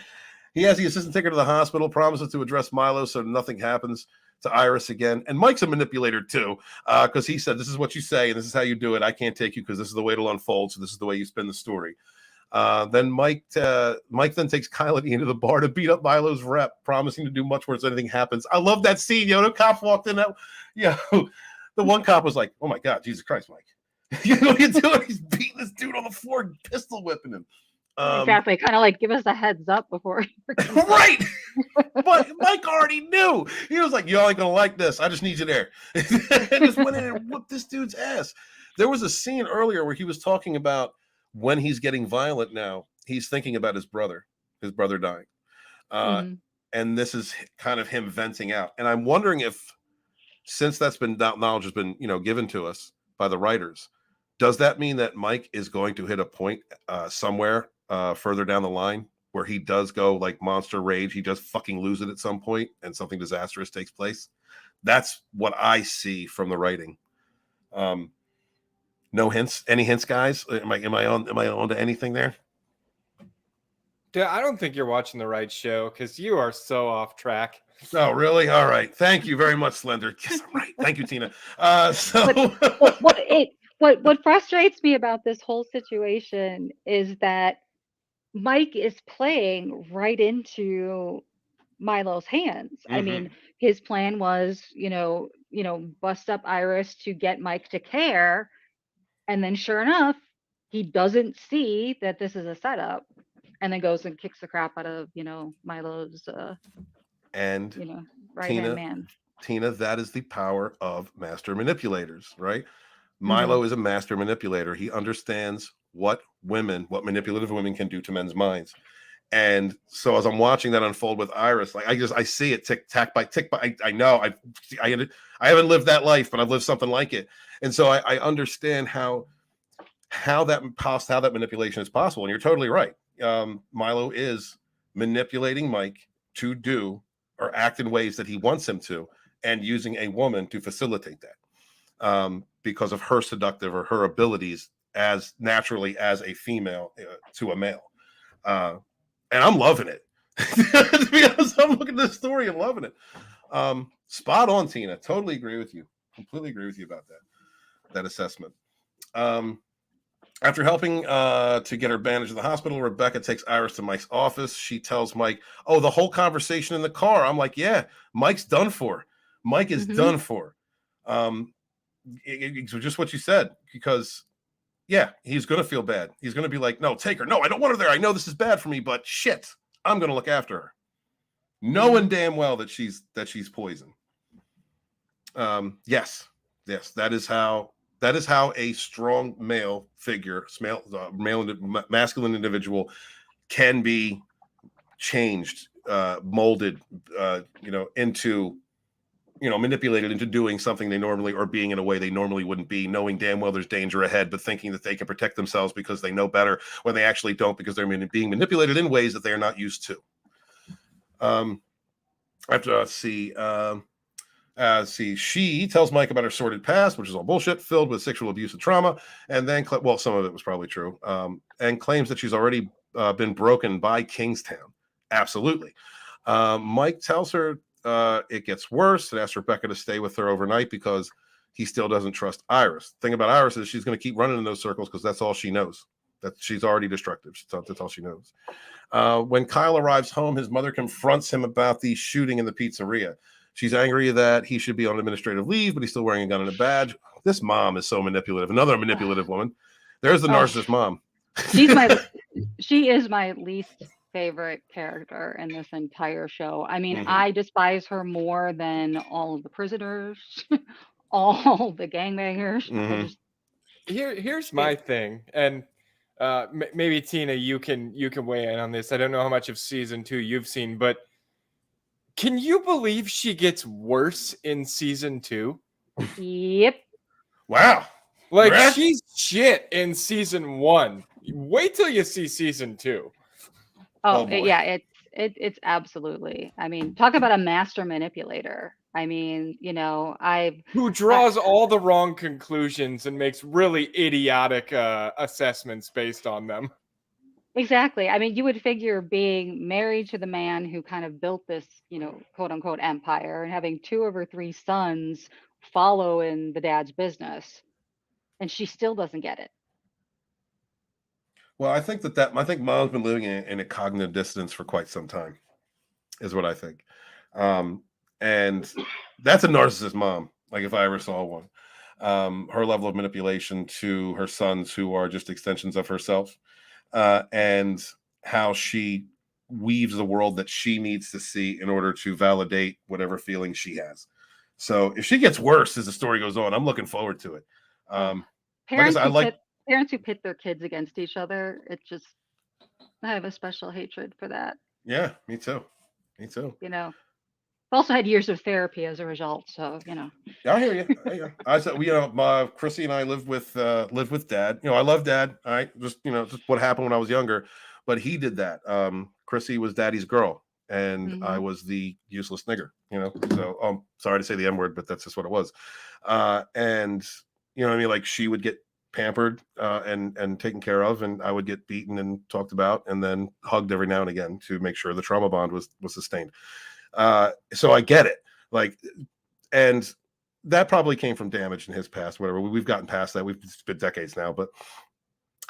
has the assistant take her to the hospital, promises to address Milo so nothing happens to Iris again. And Mike's a manipulator too, because he said, this is what you say and this is how you do it. I can't take you because this is the way it'll unfold. So this is the way you spin the story. Then Mike then takes Kylie into the bar to beat up Milo's rep, promising to do much worse if anything happens. I love that scene. The cop walked in. The one cop was like, "Oh my God, Jesus Christ, Mike! You know what you're doing? He's beating this dude on the floor, pistol whipping him." Exactly. Kind of like give us a heads up before. Right. But Mike already knew. He was like, "Y'all ain't gonna like this. I just need you there." And just went in and whooped this dude's ass. There was a scene earlier where he was talking about, when he's getting violent now, he's thinking about his brother dying. And this is kind of him venting out. And I'm wondering if, since that knowledge has been, given to us by the writers, does that mean that Mike is going to hit a point somewhere further down the line where he does go like monster rage? He just fucking lose it at some point and something disastrous takes place. That's what I see from the writing. No hints? Any hints, guys? Am I on to anything there? Dude, I don't think you're watching the right show because you are so off track. Oh, really? All right. Thank you very much, Slender. Yes, I'm right. Thank you, Tina. What frustrates me about this whole situation is that Mike is playing right into Milo's hands. I mean, his plan was, bust up Iris to get Mike to care. And then sure enough, he doesn't see that this is a setup, and then goes and kicks the crap out of, Milo's right-hand man. Tina, that is the power of master manipulators, right? Milo is a master manipulator. He understands what manipulative women can do to men's minds. And so as I'm watching that unfold with Iris, like I see it tick by tick by. I know I haven't lived that life, but I've lived something like it, and so I understand how that manipulation is possible. And you're totally right. Milo is manipulating Mike to do or act in ways that he wants him to, and using a woman to facilitate that because of her seductive or her abilities as naturally as a female to a male. And I'm loving it. To be honest, I'm looking at this story and loving it. Spot on, Tina. Totally agree with you. Completely agree with you about that assessment. After helping to get her bandaged to the hospital, Rebecca takes Iris to Mike's office. She tells Mike, oh, the whole conversation in the car. I'm like, yeah, Mike's done for. Mike is done for. It's just what you said, because yeah, he's going to feel bad. He's going to be like, no, take her. No, I don't want her there. I know this is bad for me, but shit, I'm going to look after her. Knowing damn well that she's poison. Yes, that is how a strong male figure, masculine individual can be changed, molded, into, manipulated into doing something they normally, or being in a way they normally wouldn't be, knowing damn well there's danger ahead, but thinking that they can protect themselves because they know better, when they actually don't, because they're being manipulated in ways that they are not used to. I have to see. She tells Mike about her sordid past, which is all bullshit, filled with sexual abuse and trauma, and then, some of it was probably true, and claims that she's already been broken by Kingstown. Absolutely. Mike tells her it gets worse and asks Rebecca to stay with her overnight because he still doesn't trust Iris. The thing about Iris is she's going to keep running in those circles because that's all she knows. That she's already destructive. That's all she knows. When Kyle arrives home, his mother confronts him about the shooting in the pizzeria. She's angry that he should be on administrative leave, but he's still wearing a gun and a badge. This mom is so manipulative. Another manipulative woman. There's the narcissist mom. She is my least favorite character in this entire show. I mean, I despise her more than all of the prisoners, all the gangbangers. Here's my thing, and maybe Tina, you can weigh in on this. I don't know how much of season 2 you've seen, but can you believe she gets worse in season 2? Yep. Wow. Like, she's shit in season 1. Wait till you see season 2. Yeah, it's absolutely. I mean, talk about a master manipulator. I mean, who draws all the wrong conclusions and makes really idiotic assessments based on them. Exactly. I mean, you would figure being married to the man who kind of built this, quote unquote empire, and having 2 of her 3 sons follow in the dad's business, and she still doesn't get it. Well, I think I think mom's been living in a cognitive dissonance for quite some time, is what I think. And that's a narcissist mom, like if I ever saw one. Her level of manipulation to her sons, who are just extensions of herself, and how she weaves the world that she needs to see in order to validate whatever feelings she has. So if she gets worse as the story goes on, I'm looking forward to it. Parents who pit their kids against each other, I have a special hatred for that. Yeah, me too. I've also had years of therapy as a result, so Yeah, I hear you. I said, Chrissy and I lived with Dad. I love Dad. All right, just what happened when I was younger, but he did that. Chrissy was Daddy's girl, and I was the useless nigger. So sorry to say the M word, but that's just what it was. And what I mean, like, she would get pampered and taken care of, and I would get beaten and talked about, and then hugged every now and again to make sure the trauma bond was sustained. So I get it, and that probably came from damage in his past, whatever. We've gotten past that. It's been decades now, but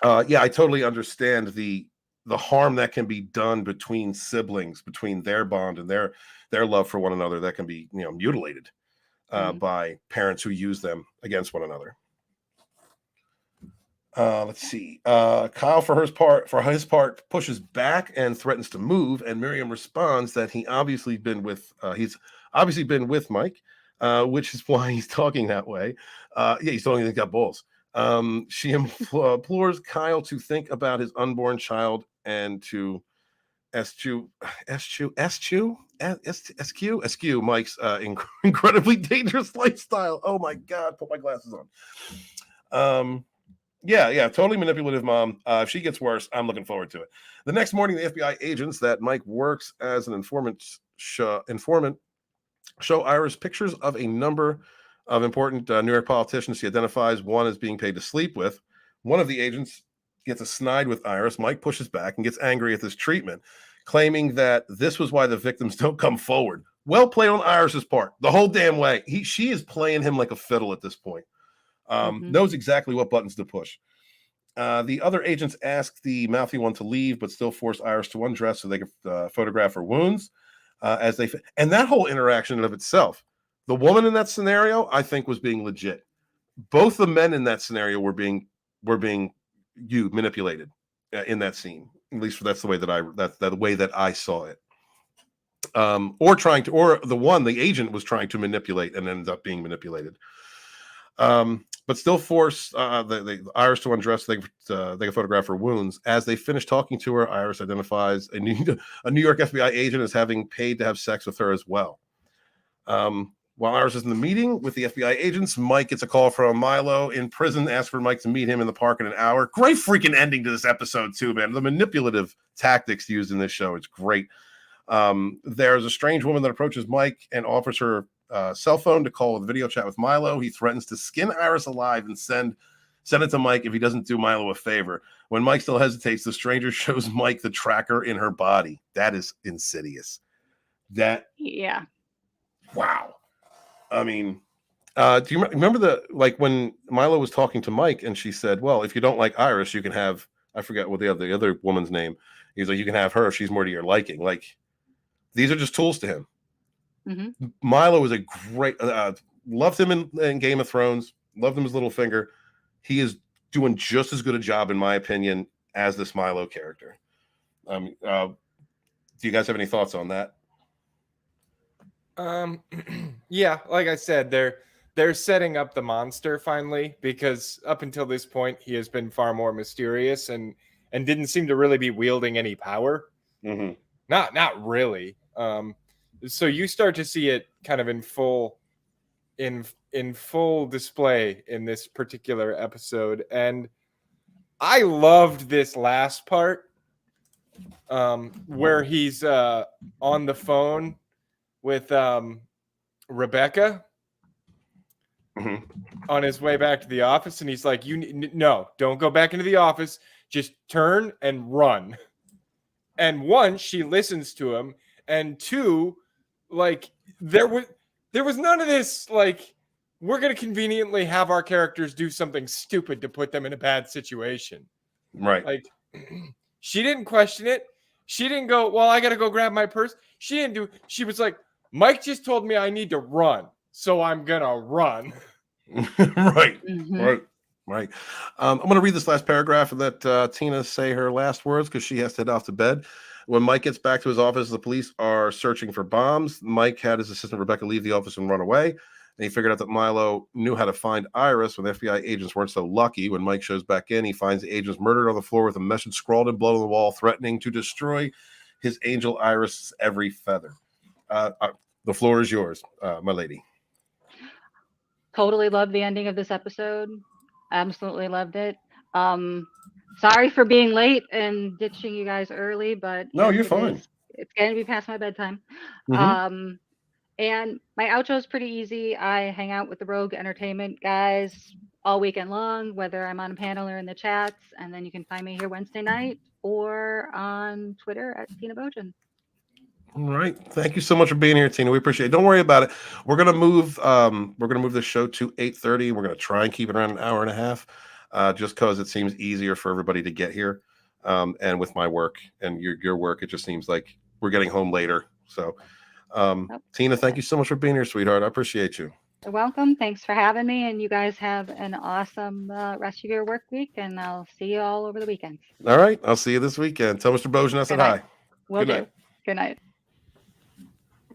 I totally understand the harm that can be done between siblings, between their bond and their love for one another, that can be mutilated by parents who use them against one another. Let's see. Kyle, for his part, pushes back and threatens to move, and Miriam responds that he's obviously been with Mike, which is why he's talking that way. He's talking, he's got balls. She implores Kyle to think about his unborn child and to eschew Mike's incredibly dangerous lifestyle. Oh my God, put my glasses on. Yeah, totally manipulative mom. If she gets worse, I'm looking forward to it. The next morning, the FBI agents that Mike works as an informant show Iris pictures of a number of important New York politicians she identifies one as being paid to sleep with, One of the agents gets a snide with Iris. Mike pushes back and gets angry at this treatment, claiming that this was why the victims don't come forward. Well played on Iris's part. The whole damn way. She is playing him like a fiddle at this point. Knows exactly what buttons to push. The other agents ask the mouthy one to leave, but still force Iris to undress so they can photograph her wounds. And that whole interaction in of itself, the woman in that scenario, I think, was being legit. Both the men in that scenario were being manipulated in that scene. At least that's the way that I saw it. Or the agent was trying to manipulate and ended up being manipulated. But still force the Iris to undress. They can photograph her wounds. As they finish talking to her, Iris identifies a New York FBI agent as having paid to have sex with her as well. While Iris is in the meeting with the FBI agents, Mike gets a call from Milo in prison, asks for Mike to meet him in the park in an hour. Great freaking ending to this episode too, man. The manipulative tactics used in this show, it's great. There's a strange woman that approaches Mike and offers her cell phone to call a video chat with Milo. He threatens to skin Iris alive and send it to Mike if he doesn't do Milo a favor. When Mike still hesitates, the stranger shows Mike the tracker in her body. That is insidious. Yeah. Wow. I mean, do you remember when Milo was talking to Mike and she said, well, if you don't like Iris, you can have, I forget what the other woman's name. He's like, you can have her if she's more to your liking. Like, these are just tools to him. Mm-hmm. Milo is a great, loved him in Game of Thrones, loved him as Littlefinger. He is doing just as good a job, in my opinion, as this Milo character. Do you guys have any thoughts on that? Yeah, like I said, they're setting up the monster finally, because up until this point he has been far more mysterious and didn't seem to really be wielding any power. Mm-hmm. Not really. So you start to see it kind of in full display in this particular episode, and I loved this last part where he's on the phone with Rebecca on his way back to the office, and he's like, no, don't go back into the office, just turn and run. And one, she listens to him, and two, like, there was none of this, like, we're going to conveniently have our characters do something stupid to put them in a bad situation. Right. Like, she didn't question it. She didn't go, well, I got to go grab my purse. She was like, Mike just told me I need to run, so I'm going to run. Right. Mm-hmm. Right. I'm going to read this last paragraph and let Tina say her last words, because she has to head off to bed. When Mike gets back to his office, the police are searching for bombs. Mike had his assistant Rebecca leave the office and run away. And he figured out that Milo knew how to find Iris when the FBI agents weren't so lucky. When Mike shows back in, he finds the agents murdered on the floor with a message scrawled in blood on the wall, threatening to destroy his angel Iris' every feather. The floor is yours, my lady. Totally loved the ending of this episode. Absolutely loved it. Sorry for being late and ditching you guys early, but no, you're fine. It's going to be past my bedtime. Mm-hmm. And my outro is pretty easy. I hang out with the Rogue Entertainment guys all weekend long, whether I'm on a panel or in the chats. And then you can find me here Wednesday night or on Twitter at Tina Bojan. All right. Thank you so much for being here, Tina. We appreciate it. Don't worry about it. We're gonna move the show to 8:30. We're gonna try and keep it around an hour and a half, just because it seems easier for everybody to get here. And with my work and your work, it just seems like we're getting home later. So Tina, thank you so much for being here, sweetheart. I appreciate you. You're welcome. Thanks for having me. And you guys have an awesome rest of your work week. And I'll see you all over the weekend. All right. I'll see you this weekend. Tell Mr. Bojan I said hi. Will do. Good night.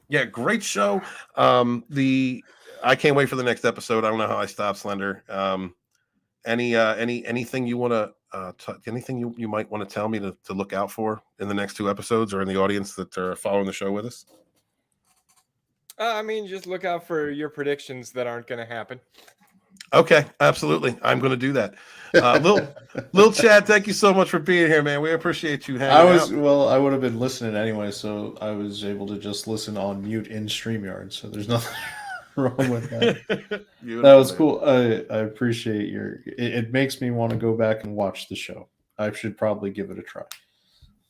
Yeah, great show. I can't wait for the next episode. I don't know how I stop Slender. Anything you want to anything you might want to tell me to look out for in the next two episodes, or in the audience that are following the show with us? I mean, just look out for your predictions that aren't going to happen. Okay, absolutely. I'm going to do that. Lil Chad, thank you so much for being here, man. We appreciate you hanging out. Well, I would have been listening anyway, so I was able to just listen on mute in StreamYard. So there's nothing. wrong with that. Beautiful, That was man. cool. I appreciate it makes me want to go back and watch the show. I should probably give it a try.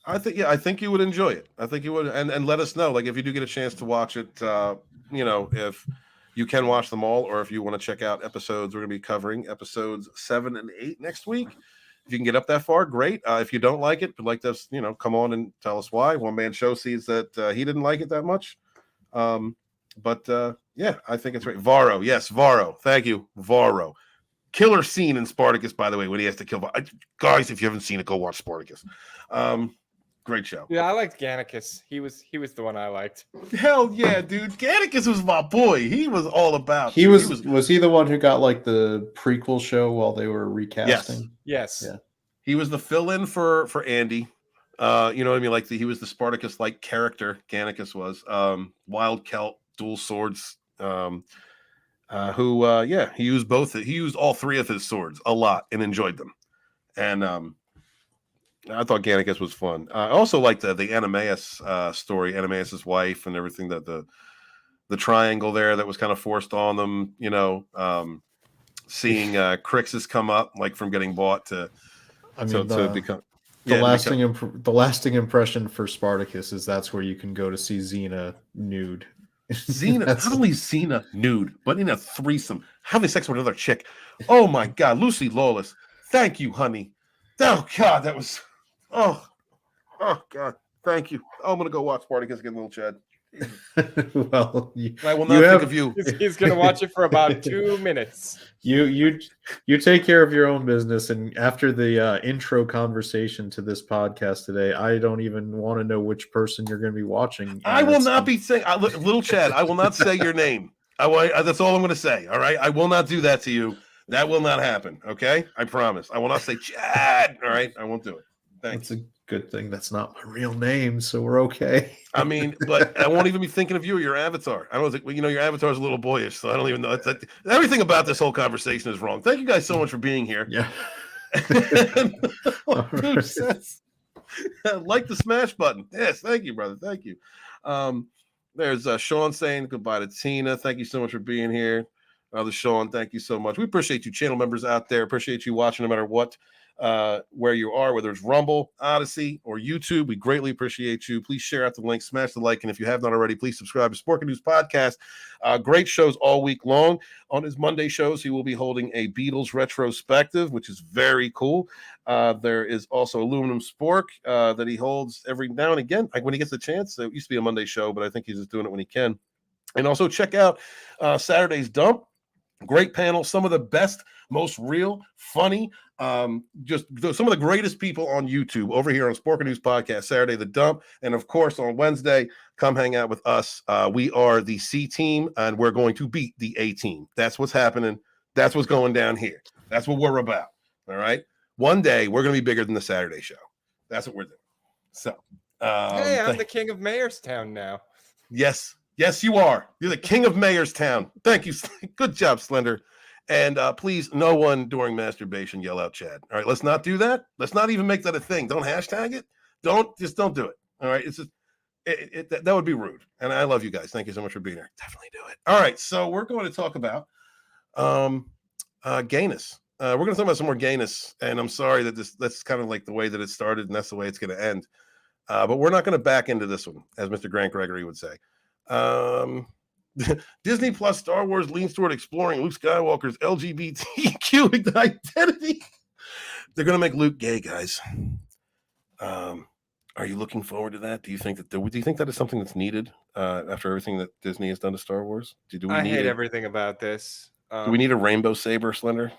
I think you would enjoy it. I think you would, and let us know, like, if you do get a chance to watch it, if you can watch them all, or if you want to check out episodes. We're going to be covering episodes 7 and 8 next week. If you can get up that far, great. If you don't like it, but like this, come on and tell us why. One man show sees that he didn't like it that much. Yeah, I think it's right. Varro, yes, Varro. Thank you, Varro. Killer scene in Spartacus, by the way, when he has to kill. Guys, if you haven't seen it, go watch Spartacus. Great show. Yeah, I liked Gannicus. He was the one I liked. Hell yeah, dude. Gannicus was my boy. He was all about. He was he the one who got like the prequel show while they were recasting? Yes. Yeah. He was the fill-in for Andy. You know what I mean? Like he was the Spartacus-like character. Gannicus was wild Celt, dual swords. He used both. He used all three of his swords a lot and enjoyed them. And I thought Gannicus was fun. I also liked the Animaeus story, Animaeus' wife, and everything, that the triangle there that was kind of forced on them. Seeing Crixus come up, like from getting bought to become. The lasting impression for Spartacus is that's where you can go to see Xena nude. Xena, not only Xena nude, but in a threesome, having sex with another chick. Oh my God, Lucy Lawless. Thank you, honey. Oh God, that was. Oh God, thank you. Oh, I'm gonna go watch Spartacus again, little Chad. Well, I will not think of you. He's gonna watch it for about 2 minutes. You take care of your own business, and after the intro conversation to this podcast today, I don't even want to know which person you're going to be watching. I will not be saying, little Chad. I will not say your name. That's all I'm going to say. All right, I will not do that to you. That will not happen. Okay, I promise. I will not say Chad. All right, I won't do it. Thanks. That's a good thing that's not my real name, so we're okay. I mean, but I won't even be thinking of you or your avatar. I don't think, your avatar is a little boyish, so I don't even know. Everything about this whole conversation is wrong. Thank you guys so much for being here. Yeah. Who says, like the smash button. Yes, thank you, brother. Thank you. There's Sean saying goodbye to Tina. Thank you so much for being here. Other Sean, thank you so much. We appreciate you, channel members out there. Appreciate you watching no matter what. Where you are, whether it's Rumble, Odyssey, or YouTube. We greatly appreciate you. Please share out the link, smash the like, and if you have not already, please subscribe to Sporkin' News Podcast. Great shows all week long. On his Monday shows, he will be holding a Beatles retrospective, which is very cool. There is also Aluminum Spork that he holds every now and again, like when he gets a chance. It used to be a Monday show, but I think he's just doing it when he can. And also check out Saturday's Dump. Great panel, some of the best, most real, funny, just some of the greatest people on YouTube over here on Sporkin' News Podcast. Saturday, The Dump, and of course on Wednesday, come hang out with us. We are the C team, and we're going to beat the A team. That's what's happening. That's what's going down here. That's what we're about. All right. One day we're going to be bigger than the Saturday show. That's what we're doing. So, hey, I'm the king of Mayorstown now. Yes. Yes, you are. You're the king of Mayorstown. Thank you. Good job, Slender. And please, no one during masturbation yell out Chad. All right, let's not do that. Let's not even make that a thing. Don't hashtag it. Don't do it. All right, it's just that would be rude. And I love you guys. Thank you so much for being here. Definitely do it. All right, so we're going to talk about gayness. We're going to talk about some more gayness. And I'm sorry that that's kind of like the way that it started, and that's the way it's going to end. But we're not going to back into this one, as Mr. Grant Gregory would say. Disney Plus Star Wars leans toward exploring Luke Skywalker's LGBTQ identity. They're gonna make Luke gay, guys. Are you looking forward to that? Do you think that is something that's needed after everything that Disney has done to Star Wars? I hate everything about this. Do we need a rainbow saber, Slender?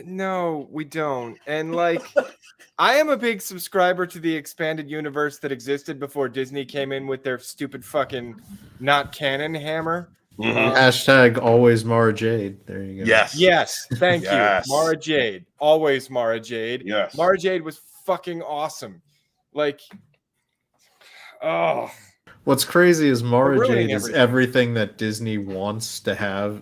No, we don't. And I am a big subscriber to the expanded universe that existed before Disney came in with their stupid fucking not canon hammer. Hashtag always Mara Jade. There you go. Yes. Thank you. Mara Jade. Always Mara Jade. Yes. Mara Jade was fucking awesome. What's crazy is Mara Jade is everything that Disney wants to have,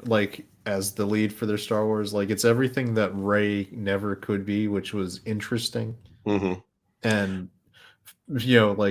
as the lead for their Star Wars. It's everything that Rey never could be, which was interesting. And,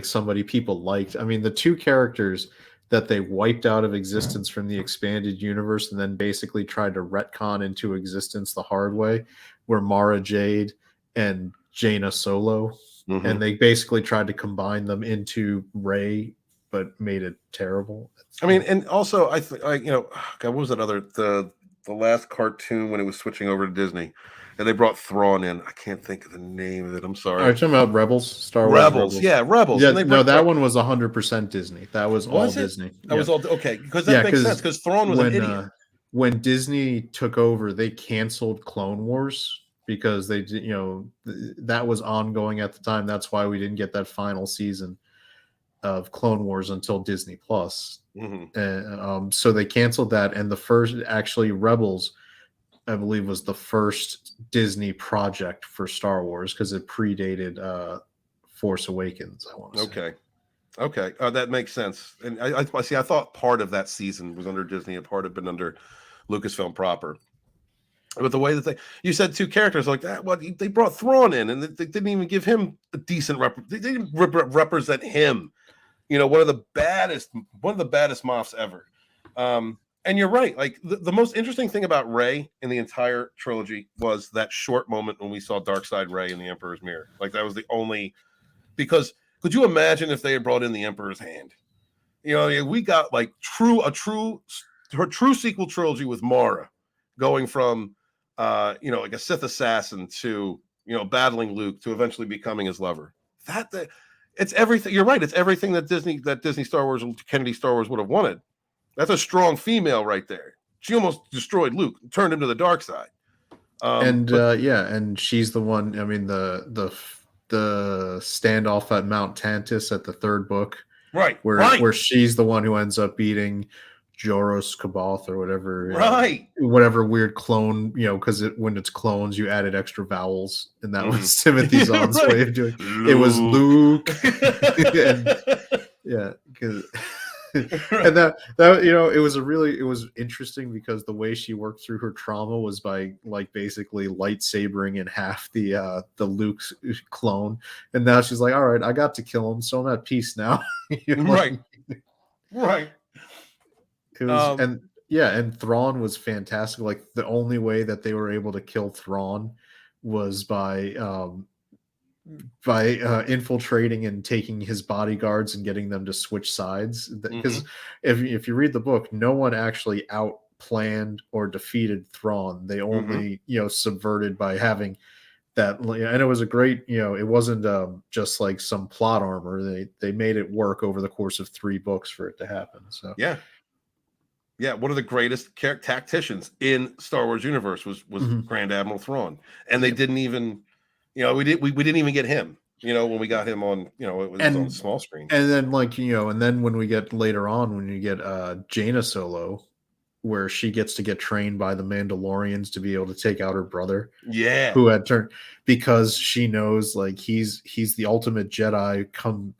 somebody people liked. I mean, the two characters that they wiped out of existence from the expanded universe and then basically tried to retcon into existence the hard way, were Mara Jade and Jaina Solo. Mm-hmm. And they basically tried to combine them into Rey, but made it terrible. I mean, and also I think, you know, God, what was that other the last cartoon when it was switching over to Disney, and they brought Thrawn in? I can't think of the name of it. I'm sorry. Are you talking about Rebels? Star Wars Rebels. Yeah, Rebels. Yeah, And they no, brought that one was 100% Disney. That was all it? Disney. That was all okay, because that makes sense, because Thrawn was an idiot. When Disney took over, they canceled Clone Wars because they, you know, that was ongoing at the time. That's why we didn't get that final season of Clone Wars until Disney Plus. Mm-hmm. So they canceled that, and the first, actually, Rebels, I believe, was the first Disney project for Star Wars because it predated Force Awakens, I want to say. Okay, that makes sense. And I see. I thought part of that season was under Disney and part had been under Lucasfilm proper. But the way that you said two characters like that, what they brought Thrawn in, and they didn't even give him a decent they didn't represent him. You know, one of the baddest moffs ever. And you're right. Like the most interesting thing about Rey in the entire trilogy was that short moment when we saw Darkseid Rey in the Emperor's Mirror. Like that was the only, because could you imagine if they had brought in the Emperor's Hand? You know, we got like her true sequel trilogy with Mara, going from you know, like a Sith assassin to, you know, battling Luke to eventually becoming his lover. It's everything. You're right. It's everything that Disney Star Wars and Kennedy Star Wars would have wanted. That's a strong female right there. She almost destroyed Luke, turned him to the dark side. And she's the one. I mean, the standoff at Mount Tantus at the third book, right? Where she's the one who ends up beating Joros Kaboth or whatever, right? Whatever weird clone, you know, because when it's clones, you added extra vowels, and that was Timothy Zahn's way of doing it. It was Luke, because. And that you know, it was interesting because the way she worked through her trauma was by like basically lightsabering in half the Luke clone, and now she's like, all right, I got to kill him, so I'm at peace now. Right. It was, and Thrawn was fantastic. Like the only way that they were able to kill Thrawn was by infiltrating and taking his bodyguards and getting them to switch sides. Because if you read the book, no one actually outplanned or defeated Thrawn. They only subverted by having that, and it was a great, it wasn't just like some plot armor. They made it work over the course of 3 books for it to happen. So one of the greatest tacticians in Star Wars universe was Grand Admiral Thrawn, and they didn't even. We didn't even get him. When we got him on, it was on the small screen. And then, and then when we get later on, when you get Jaina Solo, where she gets to get trained by the Mandalorians to be able to take out her brother, who had turned, because she knows like he's the ultimate Jedi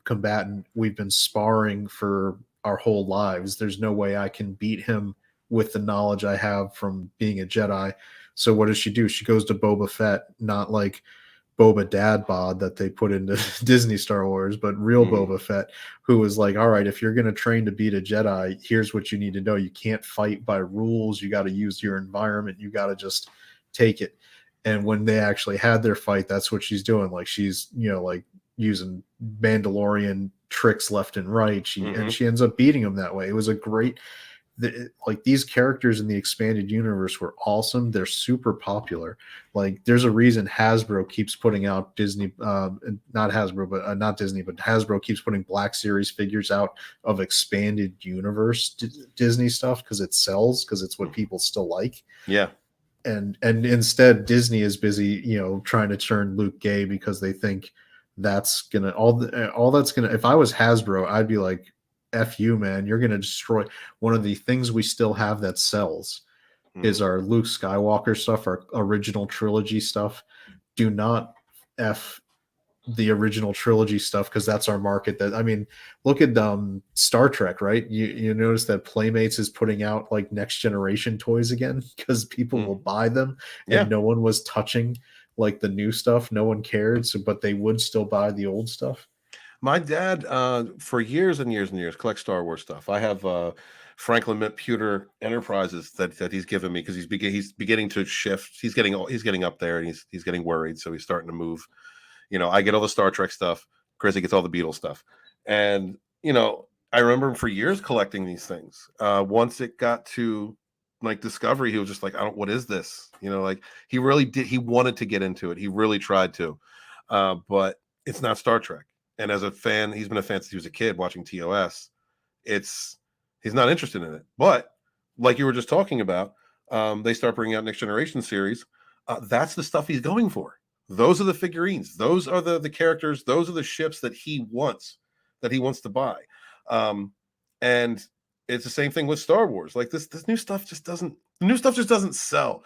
combatant. We've been sparring for our whole lives. There's no way I can beat him with the knowledge I have from being a Jedi. So what does she do? She goes to Boba Fett, not like Boba Dad bod that they put into Disney Star Wars, but real Boba Fett, who was like, all right, if you're going to train to beat a Jedi, here's what you need to know. You can't fight by rules. You got to use your environment. You got to just take it. And when they actually had their fight, that's what she's doing. Like she's, like using Mandalorian tricks left and right. And she ends up beating him that way. It was a great, like these characters in the expanded universe were awesome. They're super popular. Like there's a reason Hasbro keeps putting out Disney, not Disney, but Hasbro keeps putting Black Series figures out of expanded universe Disney stuff, because it sells, because it's what people still like. Yeah. And instead Disney is busy, trying to turn Luke gay because they think that's gonna all that's gonna. If I was Hasbro, I'd be like, F you, man, you're going to destroy one of the things we still have that sells is our Luke Skywalker stuff, our original trilogy stuff. Do not F the original trilogy stuff, because that's our market. That, I mean, look at Star Trek, right? You notice that Playmates is putting out like next generation toys again because people will buy them, and no one was touching like the new stuff. No one cared, but they would still buy the old stuff. My dad, for years and years and years, collects Star Wars stuff. I have Franklin Mint Pewter Enterprises that he's given me because he's beginning to shift. He's getting up there, and he's getting worried, so he's starting to move. I get all the Star Trek stuff. Chrissy gets all the Beatles stuff, and I remember him for years collecting these things. Once it got to like Discovery, he was just like, what is this? Like he really did. He wanted to get into it. He really tried to, but it's not Star Trek. And as a fan, he's been a fan since he was a kid watching TOS. He's not interested in it. But like you were just talking about, they start bringing out Next Generation series. That's the stuff he's going for. Those are the figurines. Those are the characters. Those are the ships that he wants to buy. And it's the same thing with Star Wars. Like this new stuff just doesn't. The new stuff just doesn't sell.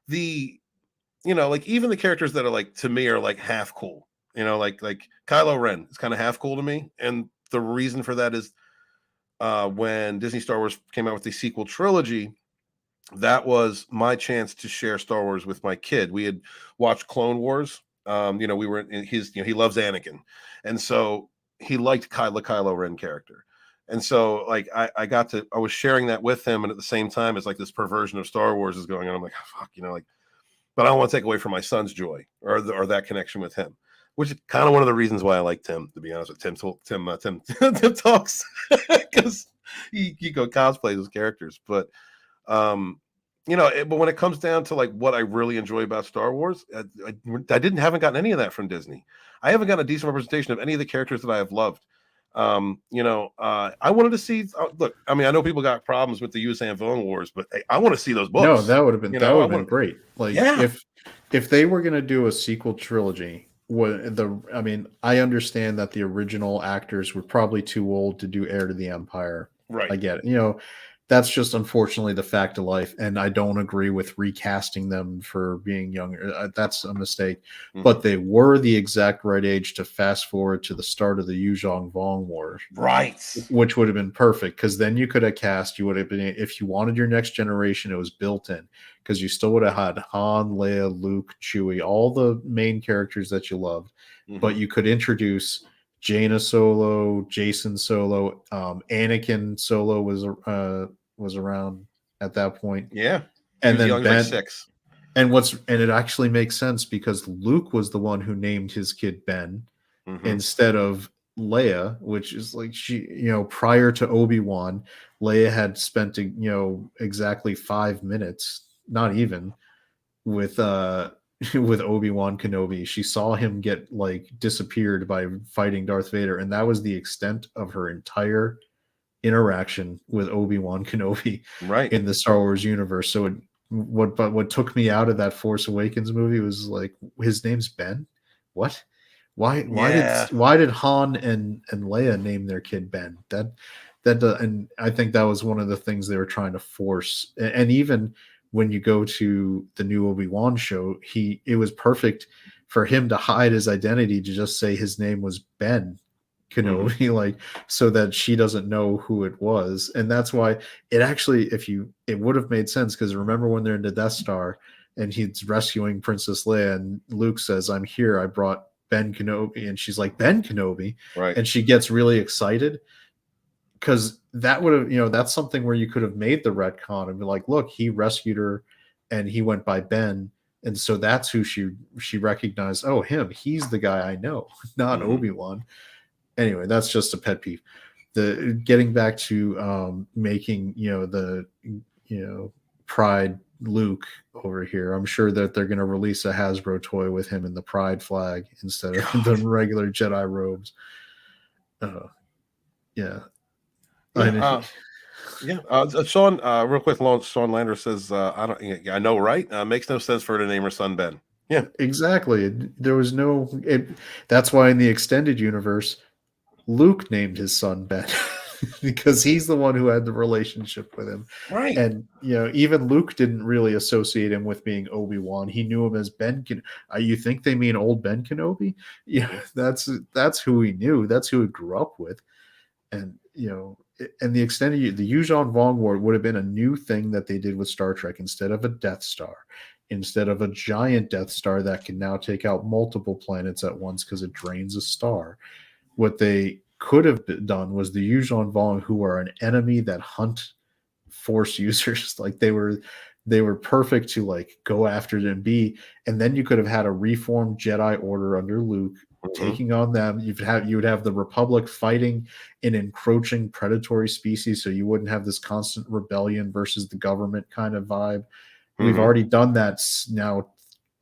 Like even the characters that are like to me are like half cool. Like Kylo Ren is kind of half cool to me, and the reason for that is when Disney Star Wars came out with the sequel trilogy, that was my chance to share Star Wars with my kid. We had watched Clone Wars. We were in his. He loves Anakin, and so he liked Kylo Ren character, and so like I was sharing that with him, and at the same time, it's like this perversion of Star Wars is going on. I'm like, oh, fuck, but I don't want to take away from my son's joy or that connection with him. Which is kind of one of the reasons why I like Tim, to be honest with Tim talks because he go cosplay those characters. But but when it comes down to like what I really enjoy about Star Wars, I haven't gotten any of that from Disney. I haven't gotten a decent representation of any of the characters that I have loved. I wanted to see. Look, I mean, I know people got problems with the Yuuzhan Vong Wars, but hey, I want to see those books. No, that would have been great. Like, if they were going to do a sequel trilogy. I understand that the original actors were probably too old to do Heir to the Empire. Right. I get it. That's just unfortunately the fact of life. And I don't agree with recasting them for being younger. That's a mistake. Mm-hmm. But they were the exact right age to fast forward to the start of the Yuuzhan Vong War. Right. Which would have been perfect, because then you could have cast, you would have been, if you wanted your next generation, it was built in. Because you still would have had Han, Leia, Luke, Chewie, all the main characters that you loved. Mm-hmm. But you could introduce Jaina Solo, Jason Solo, Anakin Solo was around at that point. Yeah. And then Ben, like 6. and it actually makes sense because Luke was the one who named his kid Ben instead of Leia, which is like prior to Obi-Wan, Leia had spent exactly 5 minutes, not even, with Obi-Wan Kenobi. She saw him get like disappeared by fighting Darth Vader, and that was the extent of her entire interaction with Obi-Wan Kenobi in the Star Wars universe. So what took me out of that Force Awakens movie was like, his name's Ben? What? Why did Han and Leia name their kid Ben? And I think that was one of the things they were trying to force. And even when you go to the new Obi-Wan show, it was perfect for him to hide his identity, to just say his name was Ben Kenobi, like, so that she doesn't know who it was. And that's why it actually, it would have made sense, because remember when they're in the Death Star and he's rescuing Princess Leia and Luke says, "I'm here, I brought Ben Kenobi," and she's like, "Ben Kenobi," right? And she gets really excited, because that would have, that's something where you could have made the retcon and be like, look, he rescued her and he went by Ben, and so that's who she recognized. Oh, him, he's the guy I know, not Obi-Wan. Anyway, that's just a pet peeve. Getting back to making the Pride Luke over here, I'm sure that they're going to release a Hasbro toy with him in the Pride flag instead of the regular Jedi robes. Sean, real quick, Sean Lander says, I know, right? Makes no sense for her to name her son Ben. Yeah, exactly. There was that's why in the extended universe, Luke named his son Ben because he's the one who had the relationship with him. Right. And, even Luke didn't really associate him with being Obi-Wan. He knew him as Ben. You think they mean old Ben Kenobi? Yeah, that's who he knew. That's who he grew up with. And, and the Yuuzhan Vong War would have been a new thing that they did with Star Trek. Instead of a Death Star, instead of a giant Death Star that can now take out multiple planets at once because it drains a star, What they could have done was the Yuuzhan Vong, who are an enemy that hunt Force users. Like they were perfect to like go after them, and then you could have had a reformed Jedi Order under Luke taking on them. You would have the Republic fighting an encroaching predatory species, so you wouldn't have this constant rebellion versus the government kind of vibe. We've already done that now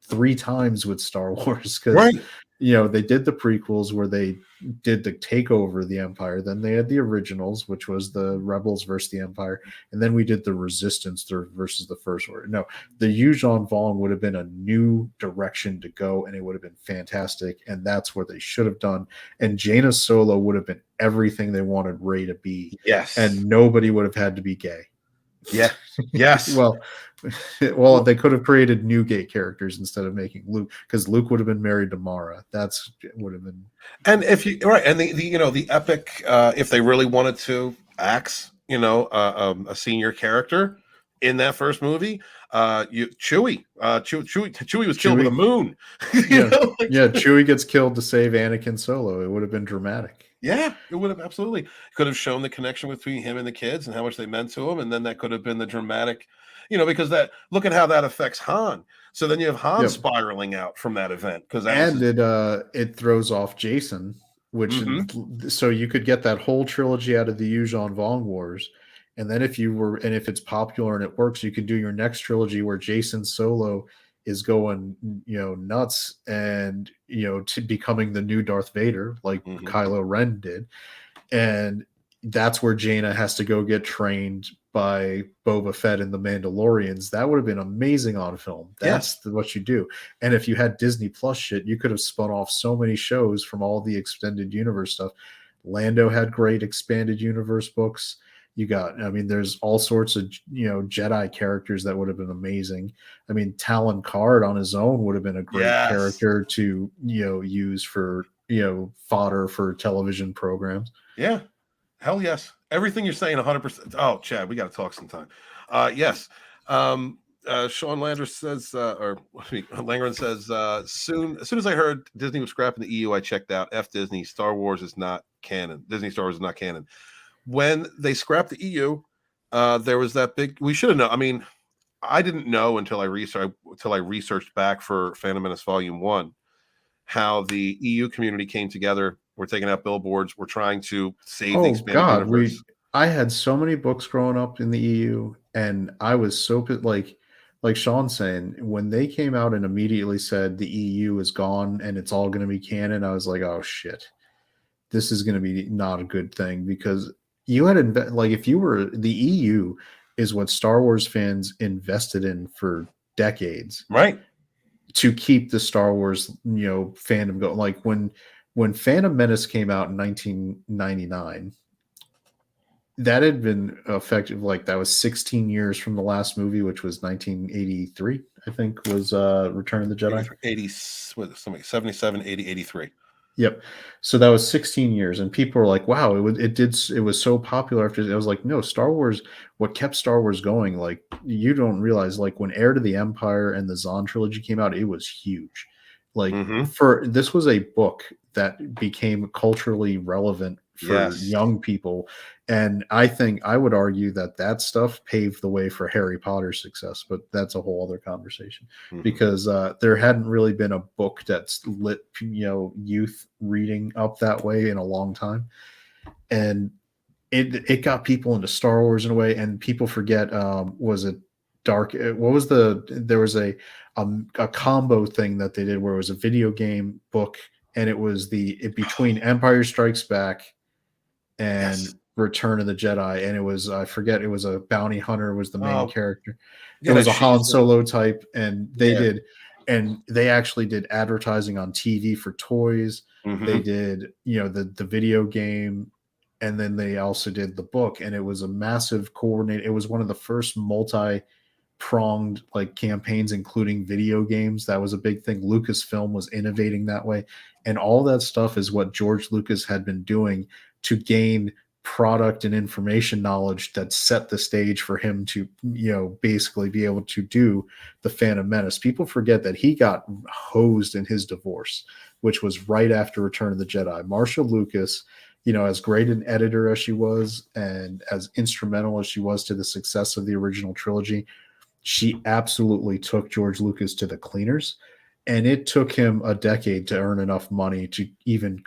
3 times with Star Wars, because they did the prequels where they did the takeover of the Empire, then they had the originals, which was the Rebels versus the Empire, and then we did the Resistance versus the First Order. No, the Yuuzhan Vong would have been a new direction to go, and it would have been fantastic, and that's what they should have done. And Jaina Solo would have been everything they wanted Rey to be. Yes. And nobody would have had to be gay. Yeah. Yes. well, they could have created new gay characters instead of making Luke, because Luke would have been married to Mara. Would have been. And if you and the epic, if they really wanted to axe, a senior character in that first movie, Chewie was killed with a moon. Chewie gets killed to save Anakin Solo. It would have been dramatic. Yeah, it would have absolutely could have shown the connection between him and the kids and how much they meant to him, and then that could have been the dramatic, because look at how that affects Han. So then you have Han spiraling out from that event, it throws off Jason, which so you could get that whole trilogy out of the Yuuzhan Vong Wars, and then if it's popular and it works, you could do your next trilogy where Jason Solo is going, nuts and, to becoming the new Darth Vader, like Kylo Ren did. And that's where Jaina has to go get trained by Boba Fett and the Mandalorians. That would have been amazing on film. That's what you do. And if you had Disney Plus shit, you could have spun off so many shows from all the extended universe stuff. Lando had great expanded universe books. There's all sorts of, Jedi characters that would have been amazing. Talon Card on his own would have been a great character to, use for, fodder for television programs. Yeah. Hell yes. Everything you're saying 100%. Oh, Chad, we got to talk sometime. Yes. Sean Landers says, Langren says, as soon as I heard Disney was scrapping the EU, I checked out. F Disney. Star Wars is not canon. Disney Star Wars is not canon. When they scrapped the EU, there was that big. We should have known. I didn't know until I researched back for Phantom Menace Volume 1 how the EU community came together. We're taking out billboards. We're trying to save the expanded universe. I had so many books growing up in the EU, and I was so like Sean saying, when they came out and immediately said the EU is gone and it's all going to be canon, I was like, oh shit, this is going to be not a good thing, because you had if you were the EU is what Star Wars fans invested in for decades, right? To keep the Star Wars, fandom going. Like when Phantom Menace came out in 1999, that had been effective. Like that was 16 years from the last movie, which was 1983, I think, was Return of the Jedi. 77, 80, 83. Yep. So that was 16 years, and people were like, "Wow, it was so popular." After I was like, "No, Star Wars. What kept Star Wars going? Like, you don't realize, like when Heir to the Empire and the Zahn trilogy came out, it was huge. Like this was a book that became culturally relevant for young people, and I would argue that stuff paved the way for Harry Potter's success. But that's a whole other conversation, because there hadn't really been a book that's lit youth reading up that way in a long time, and it got people into Star Wars in a way. And people forget, was it dark? What was there was a combo thing that they did where it was a video game book, and it was between Empire Strikes Back and Return of the Jedi, and it was, I forget, it was a bounty hunter was the main character. It was a Han Solo type, and they actually did advertising on TV for toys. They did the video game, and then they also did the book, and it was a massive coordinated. It was one of the first multi-pronged campaigns, including video games. That was a big thing. Lucasfilm was innovating that way, and all that stuff is what George Lucas had been doing to gain product and information knowledge that set the stage for him to, basically be able to do the Phantom Menace. People forget that he got hosed in his divorce which was right after Return of the Jedi. Marcia Lucas, you know, as great an editor as she was and as instrumental as she was to the success of the original trilogy, she absolutely took George Lucas to the cleaners. And it took him a decade to earn enough money to even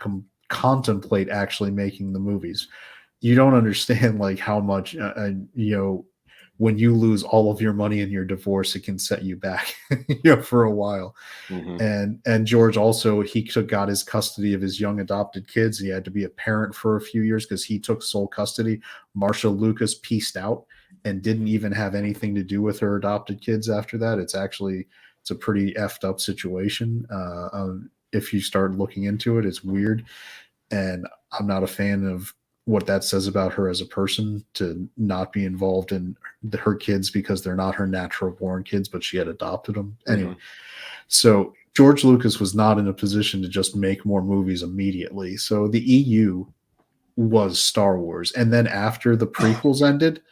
contemplate actually making the movies. You don't understand like how much, you know, when you lose all of your money in your divorce, it can set you back, you know, for a while. And George also, got his custody of his young adopted kids. He had to be a parent for a few years because he took sole custody. Marcia Lucas pieced out and didn't even have anything to do with her adopted kids after that. It's a pretty effed up situation. If you start looking into it, it's weird. And I'm not a fan of what that says about her as a person, to not be involved in her kids because they're not her natural born kids, but she had adopted them. Anyway, so George Lucas was not in a position to just make more movies immediately. So the EU was Star Wars. And then after the prequels ended,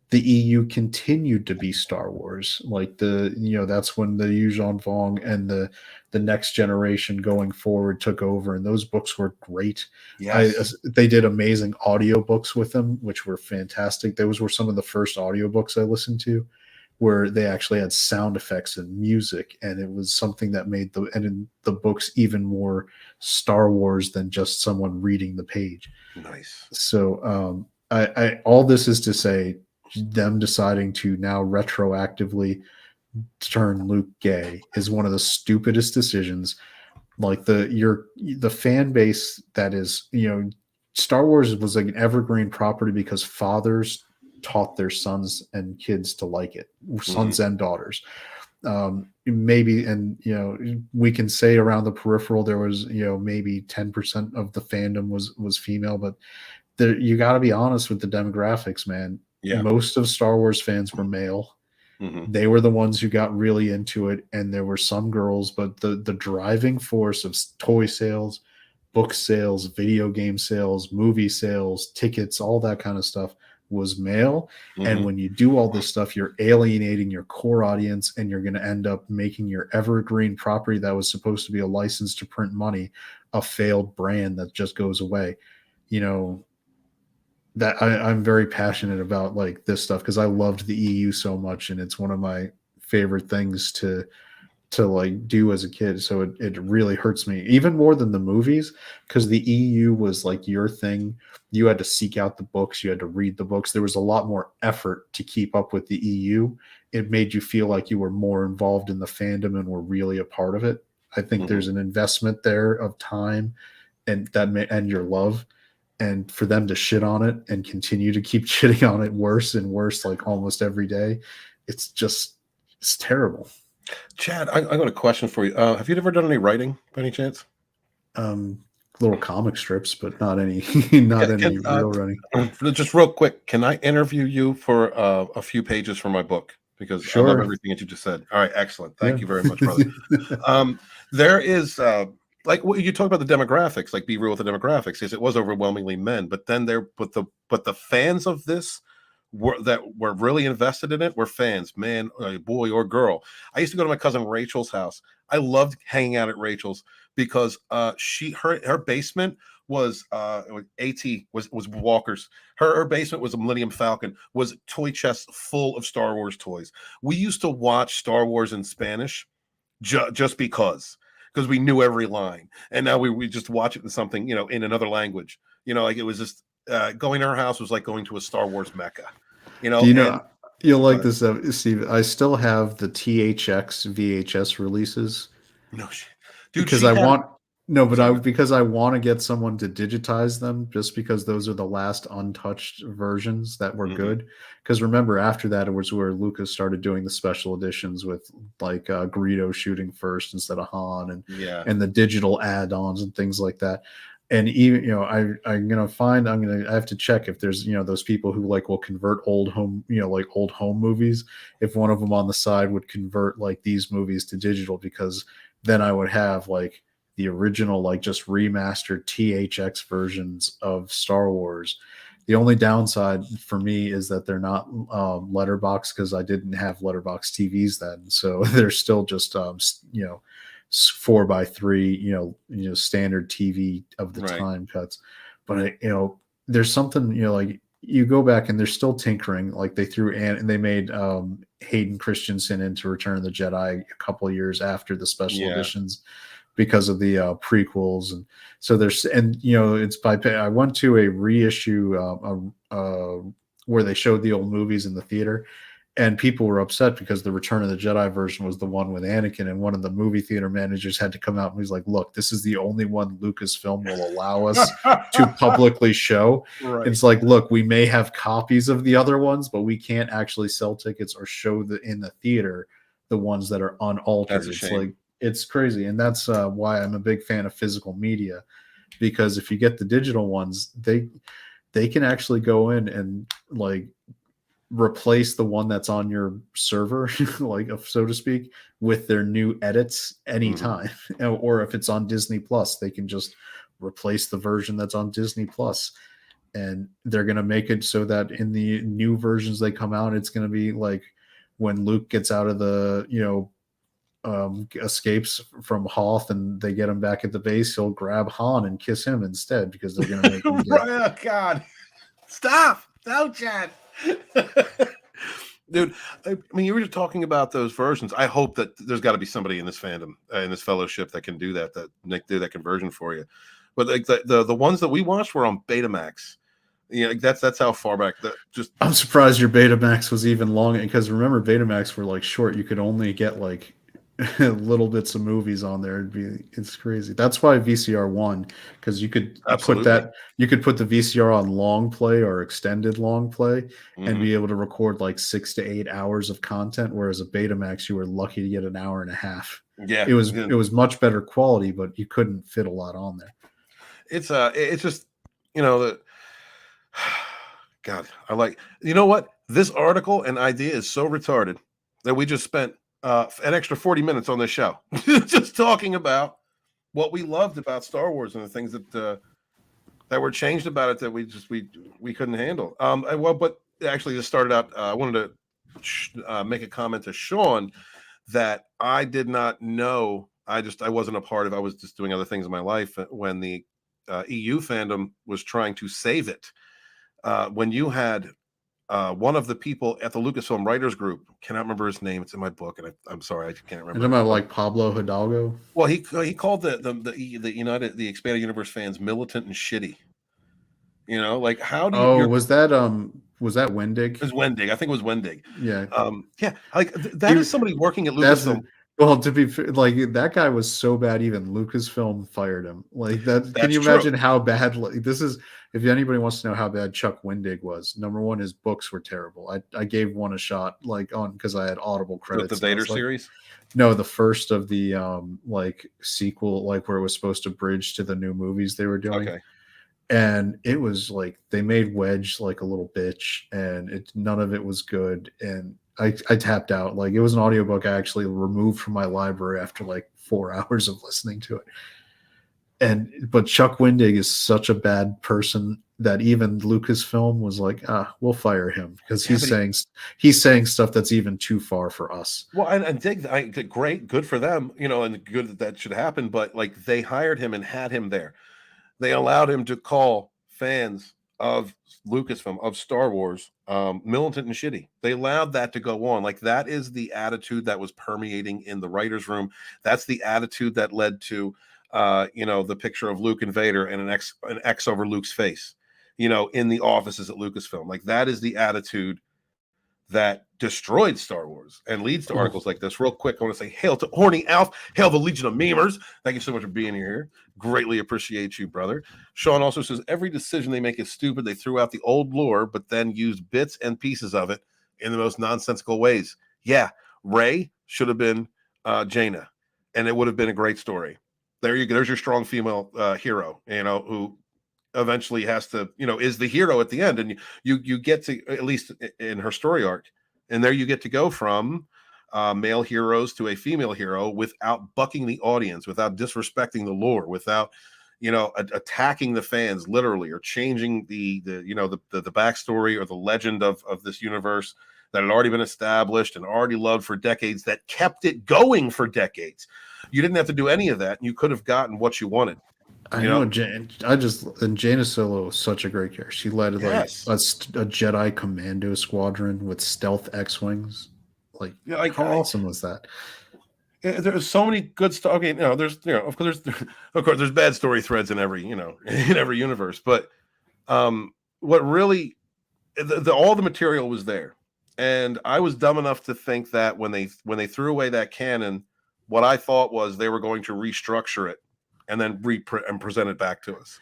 the EU continued to be Star Wars. Like that's when the Yuuzhan Vong and the Next Generation going forward took over, and those books were great. Yes. They did amazing audiobooks with them, which were fantastic. Those were some of the first audiobooks I listened to, where they actually had sound effects and music, and it was something that made the books even more Star Wars than just someone reading the page. Nice. So I all this is to say, them deciding to now retroactively turn Luke gay is one of the stupidest decisions. Like the fan base that is, you know, Star Wars was like an evergreen property because fathers taught their sons and kids to like it, sons and daughters. Maybe, and you know, we can say around the peripheral there was, you know, maybe 10% of the fandom was female, but you got to be honest with the demographics, man. Yeah. Most of Star Wars fans were male. They were the ones who got really into it, and there were some girls, but the driving force of toy sales, book sales, video game sales, movie sales, tickets, all that kind of stuff was male. And when you do all this stuff, you're alienating your core audience, and you're going to end up making your evergreen property that was supposed to be a license to print money a failed brand that just goes away. You know, that I'm very passionate about like this stuff because I loved the EU so much, and it's one of my favorite things to like do as a kid. So it really hurts me even more than the movies, because the EU was like your thing. You had to seek out the books, you had to read the books. There was a lot more effort to keep up with the EU. It made you feel like you were more involved in the fandom and were really a part of it. I think there's an investment there of time and your love. And for them to shit on it and continue to keep shitting on it worse and worse, like almost every day, it's terrible. Chad, I got a question for you. Have you ever done any writing by any chance? Little comic strips, but not any real writing. Just real quick, can I interview you for a few pages for my book? Because I love everything that you just said. All right, excellent. Thank you very much, brother. There is like you talk about the demographics, like be real with the demographics. Yes, it was overwhelmingly men, but then but the fans of this that were really invested in it were fans, man, boy or girl. I used to go to my cousin Rachel's house. I loved hanging out at Rachel's because her basement was was Walker's. Her basement was a Millennium Falcon, was toy chests full of Star Wars toys. We used to watch Star Wars in Spanish just because we knew every line, and now we just watch it in something, you know, in another language. You know, like it was just going to her house was like going to a Star Wars mecca. You know, you'll like this, Steve. I still have the THX VHS releases. No shit, dude. Because because I want to get someone to digitize them, just because those are the last untouched versions that were good. Because remember, after that, it was where Lucas started doing the special editions with like Greedo shooting first instead of Han, and the digital add-ons and things like that. And even, you know, I have to check if there's, you know, those people who like will convert old home movies. If one of them on the side would convert like these movies to digital, because then I would have like the original, like just remastered THX versions of Star Wars. The only downside for me is that they're not letterbox, because I didn't have letterbox TVs then. So they're still just, you know, 4:3, standard TV of the time cuts. But there's something, like you go back and they're still tinkering. Like they threw and they made Hayden Christensen into Return of the Jedi a couple of years after the special editions because of the prequels. And so there's, and it's I went to a reissue where they showed the old movies in the theater, and people were upset because the Return of the Jedi version was the one with Anakin, and one of the movie theater managers had to come out and he's like, look, this is the only one Lucasfilm will allow us to publicly show. Right. It's like, look, we may have copies of the other ones, but we can't actually sell tickets or show in the theater the ones that are unaltered. It's like, it's crazy. And that's why I'm a big fan of physical media, because if you get the digital ones, they can actually go in and like replace the one that's on your server, like so to speak, with their new edits anytime. Or if it's on Disney Plus, they can just replace the version that's on Disney Plus. And they're going to make it so that in the new versions they come out, it's going to be like when Luke gets out of the, escapes from Hoth and they get him back at the base, he'll grab Han and kiss him instead, because they're going to make him oh God, stop, Chad. Dude, I mean, you were just talking about those versions. I hope that there's got to be somebody in this fandom, in this fellowship, that can do that do that conversion for you. But like the ones that we watched were on Betamax. That's how far back I'm surprised your Betamax was even long, because remember, Betamax were like short. You could only get like little bits of movies on there. It's crazy. That's why VCR won, because you could put the VCR on long play or extended long play and be able to record like 6 to 8 hours of content, whereas a Betamax you were lucky to get an hour and a half. It was much better quality, but you couldn't fit a lot on there. It's just God, I like, what, this article and idea is so retarded that we just spent an extra 40 minutes on this show just talking about what we loved about Star Wars and the things that were changed about it that we couldn't handle. But actually this started out, I wanted to make a comment to Sean that I did not know. I wasn't a part of. I was just doing other things in my life when the EU fandom was trying to save it. When you had one of the people at the Lucasfilm writers group, cannot remember his name. It's in my book, and I'm sorry, I can't remember. You're talking about like Pablo Hidalgo? Well, he called the expanded universe fans militant and shitty. Like how do you? Oh, was that Wendig? It was Wendig. I think it was Wendig. Yeah. Yeah. Like that is somebody working at Lucasfilm. Well, to be like, that guy was so bad, even Lucasfilm fired him. Like that. Can you imagine how bad? Like, this is, if anybody wants to know how bad Chuck Wendig was, number one, his books were terrible. I gave one a shot, because I had Audible credits. With the Vader series? No, the first of the sequel, where it was supposed to bridge to the new movies they were doing. Okay. And it was like they made Wedge like a little bitch, and none of it was good. And I tapped out. Like, it was an audiobook I actually removed from my library after like 4 hours of listening to it. But Chuck Wendig is such a bad person that even Lucasfilm was like, we'll fire him, because he's saying stuff that's even too far for us. Well, and great, good for them, and good that should happen. But like, they hired him and had him there. They allowed him to call fans of Lucasfilm, of Star Wars, militant and shitty. They allowed that to go on. Like, that is the attitude that was permeating in the writer's room. That's the attitude that led to, the picture of Luke and Vader and an X over Luke's face, in the offices at Lucasfilm. Like, that is the attitude that destroyed Star Wars and leads to articles like this. Real quick, I want to say hail to Horny Alf, hail the Legion of Memers. Thank you so much for being here. Greatly appreciate you, brother. Sean also says, every decision they make is stupid. They threw out the old lore, but then used bits and pieces of it in the most nonsensical ways. Yeah, Rey should have been Jaina, and it would have been a great story. There you go. There's your strong female hero, who eventually has to, is the hero at the end. And you get to, at least in her story arc, and there you get to go from male heroes to a female hero without bucking the audience, without disrespecting the lore, without, attacking the fans literally, or changing the backstory or the legend of this universe. that had already been established and already loved for decades, that kept it going for decades. You didn't have to do any of that. You could have gotten what you wanted. I know. Jaina Solo is such a great character. She led like a Jedi commando squadron with stealth X-wings. Like, how awesome was that? There's so many good stuff. Okay, of course there's bad story threads in every in every universe, but what really all the material was there, and I was dumb enough to think that when they threw away that canon, what I thought was they were going to restructure it and then present it back to us.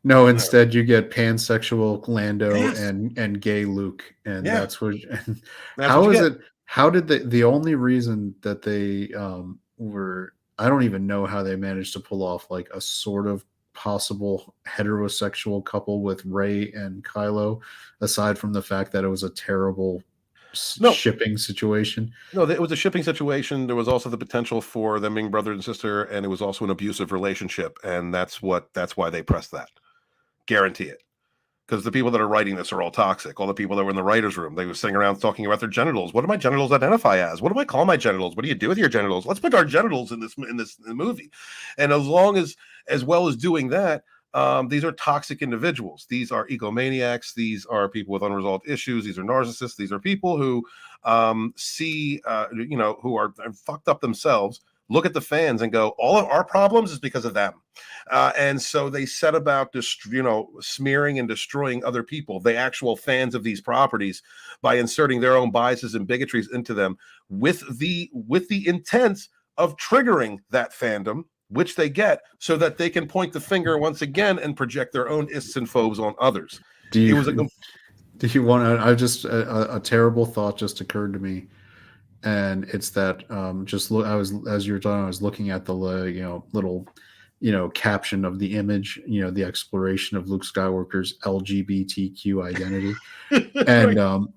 No. Instead, you get pansexual Lando and gay Luke, and that's what. And how is it? How did the only reason that they were? I don't even know how they managed to pull off like a sort of possible heterosexual couple with Rey and Kylo, aside from the fact that it was a terrible shipping situation. No, it was a shipping situation. There was also the potential for them being brother and sister, and it was also an abusive relationship, and that's why they pressed that. Guarantee it. Because the people that are writing this are all toxic. All the people that were in the writer's room, they were sitting around talking about their genitals. What do my genitals identify as? What do I call my genitals? What do you do with your genitals? Let's put our genitals in this movie. And as well as doing that, these are toxic individuals. These are egomaniacs. These are people with unresolved issues. These are narcissists. These are people who who are fucked up themselves, look at the fans and go, all of our problems is because of them. And so they set about smearing and destroying other people, the actual fans of these properties, by inserting their own biases and bigotries into them with the intent of triggering that fandom, which they get, so that they can point the finger once again and project their own ists and phobes on others. Do you want to? A terrible thought just occurred to me, and it's that as you were talking, I was looking at the little caption of the image, the exploration of Luke Skywalker's LGBTQ identity, and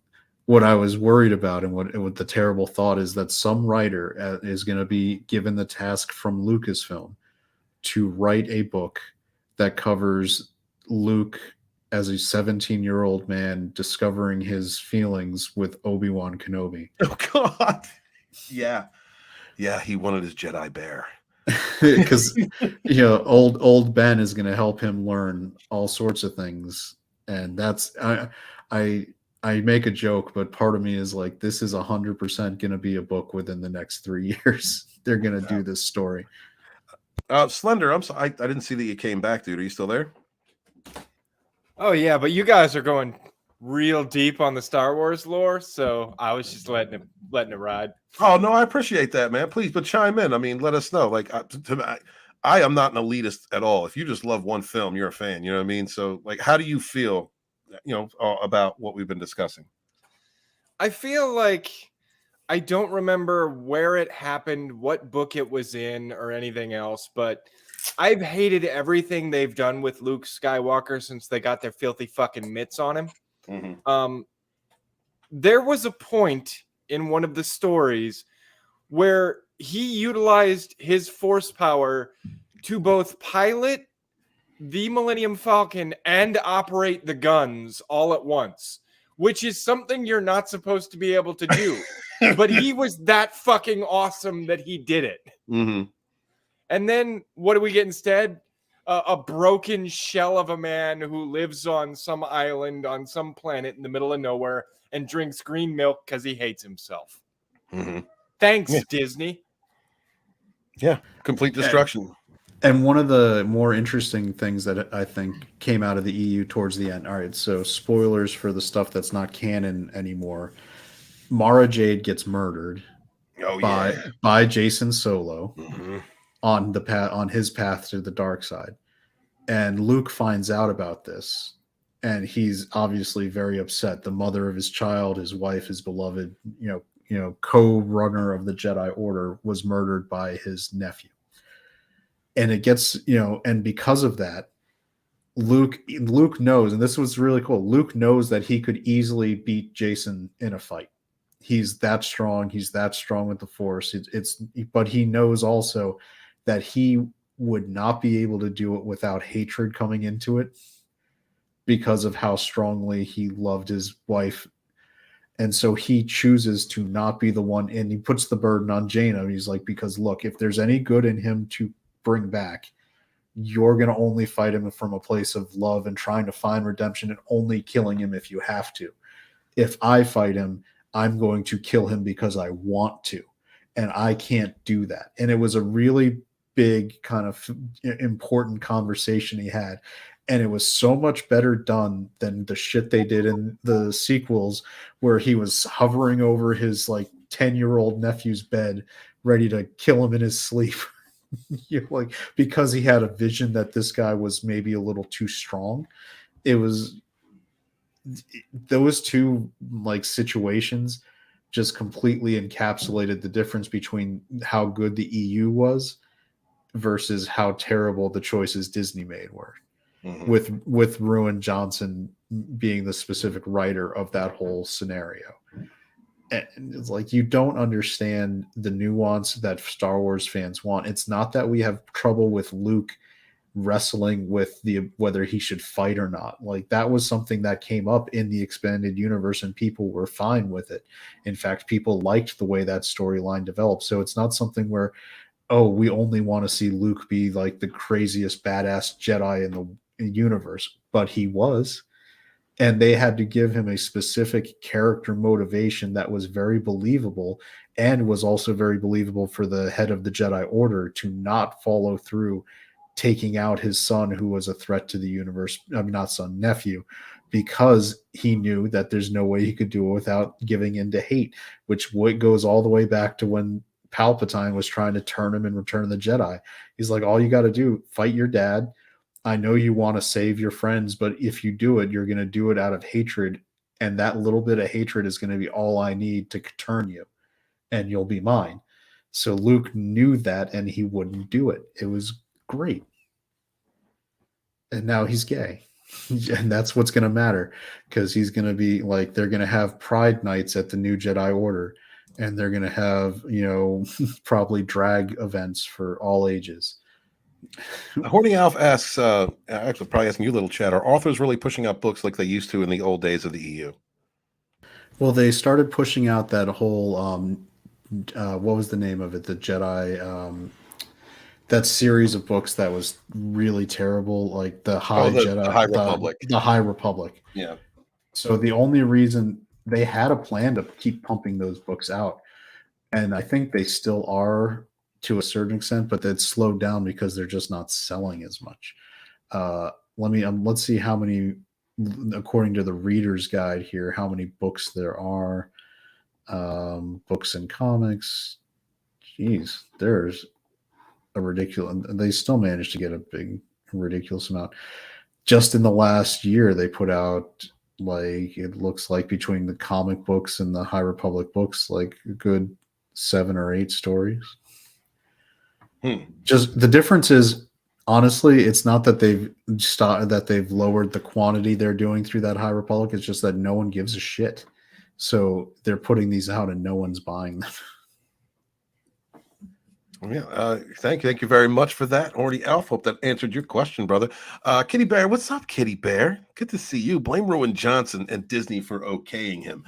what I was worried about and what the terrible thought is that some writer is going to be given the task from Lucasfilm to write a book that covers Luke as a 17-year-old man discovering his feelings with Obi-Wan Kenobi. Oh God. Yeah, he wanted his Jedi bear. Because old Ben is going to help him learn all sorts of things, and that's I make a joke, but part of me is like, this is 100% going to be a book within the next 3 years. They're going to do this story. Slender, I didn't see that you came back, dude. Are you still there? Oh yeah, but you guys are going real deep on the Star Wars lore, so I was just letting it ride. Oh no, I appreciate that, man. Please, but chime in. I mean, let us know. Like, I am not an elitist at all. If you just love one film, you're a fan. You know what I mean? So, like, how do you feel, about what we've been discussing? I feel like I don't remember where it happened, what book it was in, or anything else, but I've hated everything they've done with Luke Skywalker since they got their filthy fucking mitts on him. Mm-hmm. There was a point in one of the stories where he utilized his force power to both pilot the Millennium Falcon and operate the guns all at once, which is something you're not supposed to be able to do. But he was that fucking awesome that he did it. Mm-hmm. And then what do we get instead? A broken shell of a man who lives on some island on some planet in the middle of nowhere and drinks green milk because he hates himself. Mm-hmm. Thanks, Disney. Yeah, complete destruction. And one of the more interesting things that I think came out of the EU towards the end. All right, so spoilers for the stuff that's not canon anymore. Mara Jade gets murdered by Jason Solo. Mm-hmm. on his path to the dark side, and Luke finds out about this, and he's obviously very upset. The mother of his child, his wife, his beloved, co-runner of the Jedi Order, was murdered by his nephew, and it gets and because of that, Luke knows, and this was really cool. Luke knows that he could easily beat Jason in a fight. He's that strong. He's that strong with the Force. But he knows also that he would not be able to do it without hatred coming into it, because of how strongly he loved his wife. And so he chooses to not be the one, and he puts the burden on Jaina. He's like, because look, if there's any good in him to bring back, you're going to only fight him from a place of love and trying to find redemption and only killing him if you have to. If I fight him, I'm going to kill him because I want to, and I can't do that. And it was a really big kind of important conversation he had. And it was so much better done than the shit they did in the sequels, where he was hovering over his like 10-year-old nephew's bed, ready to kill him in his sleep. Like, because he had a vision that this guy was maybe a little too strong. It was those two like situations just completely encapsulated the difference between how good the EU was versus how terrible the choices Disney made were. With Ruin Johnson being the specific writer of that whole scenario. And it's like, you don't understand the nuance that Star Wars fans want. It's not that we have trouble with Luke wrestling with whether he should fight or not. Like, that was something that came up in the expanded universe and people were fine with it. In fact, people liked the way that storyline developed. So it's not something where, oh, we only want to see Luke be like the craziest badass Jedi in the universe, but he was. And they had to give him a specific character motivation that was very believable, and was also very believable for the head of the Jedi Order to not follow through taking out his son, who was a threat to the universe. I mean, not son, nephew, because he knew that there's no way he could do it without giving in to hate, which goes all the way back to when Palpatine was trying to turn him in Return of the Jedi. He's like, all you got to do, fight your dad. I know you want to save your friends, but if you do it, you're going to do it out of hatred. And that little bit of hatred is going to be all I need to turn you, and you'll be mine. So Luke knew that, and he wouldn't do it. It was great. And now he's gay. And that's what's going to matter, because he's going to be like, they're going to have pride nights at the new Jedi Order, and they're going to have, probably drag events for all ages. Horny Alf asks, actually probably asking you, little chat, are authors really pushing out books like they used to in the old days of the EU? Well, they started pushing out that whole, what was the name of it? The Jedi, that series of books that was really terrible, like the High Jedi, the High Republic. The High Republic. Yeah. So the only reason they had a plan to keep pumping those books out, and I think they still are to a certain extent, but that's slowed down because they're just not selling as much. Let's see how many, according to the Reader's Guide here, how many books there are. Books and comics. Jeez, there's a ridiculous, and they still managed to get a big, ridiculous amount. Just in the last year, they put out, like, it looks like between the comic books and the High Republic books, like a good 7 or 8 stories. Just the difference is, honestly, it's not that they've lowered the quantity they're doing through that High Republic. It's just that no one gives a shit. So they're putting these out and no one's buying them. Yeah, thank you very much for that, Horny Alf. Hope that answered your question, brother. Kitty Bear, what's up, Kitty Bear? Good to see you. Blame Rowan Johnson and Disney for okaying him.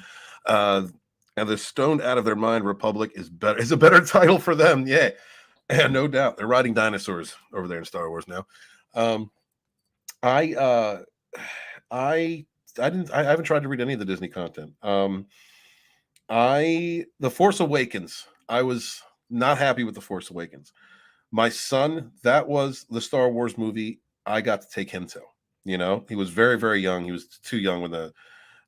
And the Stoned Out of Their Mind Republic is a better title for them. Yeah. And no doubt, they're riding dinosaurs over there in Star Wars now. I haven't tried to read any of the Disney content. The Force Awakens, I was not happy with The Force Awakens. My son, that was the Star Wars movie I got to take him to. He was very, very young. He was too young when the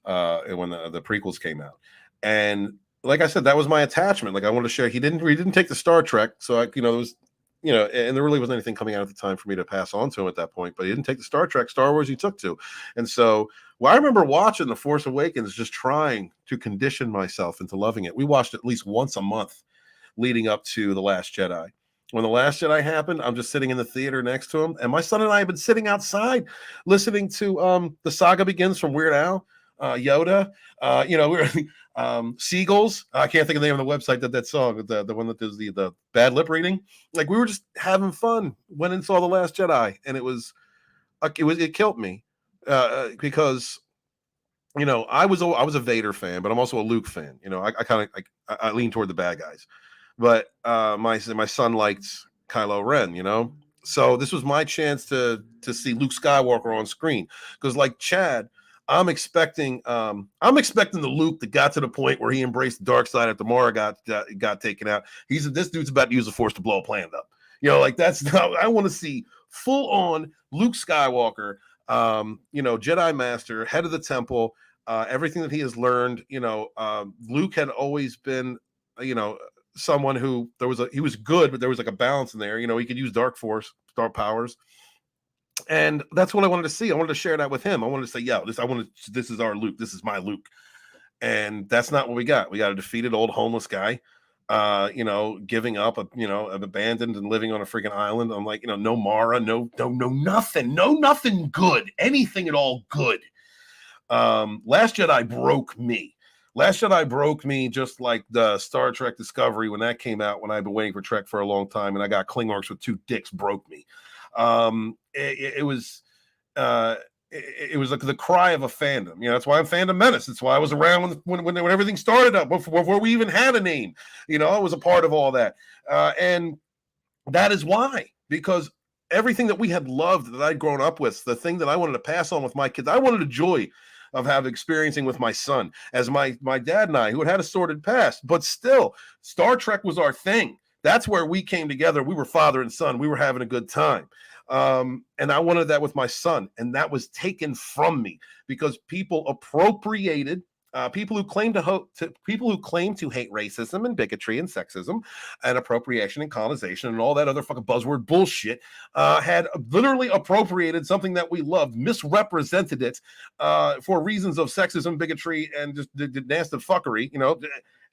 prequels came out, and like I said, that was my attachment. Like, I wanted to share. He didn't take the Star Trek, so and there really wasn't anything coming out at the time for me to pass on to him at that point. But he didn't take the Star Trek. Star Wars he took to, and so I remember watching The Force Awakens, just trying to condition myself into loving it. We watched at least once a month leading up to The Last Jedi. When The Last Jedi happened, I'm just sitting in the theater next to him, and my son and I have been sitting outside listening to The Saga Begins from Weird Al, Yoda. We're Seagulls. I can't think of the name of the website that song, the one that does the bad lip reading. Like, we were just having fun. Went and saw The Last Jedi, and it killed me because you know, I was a Vader fan, but I'm also a Luke fan. You know, I kind of like I lean toward the bad guys, but my son liked Kylo Ren. You know, so this was my chance to see Luke Skywalker on screen, because like Chad, I'm expecting the Luke that got to the point where he embraced the dark side after Mara got taken out. This dude's about to use the Force to blow a planet up. You know, like that's not, I want to see full on Luke Skywalker, you know, Jedi Master, head of the temple, everything that he has learned. You know, Luke had always been, you know, someone who he was good, but there was like a balance in there. You know, he could use dark powers. And that's what I wanted to see. I wanted to share that with him. I wanted to say, yo, this is our Luke. This is my Luke. And that's not what we got. We got a defeated old homeless guy, you know, giving up, abandoned and living on a freaking island. I'm like, you know, no Mara, no nothing good, anything at all good. Last Jedi broke me. Last Jedi broke me just like the Star Trek Discovery when that came out, when I've been waiting for Trek for a long time, and I got Klingons with 2 dicks broke me. It was like the cry of a fandom. You know, that's why I'm Fandom Menace. That's why I was around when everything started up, before we even had a name. You know, I was a part of all that. And that is why, because everything that we had loved, that I'd grown up with, the thing that I wanted to pass on with my kids, I wanted a joy of experiencing with my son, as my dad and I, who had a sordid past, but still Star Trek was our thing. That's where we came together. We were father and son. We were having a good time. And I wanted that with my son, and that was taken from me because people appropriated, people who claim to hate racism and bigotry and sexism and appropriation and colonization and all that other fucking buzzword bullshit, had literally appropriated something that we loved, misrepresented it for reasons of sexism, bigotry, and just the nasty fuckery, you know,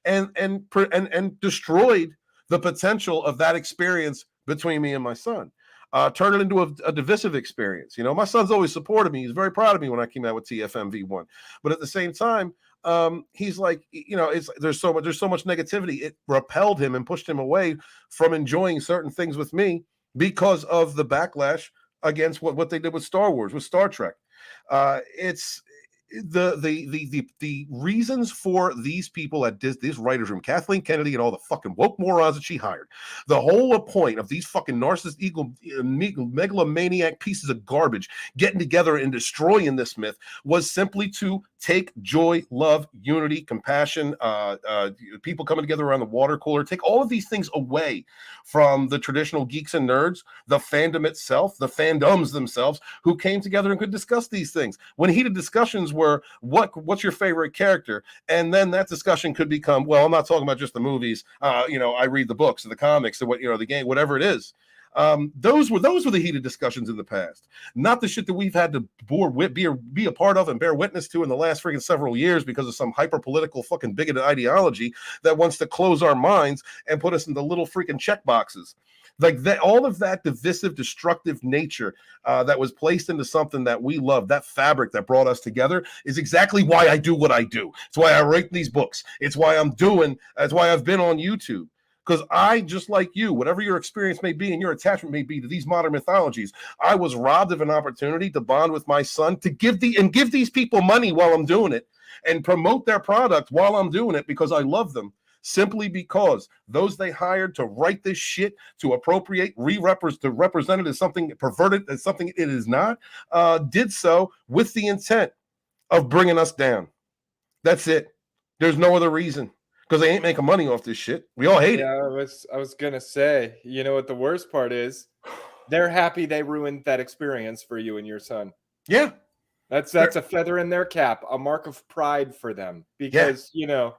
and destroyed the potential of that experience between me and my son. Turn it into a divisive experience. You know, my son's always supported me. He's very proud of me when I came out with TFMV1. But at the same time, he's like, you know, there's so much negativity. It repelled him and pushed him away from enjoying certain things with me because of the backlash against what they did with Star Wars, with Star Trek. It's the reasons for these people at this writer's room, Kathleen Kennedy and all the fucking woke morons that she hired. The whole point of these fucking narcissist, megalomaniac pieces of garbage getting together and destroying this myth was simply to take joy, love, unity, compassion, people coming together around the water cooler, take all of these things away from the traditional geeks and nerds, the fandom itself, the fandoms themselves, who came together and could discuss these things. When heated discussions were, what's your favorite character? And then that discussion could become, well, I'm not talking about just the movies. You know, I read the books or the comics or what, you know, the game, whatever it is. Those were the heated discussions in the past, not the shit that we've had to be a part of and bear witness to in the last freaking several years because of some hyper political fucking bigoted ideology that wants to close our minds and put us into little freaking check boxes. Like that, all of that divisive, destructive nature that was placed into something that we love, that fabric that brought us together, is exactly why I do what I do. It's why I write these books. It's why that's why I've been on YouTube. Because I, just like you, whatever your experience may be and your attachment may be to these modern mythologies, I was robbed of an opportunity to bond with my son, to give these people money while I'm doing it and promote their product while I'm doing it because I love them. Simply because those they hired to write this shit, to appropriate, to represent it as something perverted, as something it is not, did so with the intent of bringing us down. That's it. There's no other reason. Because they ain't making money off this shit. We all hate it. I was gonna say, you know what the worst part is? They're happy they ruined that experience for you and your son. Yeah. That's a feather in their cap, a mark of pride for them. Because, you know,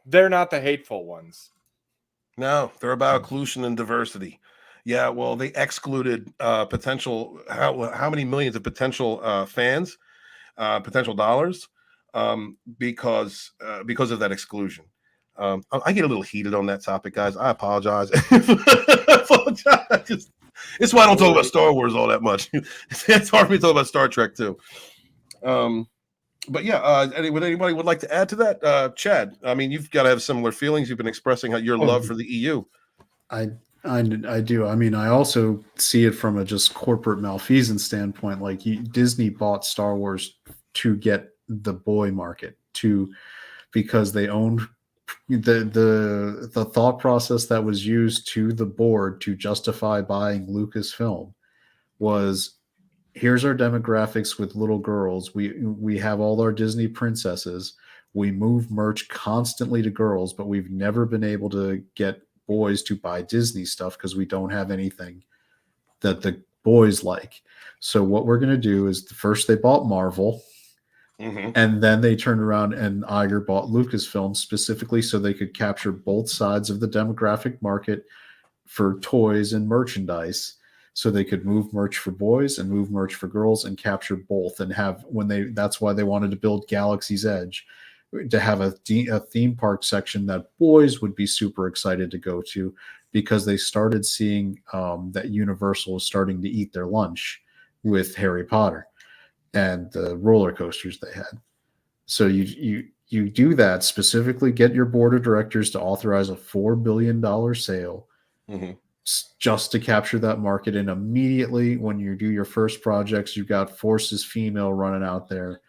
they're not the hateful ones. No, they're about inclusion and diversity. Yeah, well, they excluded potential, how many millions of potential fans, potential dollars, because of that exclusion. I get a little heated on that topic, guys. I apologize. It's why I don't talk about Star Wars all that much. It's hard for me to talk about Star Trek too. But yeah, anybody would like to add to that? Chad, I mean, you've got to have similar feelings. You've been expressing your love for the EU. I do. I mean, I also see it from a just corporate malfeasance standpoint. Like Disney bought Star Wars to get the boy market because they owned the thought process that was used to the board to justify buying Lucasfilm was, here's our demographics with little girls. We have all our Disney princesses. We move merch constantly to girls, but we've never been able to get boys to buy Disney stuff because we don't have anything that the boys like. So what we're going to do is first they bought Marvel, and then they turned around and Iger bought Lucasfilm specifically so they could capture both sides of the demographic market for toys and merchandise. So they could move merch for boys and move merch for girls and capture both, and have that's why they wanted to build Galaxy's Edge, to have a theme park section that boys would be super excited to go to, because they started seeing that Universal was starting to eat their lunch with Harry Potter and the roller coasters they had. So you do that, specifically get your board of directors to authorize a $4 billion sale just to capture that market. And immediately when you do your first projects, you've got Forces Female running out there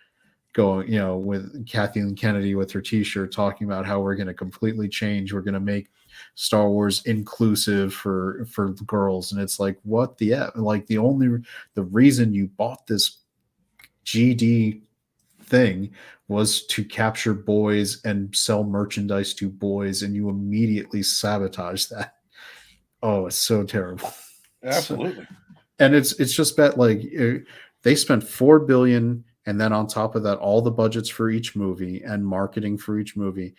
going, with Kathleen Kennedy with her t-shirt talking about how we're going to completely change. We're going to make Star Wars inclusive for girls. And it's like, what the F? Like the reason you bought this GD thing was to capture boys and sell merchandise to boys, and you immediately sabotage that. Oh, it's so terrible. Absolutely. And it's just that, like, they spent $4 billion, and then on top of that, all the budgets for each movie and marketing for each movie.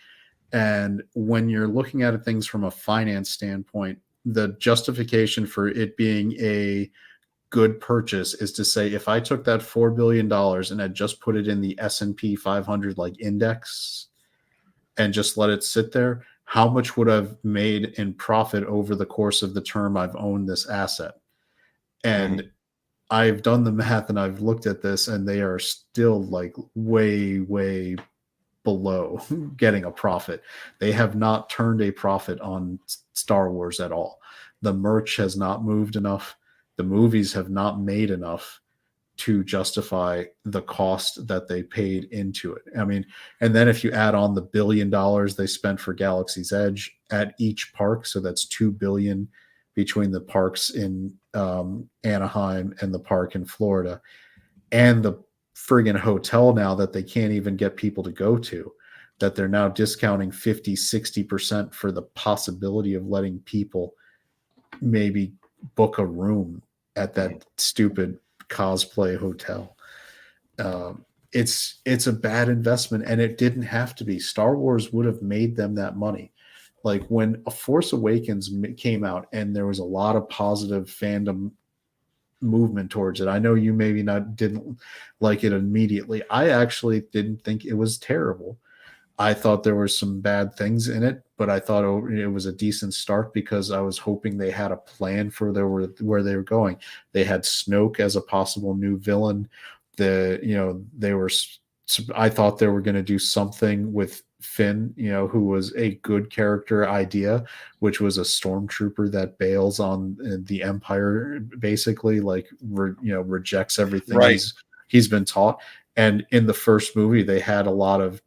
And when you're looking at things from a finance standpoint, the justification for it being a good purchase is to say, if I took that $4 billion and had just put it in the S&P 500 like index and just let it sit there, how much would I've made in profit over the course of the term I've owned this asset? And I've done the math and I've looked at this, and they are still like way, way below getting a profit. They have not turned a profit on Star Wars at all. The merch has not moved enough. The movies have not made enough to justify the cost that they paid into it. I mean, and then if you add on the $1 billion they spent for Galaxy's Edge at each park, so that's $2 billion between the parks in Anaheim and the park in Florida, and the friggin' hotel now that they can't even get people to go to, that they're now discounting 50-60% for the possibility of letting people maybe book a room at that stupid cosplay hotel. It's a bad investment, and it didn't have to be. Star Wars would have made them that money. Like when A Force Awakens came out and there was a lot of positive fandom movement towards it. I know you maybe didn't like it immediately. I actually didn't think it was terrible. I thought there were some bad things in it, but I thought it was a decent start because I was hoping they had a plan for where they were going. They had Snoke as a possible new villain. I thought they were going to do something with Finn, who was a good character idea, which was a stormtrooper that bails on the Empire, basically, rejects everything he's been taught. And in the first movie, they had a lot of,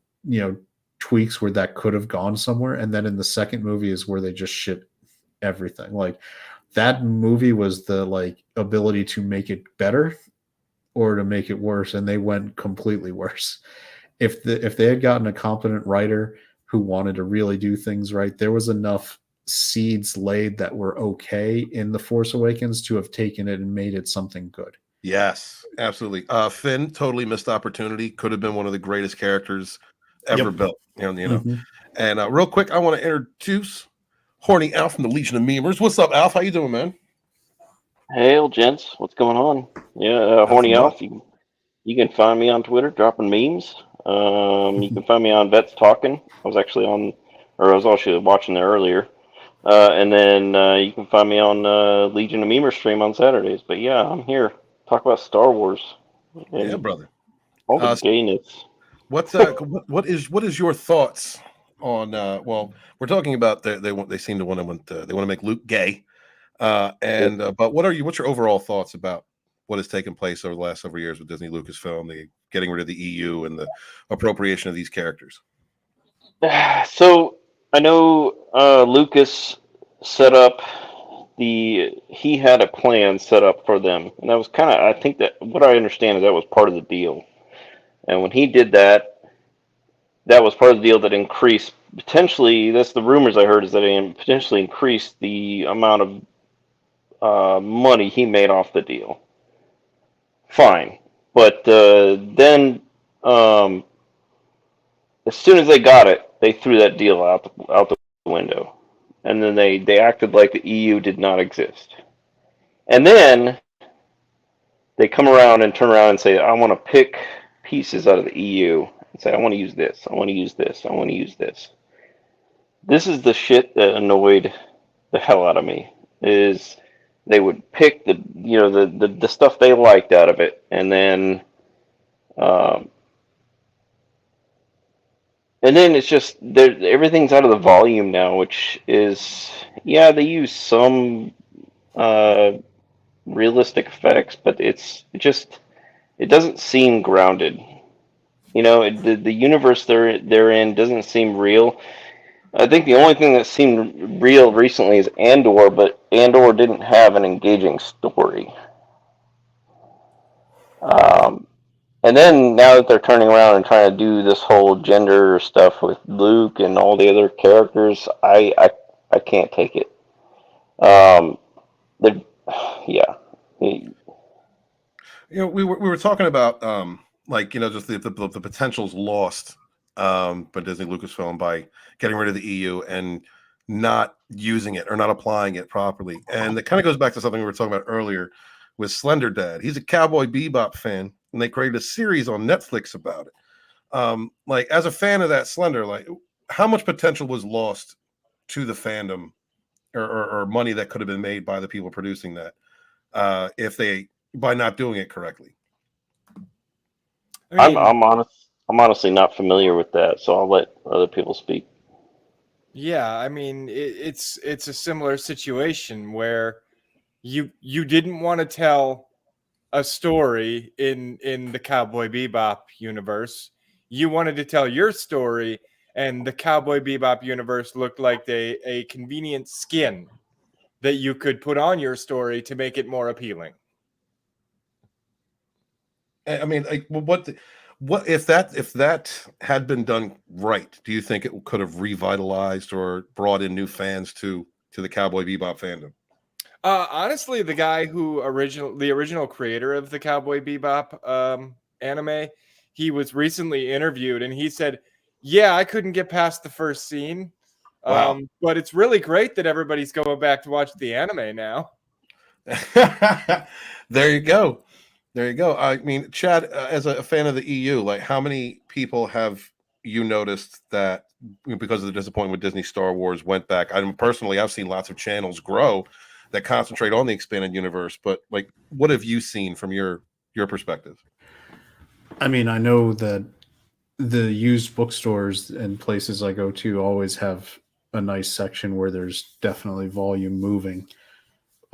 tweaks where that could have gone somewhere. And then in the second movie is where they just shit everything. Like that movie was the ability to make it better or to make it worse. And they went completely worse. If they had gotten a competent writer who wanted to really do things right, there was enough seeds laid that were okay in The Force Awakens to have taken it and made it something good. Yes, absolutely. Finn, totally missed opportunity. Could have been one of the greatest characters ever built. And real quick, I want to introduce Horny Alf from the Legion of Memers. What's up, Alf? How you doing, man? Hey, gents. What's going on? Yeah, Horny Alf. You can find me on Twitter dropping memes. You can find me on Vets Talking. I was actually watching there earlier. And then you can find me on Legion of Memers stream on Saturdays. But yeah, I'm here. Talk about Star Wars. Yeah, brother. All the gayness. What is your thoughts on? Well, we're talking about they seem to want to make Luke gay, but what's your overall thoughts about what has taken place over the last several years with Disney Lucasfilm, the getting rid of the EU and the appropriation of these characters? So I know Lucas set up he had a plan set up for them, and that was kind of, I think that what I understand is that was part of the deal. And when he did that, that was part of the deal that increased potentially. That's the rumors I heard, is that it potentially increased the amount of money he made off the deal. Fine, but then as soon as they got it, they threw that deal out the window, and then they acted like the EU did not exist. And then they come around and turn around and say, I want to pick pieces out of the EU and say, I want to use this, I want to use this, I want to use this. This is the shit that annoyed the hell out of me, is they would pick the stuff they liked out of it, and then it's just everything's out of the volume now, which is, yeah, they use some realistic effects, but it doesn't seem grounded. The universe they're in doesn't seem real. I think the only thing that seemed real recently is Andor, but Andor didn't have an engaging story. And then now that they're turning around and trying to do this whole gender stuff with Luke and all the other characters, I can't take it. Yeah. We were talking about just the potential's lost by Disney Lucasfilm by getting rid of the EU and not using it or not applying it properly. And it kind of goes back to something we were talking about earlier with Slender Dad. He's a Cowboy Bebop fan, and they created a series on Netflix about it. As a fan of that Slender, how much potential was lost to the fandom or money that could have been made by the people producing that by not doing it correctly? I'm honestly not familiar with that, so I'll let other people speak. Yeah, I mean, it's a similar situation where you didn't want to tell a story in the Cowboy Bebop universe. You wanted to tell your story, and the Cowboy Bebop universe looked like a convenient skin that you could put on your story to make it more appealing. I mean, what if that had been done right? Do you think it could have revitalized or brought in new fans to the Cowboy Bebop fandom? Honestly, the guy the original creator of the Cowboy Bebop anime, he was recently interviewed, and he said, "Yeah, I couldn't get past the first scene, wow. But it's really great that everybody's going back to watch the anime now." There you go. I mean, Chad, as a fan of the EU, how many people have you noticed that because of the disappointment with Disney Star Wars went back? I've seen lots of channels grow that concentrate on the expanded universe, but what have you seen from your perspective? I mean, I know that the used bookstores and places I go to always have a nice section where there's definitely volume moving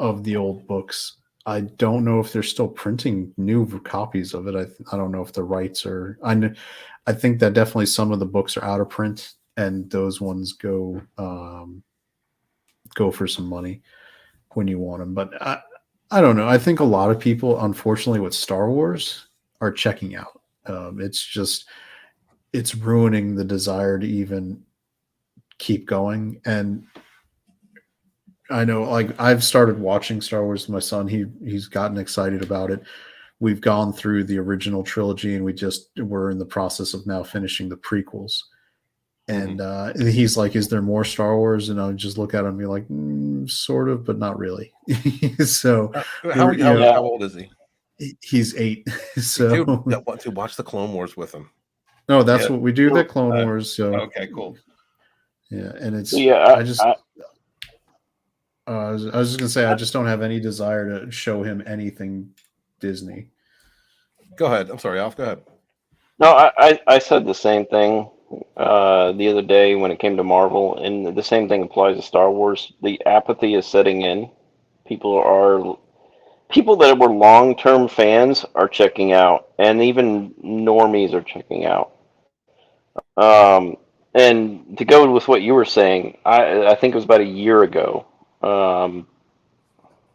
of the old books. I don't know if they're still printing new copies of it. I don't know if the rights are. I think that definitely some of the books are out of print, and those ones go for some money when you want them. But I don't know. I think a lot of people, unfortunately, with Star Wars are checking out. It's ruining the desire to even keep going. And I know, I've started watching Star Wars with my son. He's gotten excited about it. We've gone through the original trilogy, and we're in the process of now finishing the prequels. And he's like, "Is there more Star Wars?" And I would just look at him and be like, "Sort of, but not really." So, how old is he? He's 8. So, want to watch the Clone Wars with him? No, that's what we do. The Clone Wars. So, okay, cool. Yeah, and it's I was just gonna say, I just don't have any desire to show him anything Disney. Go ahead. I'm sorry, Alf. Go ahead. No, I said the same thing the other day when it came to Marvel, and the same thing applies to Star Wars. The apathy is setting in. People are people that were long-term fans are checking out, and even normies are checking out. And to go with what you were saying, I think it was about a year ago.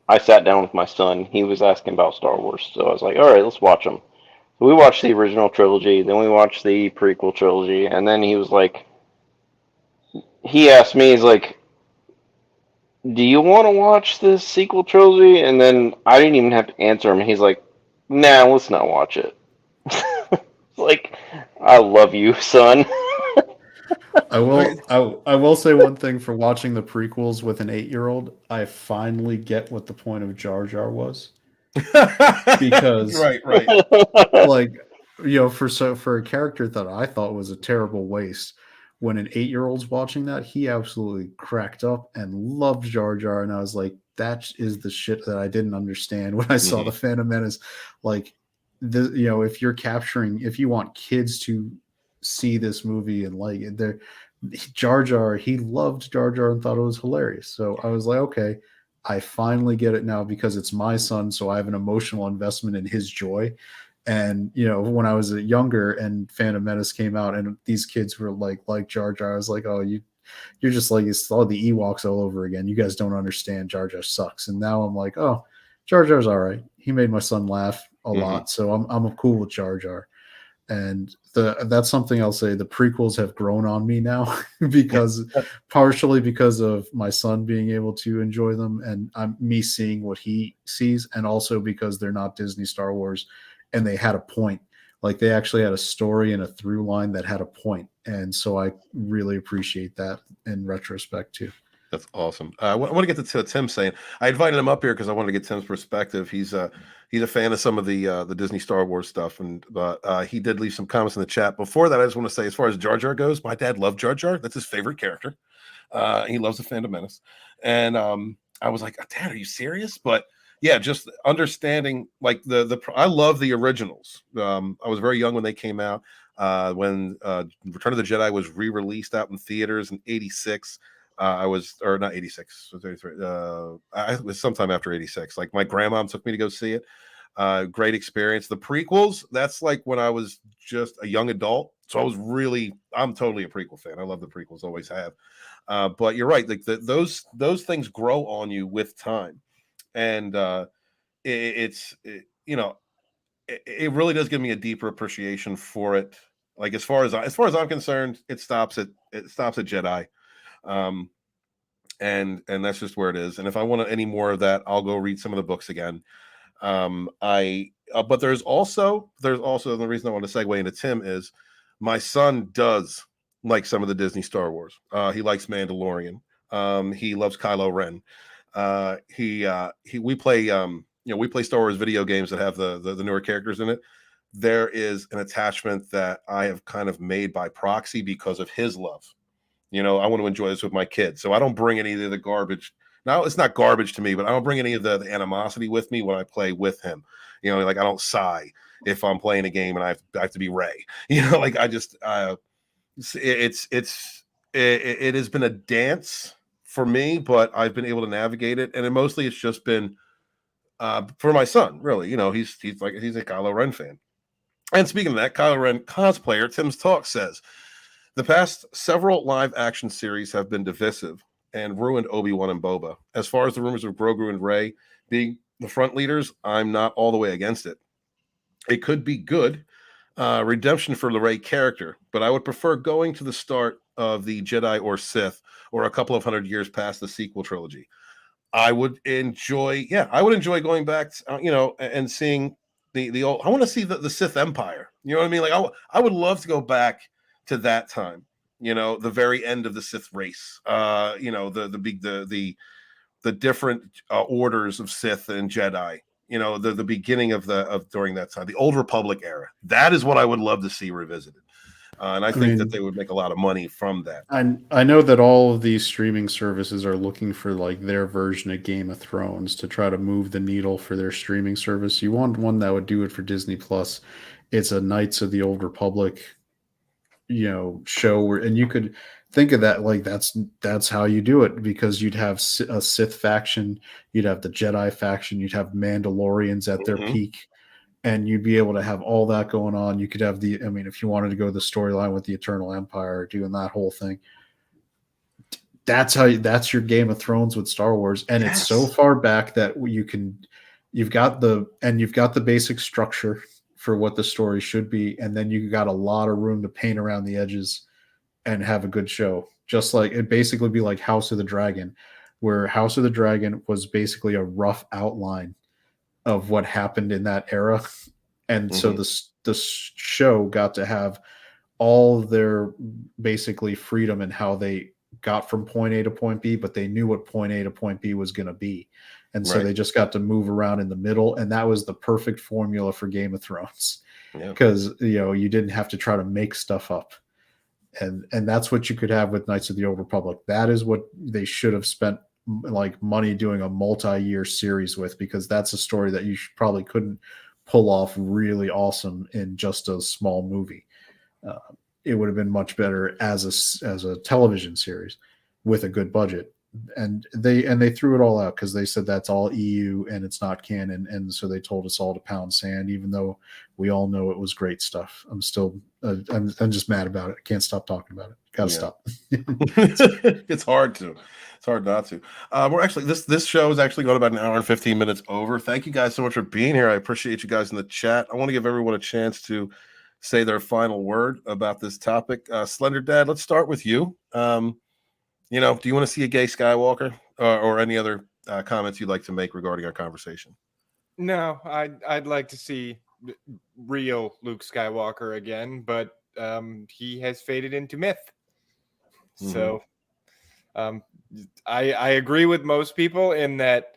I sat down with my son. He was asking about Star Wars, so I was like, "All right, let's watch them." So we watched the original trilogy, then we watched the prequel trilogy, and then he was like, he asked me, he's like, "Do you want to watch this sequel trilogy?" And then I didn't even have to answer him. He's like, "Nah, let's not watch it." Like, I love you, son. I will say one thing for watching the prequels with an 8-year-old. I finally get what the point of Jar Jar was, because right, like, you know, for a character that I thought was a terrible waste, when an 8-year-old's watching that, he absolutely cracked up and loved Jar Jar, and I was like, that is the shit that I didn't understand when I saw the Phantom Menace. Like, you know, if you want kids to see this movie and like it, Jar Jar, he loved Jar Jar and thought it was hilarious. So I was like, okay, I finally get it now, because it's my son, so I have an emotional investment in his joy. And you know, when I was younger and Phantom Menace came out and these kids were like Jar Jar, I was like, oh, you're just like, it's all the Ewoks all over again. You guys don't understand. Jar Jar sucks. And now I'm like, oh, Jar Jar's all right. He made my son laugh a lot, so I'm cool with Jar Jar. And that's something I'll say. The prequels have grown on me now, because partially because of my son being able to enjoy them, and me seeing what he sees, and also because they're not Disney Star Wars, and they had a point. Like, they actually had a story and a through line that had a point, and so I really appreciate that in retrospect too. That's awesome. I want to get to Tim saying, I invited him up here because I wanted to get Tim's perspective. He's a fan of some of the Disney Star Wars stuff, and he did leave some comments in the chat. Before that, I just want to say, as far as Jar Jar goes, my dad loved Jar Jar. That's his favorite character. He loves the Phantom Menace, and I was like, Dad, are you serious? But yeah, just understanding, like, I love the originals. I was very young when they came out. When Return of the Jedi was re-released out in theaters in '86. Or not 86, it was 83. It was sometime after 86. Like, my grandma took me to go see it. Great experience. The prequels, that's like when I was just a young adult. So I'm totally a prequel fan. I love the prequels, always have. But you're right. Like, those things grow on you with time. And it really does give me a deeper appreciation for it. Like, as far as I'm concerned, it stops at Jedi. And that's just where it is. And if I want any more of that, I'll go read some of the books again. But there's also the reason I want to segue into Tim is my son does like some of the Disney Star Wars. He likes Mandalorian. He loves Kylo Ren. We play Star Wars video games that have the newer characters in it. There is an attachment that I have kind of made by proxy because of his love. You know, I want to enjoy this with my kids, so I don't bring any of the garbage. Now, it's not garbage to me, but I don't bring any of the animosity with me when I play with him. You know, like, I don't sigh if I'm playing a game and I have to be Rey. You know, like, I just it has been a dance for me, but I've been able to navigate it, and mostly it's just been for my son. Really, you know, he's a Kylo Ren fan. And speaking of that, Kylo Ren cosplayer Tim's Talk says, the past several live action series have been divisive and ruined Obi-Wan and Boba. As far as the rumors of Grogu and Rey being the front leaders, I'm not all the way against it. It could be good redemption for the Rey character, but I would prefer going to the start of the Jedi or Sith, or a couple of 100 years past the sequel trilogy. I would enjoy going back, and seeing the old. I want to see the Sith Empire. You know what I mean? Like, I would love to go back to that time, you know, the very end of the Sith race, the different orders of Sith and Jedi, you know, the beginning of during that time, the Old Republic era. That is what I would love to see revisited. And I think that they would make a lot of money from that. I know that all of these streaming services are looking for, like, their version of Game of Thrones to try to move the needle for their streaming service. You want one that would do it for Disney Plus. It's a Knights of the Old Republic, you know, show where, and think of that like that's how you do it, because you'd have a Sith faction, you'd have the Jedi faction, you'd have Mandalorians at their peak, and you'd be able to have all that going on. You could have if you wanted to go the storyline with the Eternal Empire, doing that whole thing. That's your Game of Thrones with Star Wars, and it's so far back that you've got the basic structure for what the story should be, and then you got a lot of room to paint around the edges and have a good show. Just like it basically be like House of the Dragon, where House of the Dragon was basically a rough outline of what happened in that era, and so the show got to have all their basically freedom in how they got from point A to point B, but they knew what point A to point B was going to be. And so they just got to move around in the middle. And that was the perfect formula for Game of Thrones, because, you didn't have to try to make stuff up. And that's what you could have with Knights of the Old Republic. That is what they should have spent like money doing a multi-year series with, because that's a story that you probably couldn't pull off really awesome in just a small movie. It would have been much better as a television series with a good budget. And they threw it all out because they said that's all EU and it's not canon, and so they told us all to pound sand, even though we all know it was great stuff. I'm still I'm just mad about it. I can't stop talking about it. Gotta stop. It's hard not to. We're actually this show is actually going about an hour and 15 minutes over. Thank you guys so much for being here. I appreciate you guys in the chat. I want to give everyone a chance to say their final word about this topic. Slender Dad, let's start with you. Do you want to see a gay Skywalker or any other comments you'd like to make regarding our conversation? No, I'd like to see real Luke Skywalker again, but he has faded into myth. So I agree with most people in that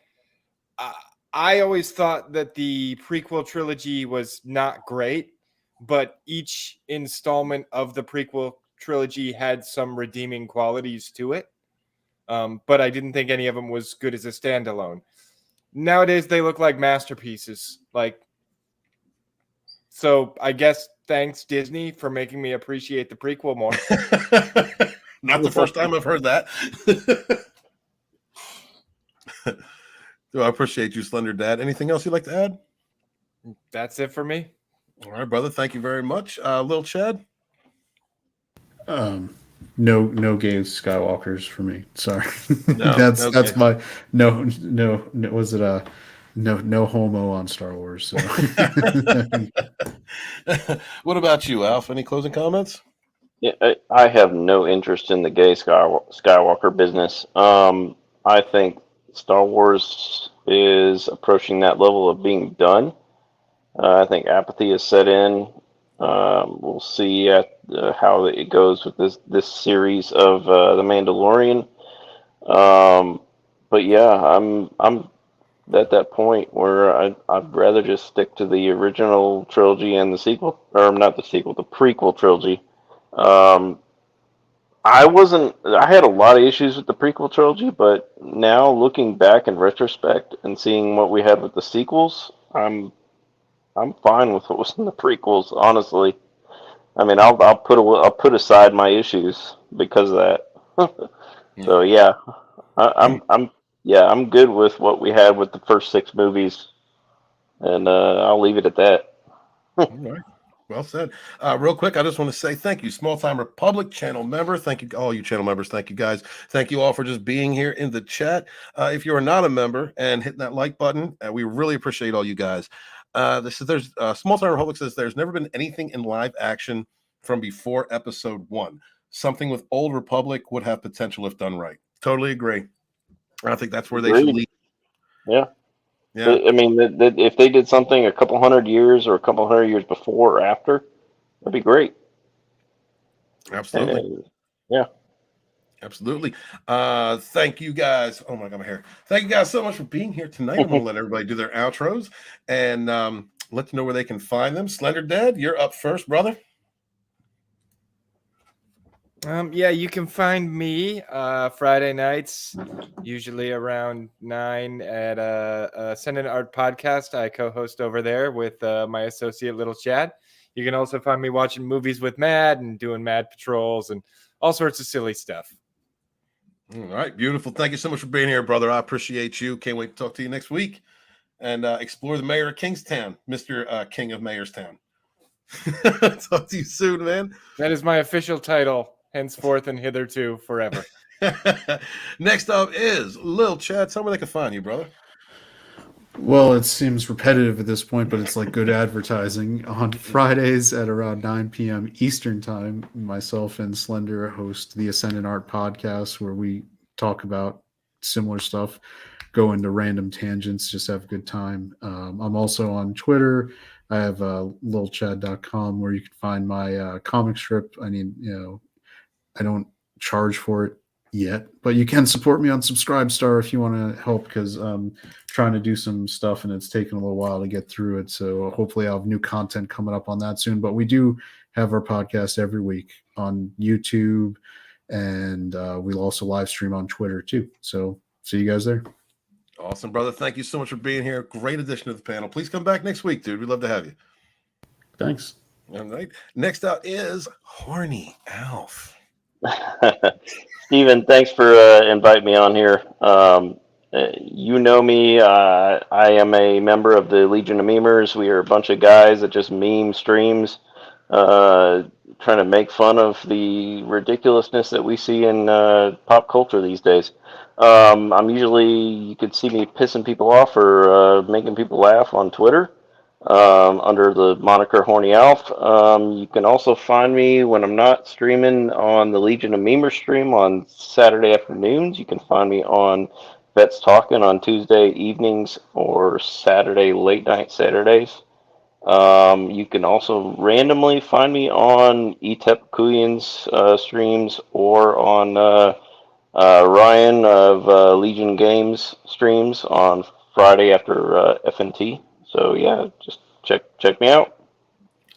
I always thought that the prequel trilogy was not great, but each installment of the prequel trilogy had some redeeming qualities to it. But I didn't think any of them was good as a standalone. Nowadays, they look like masterpieces. So I guess thanks, Disney, for making me appreciate the prequel more. Not the first time I've heard that. So I appreciate you, Slender Dad. Anything else you'd like to add? That's it for me. All right, brother. Thank you very much. Lil Chad? No gay Skywalkers for me. Sorry. That's my no. Was it no homo on Star Wars? So. What about you, Alf? Any closing comments? Yeah, I have no interest in the gay Skywalker business. I think Star Wars is approaching that level of being done. I think apathy has set in. We'll see how it goes with this series of The Mandalorian. But yeah, I'm at that point where I'd rather just stick to the original trilogy and the sequel, or not the sequel, the prequel trilogy. I had a lot of issues with the prequel trilogy, but now looking back in retrospect and seeing what we had with the sequels, I'm fine with what was in the prequels, honestly. I mean, I'll put aside my issues because of that. So yeah, I'm good with what we had with the first 6 movies, and I'll leave it at that. All right. Well said. Real quick, I just want to say thank you, Small Time Republic channel member. Thank you, all you channel members. Thank you, guys. Thank you all for just being here in the chat. If you are not a member and hitting that like button, we really appreciate all you guys. There's Small Time Republic says there's never been anything in live action from before episode 1. Something with Old Republic would have potential if done right. Totally agree. I think that's where they should lead. Yeah. I mean, if they did something a couple hundred years or a couple hundred years before or after, that'd be great. Absolutely. Absolutely. Thank you guys. Oh my God, my hair. Thank you guys so much for being here tonight. I'm going to let everybody do their outros and let you know where they can find them. Slender Dad, you're up first, brother. Yeah, you can find me Friday nights, usually around 9 at Send an Art podcast. I co-host over there with my associate Little Chad. You can also find me watching movies with Mad and doing Mad Patrols and all sorts of silly stuff. All right, beautiful. Thank you so much for being here, brother. I appreciate you. Can't wait to talk to you next week and explore the mayor of Kingstown, Mr. King of Mayorstown. Talk to you soon, man. That is my official title, henceforth and hitherto forever. Next up is Lil Chad. Tell me where they can find you, brother. Well, it seems repetitive at this point, but it's like good advertising. On Fridays at around 9 p.m. Eastern Time, myself and Slender host the Ascendant Art Podcast, where we talk about similar stuff, go into random tangents, just have a good time. I'm also on Twitter. I have lilchad.com where you can find my comic strip. I mean, I don't charge for it yet, but you can support me on Subscribestar if you want to help, because I'm trying to do some stuff and it's taken a little while to get through it. So hopefully I'll have new content coming up on that soon. But we do have our podcast every week on YouTube, and we'll also live stream on Twitter too. So see you guys there. Awesome, brother. Thank you so much for being here. Great addition to the panel. Please come back next week, dude. We'd love to have you. Thanks. All right. Next up is Horny Alf. Steven, thanks for inviting me on here. You know me. I am a member of the Legion of Memers. We are a bunch of guys that just meme streams, trying to make fun of the ridiculousness that we see in pop culture these days. I'm usually, you could see me pissing people off or making people laugh on Twitter under the moniker Horny Alf. You can also find me when I'm not streaming on the Legion of Memers stream on Saturday afternoons. You can find me on Vets Talking on Tuesday evenings or Saturday late night Saturdays. You can also randomly find me on Etep Kuyan's streams or on Ryan of Legion Games streams on Friday after FNT. So yeah, just check me out.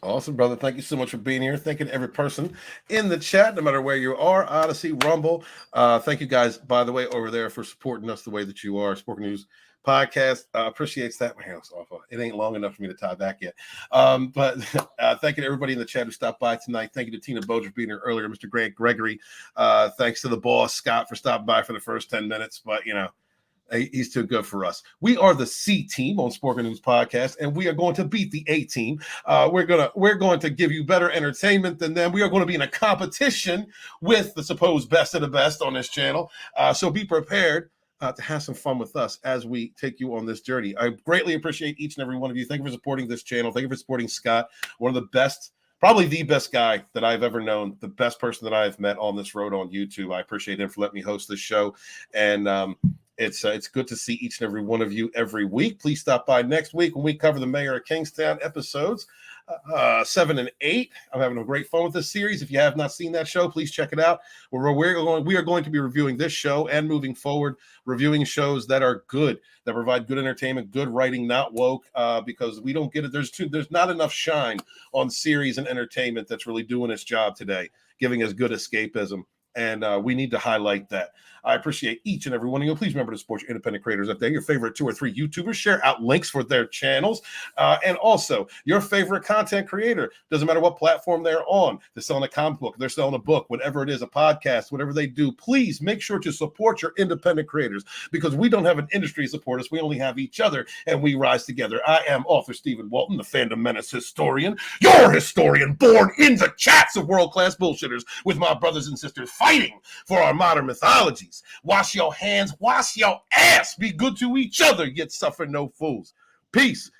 Awesome, brother. Thank you so much for being here. Thank you to every person in the chat, no matter where you are, Odyssey, Rumble. Thank you guys, by the way, over there for supporting us the way that you are. Sporting News Podcast appreciates that. My hand's off. It ain't long enough for me to tie back yet. But thank you to everybody in the chat who stopped by tonight. Thank you to Tina Boger for being here earlier, Mr. Grant Gregory. Thanks to the boss, Scott, for stopping by for the first 10 minutes. But, he's too good for us. We are the C team on Sporting News Podcast, and we are going to beat the A team. We're going to give you better entertainment than them. We are going to be in a competition with the supposed best of the best on this channel. So be prepared to have some fun with us as we take you on this journey. I greatly appreciate each and every one of you. Thank you for supporting this channel. Thank you for supporting Scott, one of the best, probably the best guy that I've ever known, the best person that I've met on this road on YouTube. I appreciate him for letting me host this show. And it's good to see each and every one of you every week. Please stop by next week when we cover the Mayor of Kingstown episodes 7 and 8. I'm having a great fun with this series. If you have not seen that show, please check it out. We are going to be reviewing this show and moving forward, reviewing shows that are good, that provide good entertainment, good writing, not woke, because we don't get it. There's not enough shine on series and entertainment that's really doing its job today, giving us good escapism. And we need to highlight that. I appreciate each and every one of you. Please remember to support your independent creators up there, your favorite 2 or 3 YouTubers. Share out links for their channels. And also, your favorite content creator. Doesn't matter what platform they're on. They're selling a comic book. They're selling a book. Whatever it is, a podcast, whatever they do. Please make sure to support your independent creators, because we don't have an industry to support us. We only have each other, and we rise together. I am author Stephen Walton, the Fandom Menace historian. Your historian, born in the chats of world-class bullshitters with my brothers and sisters fighting for our modern mythologies. Wash your hands, wash your ass, be good to each other, yet suffer no fools. Peace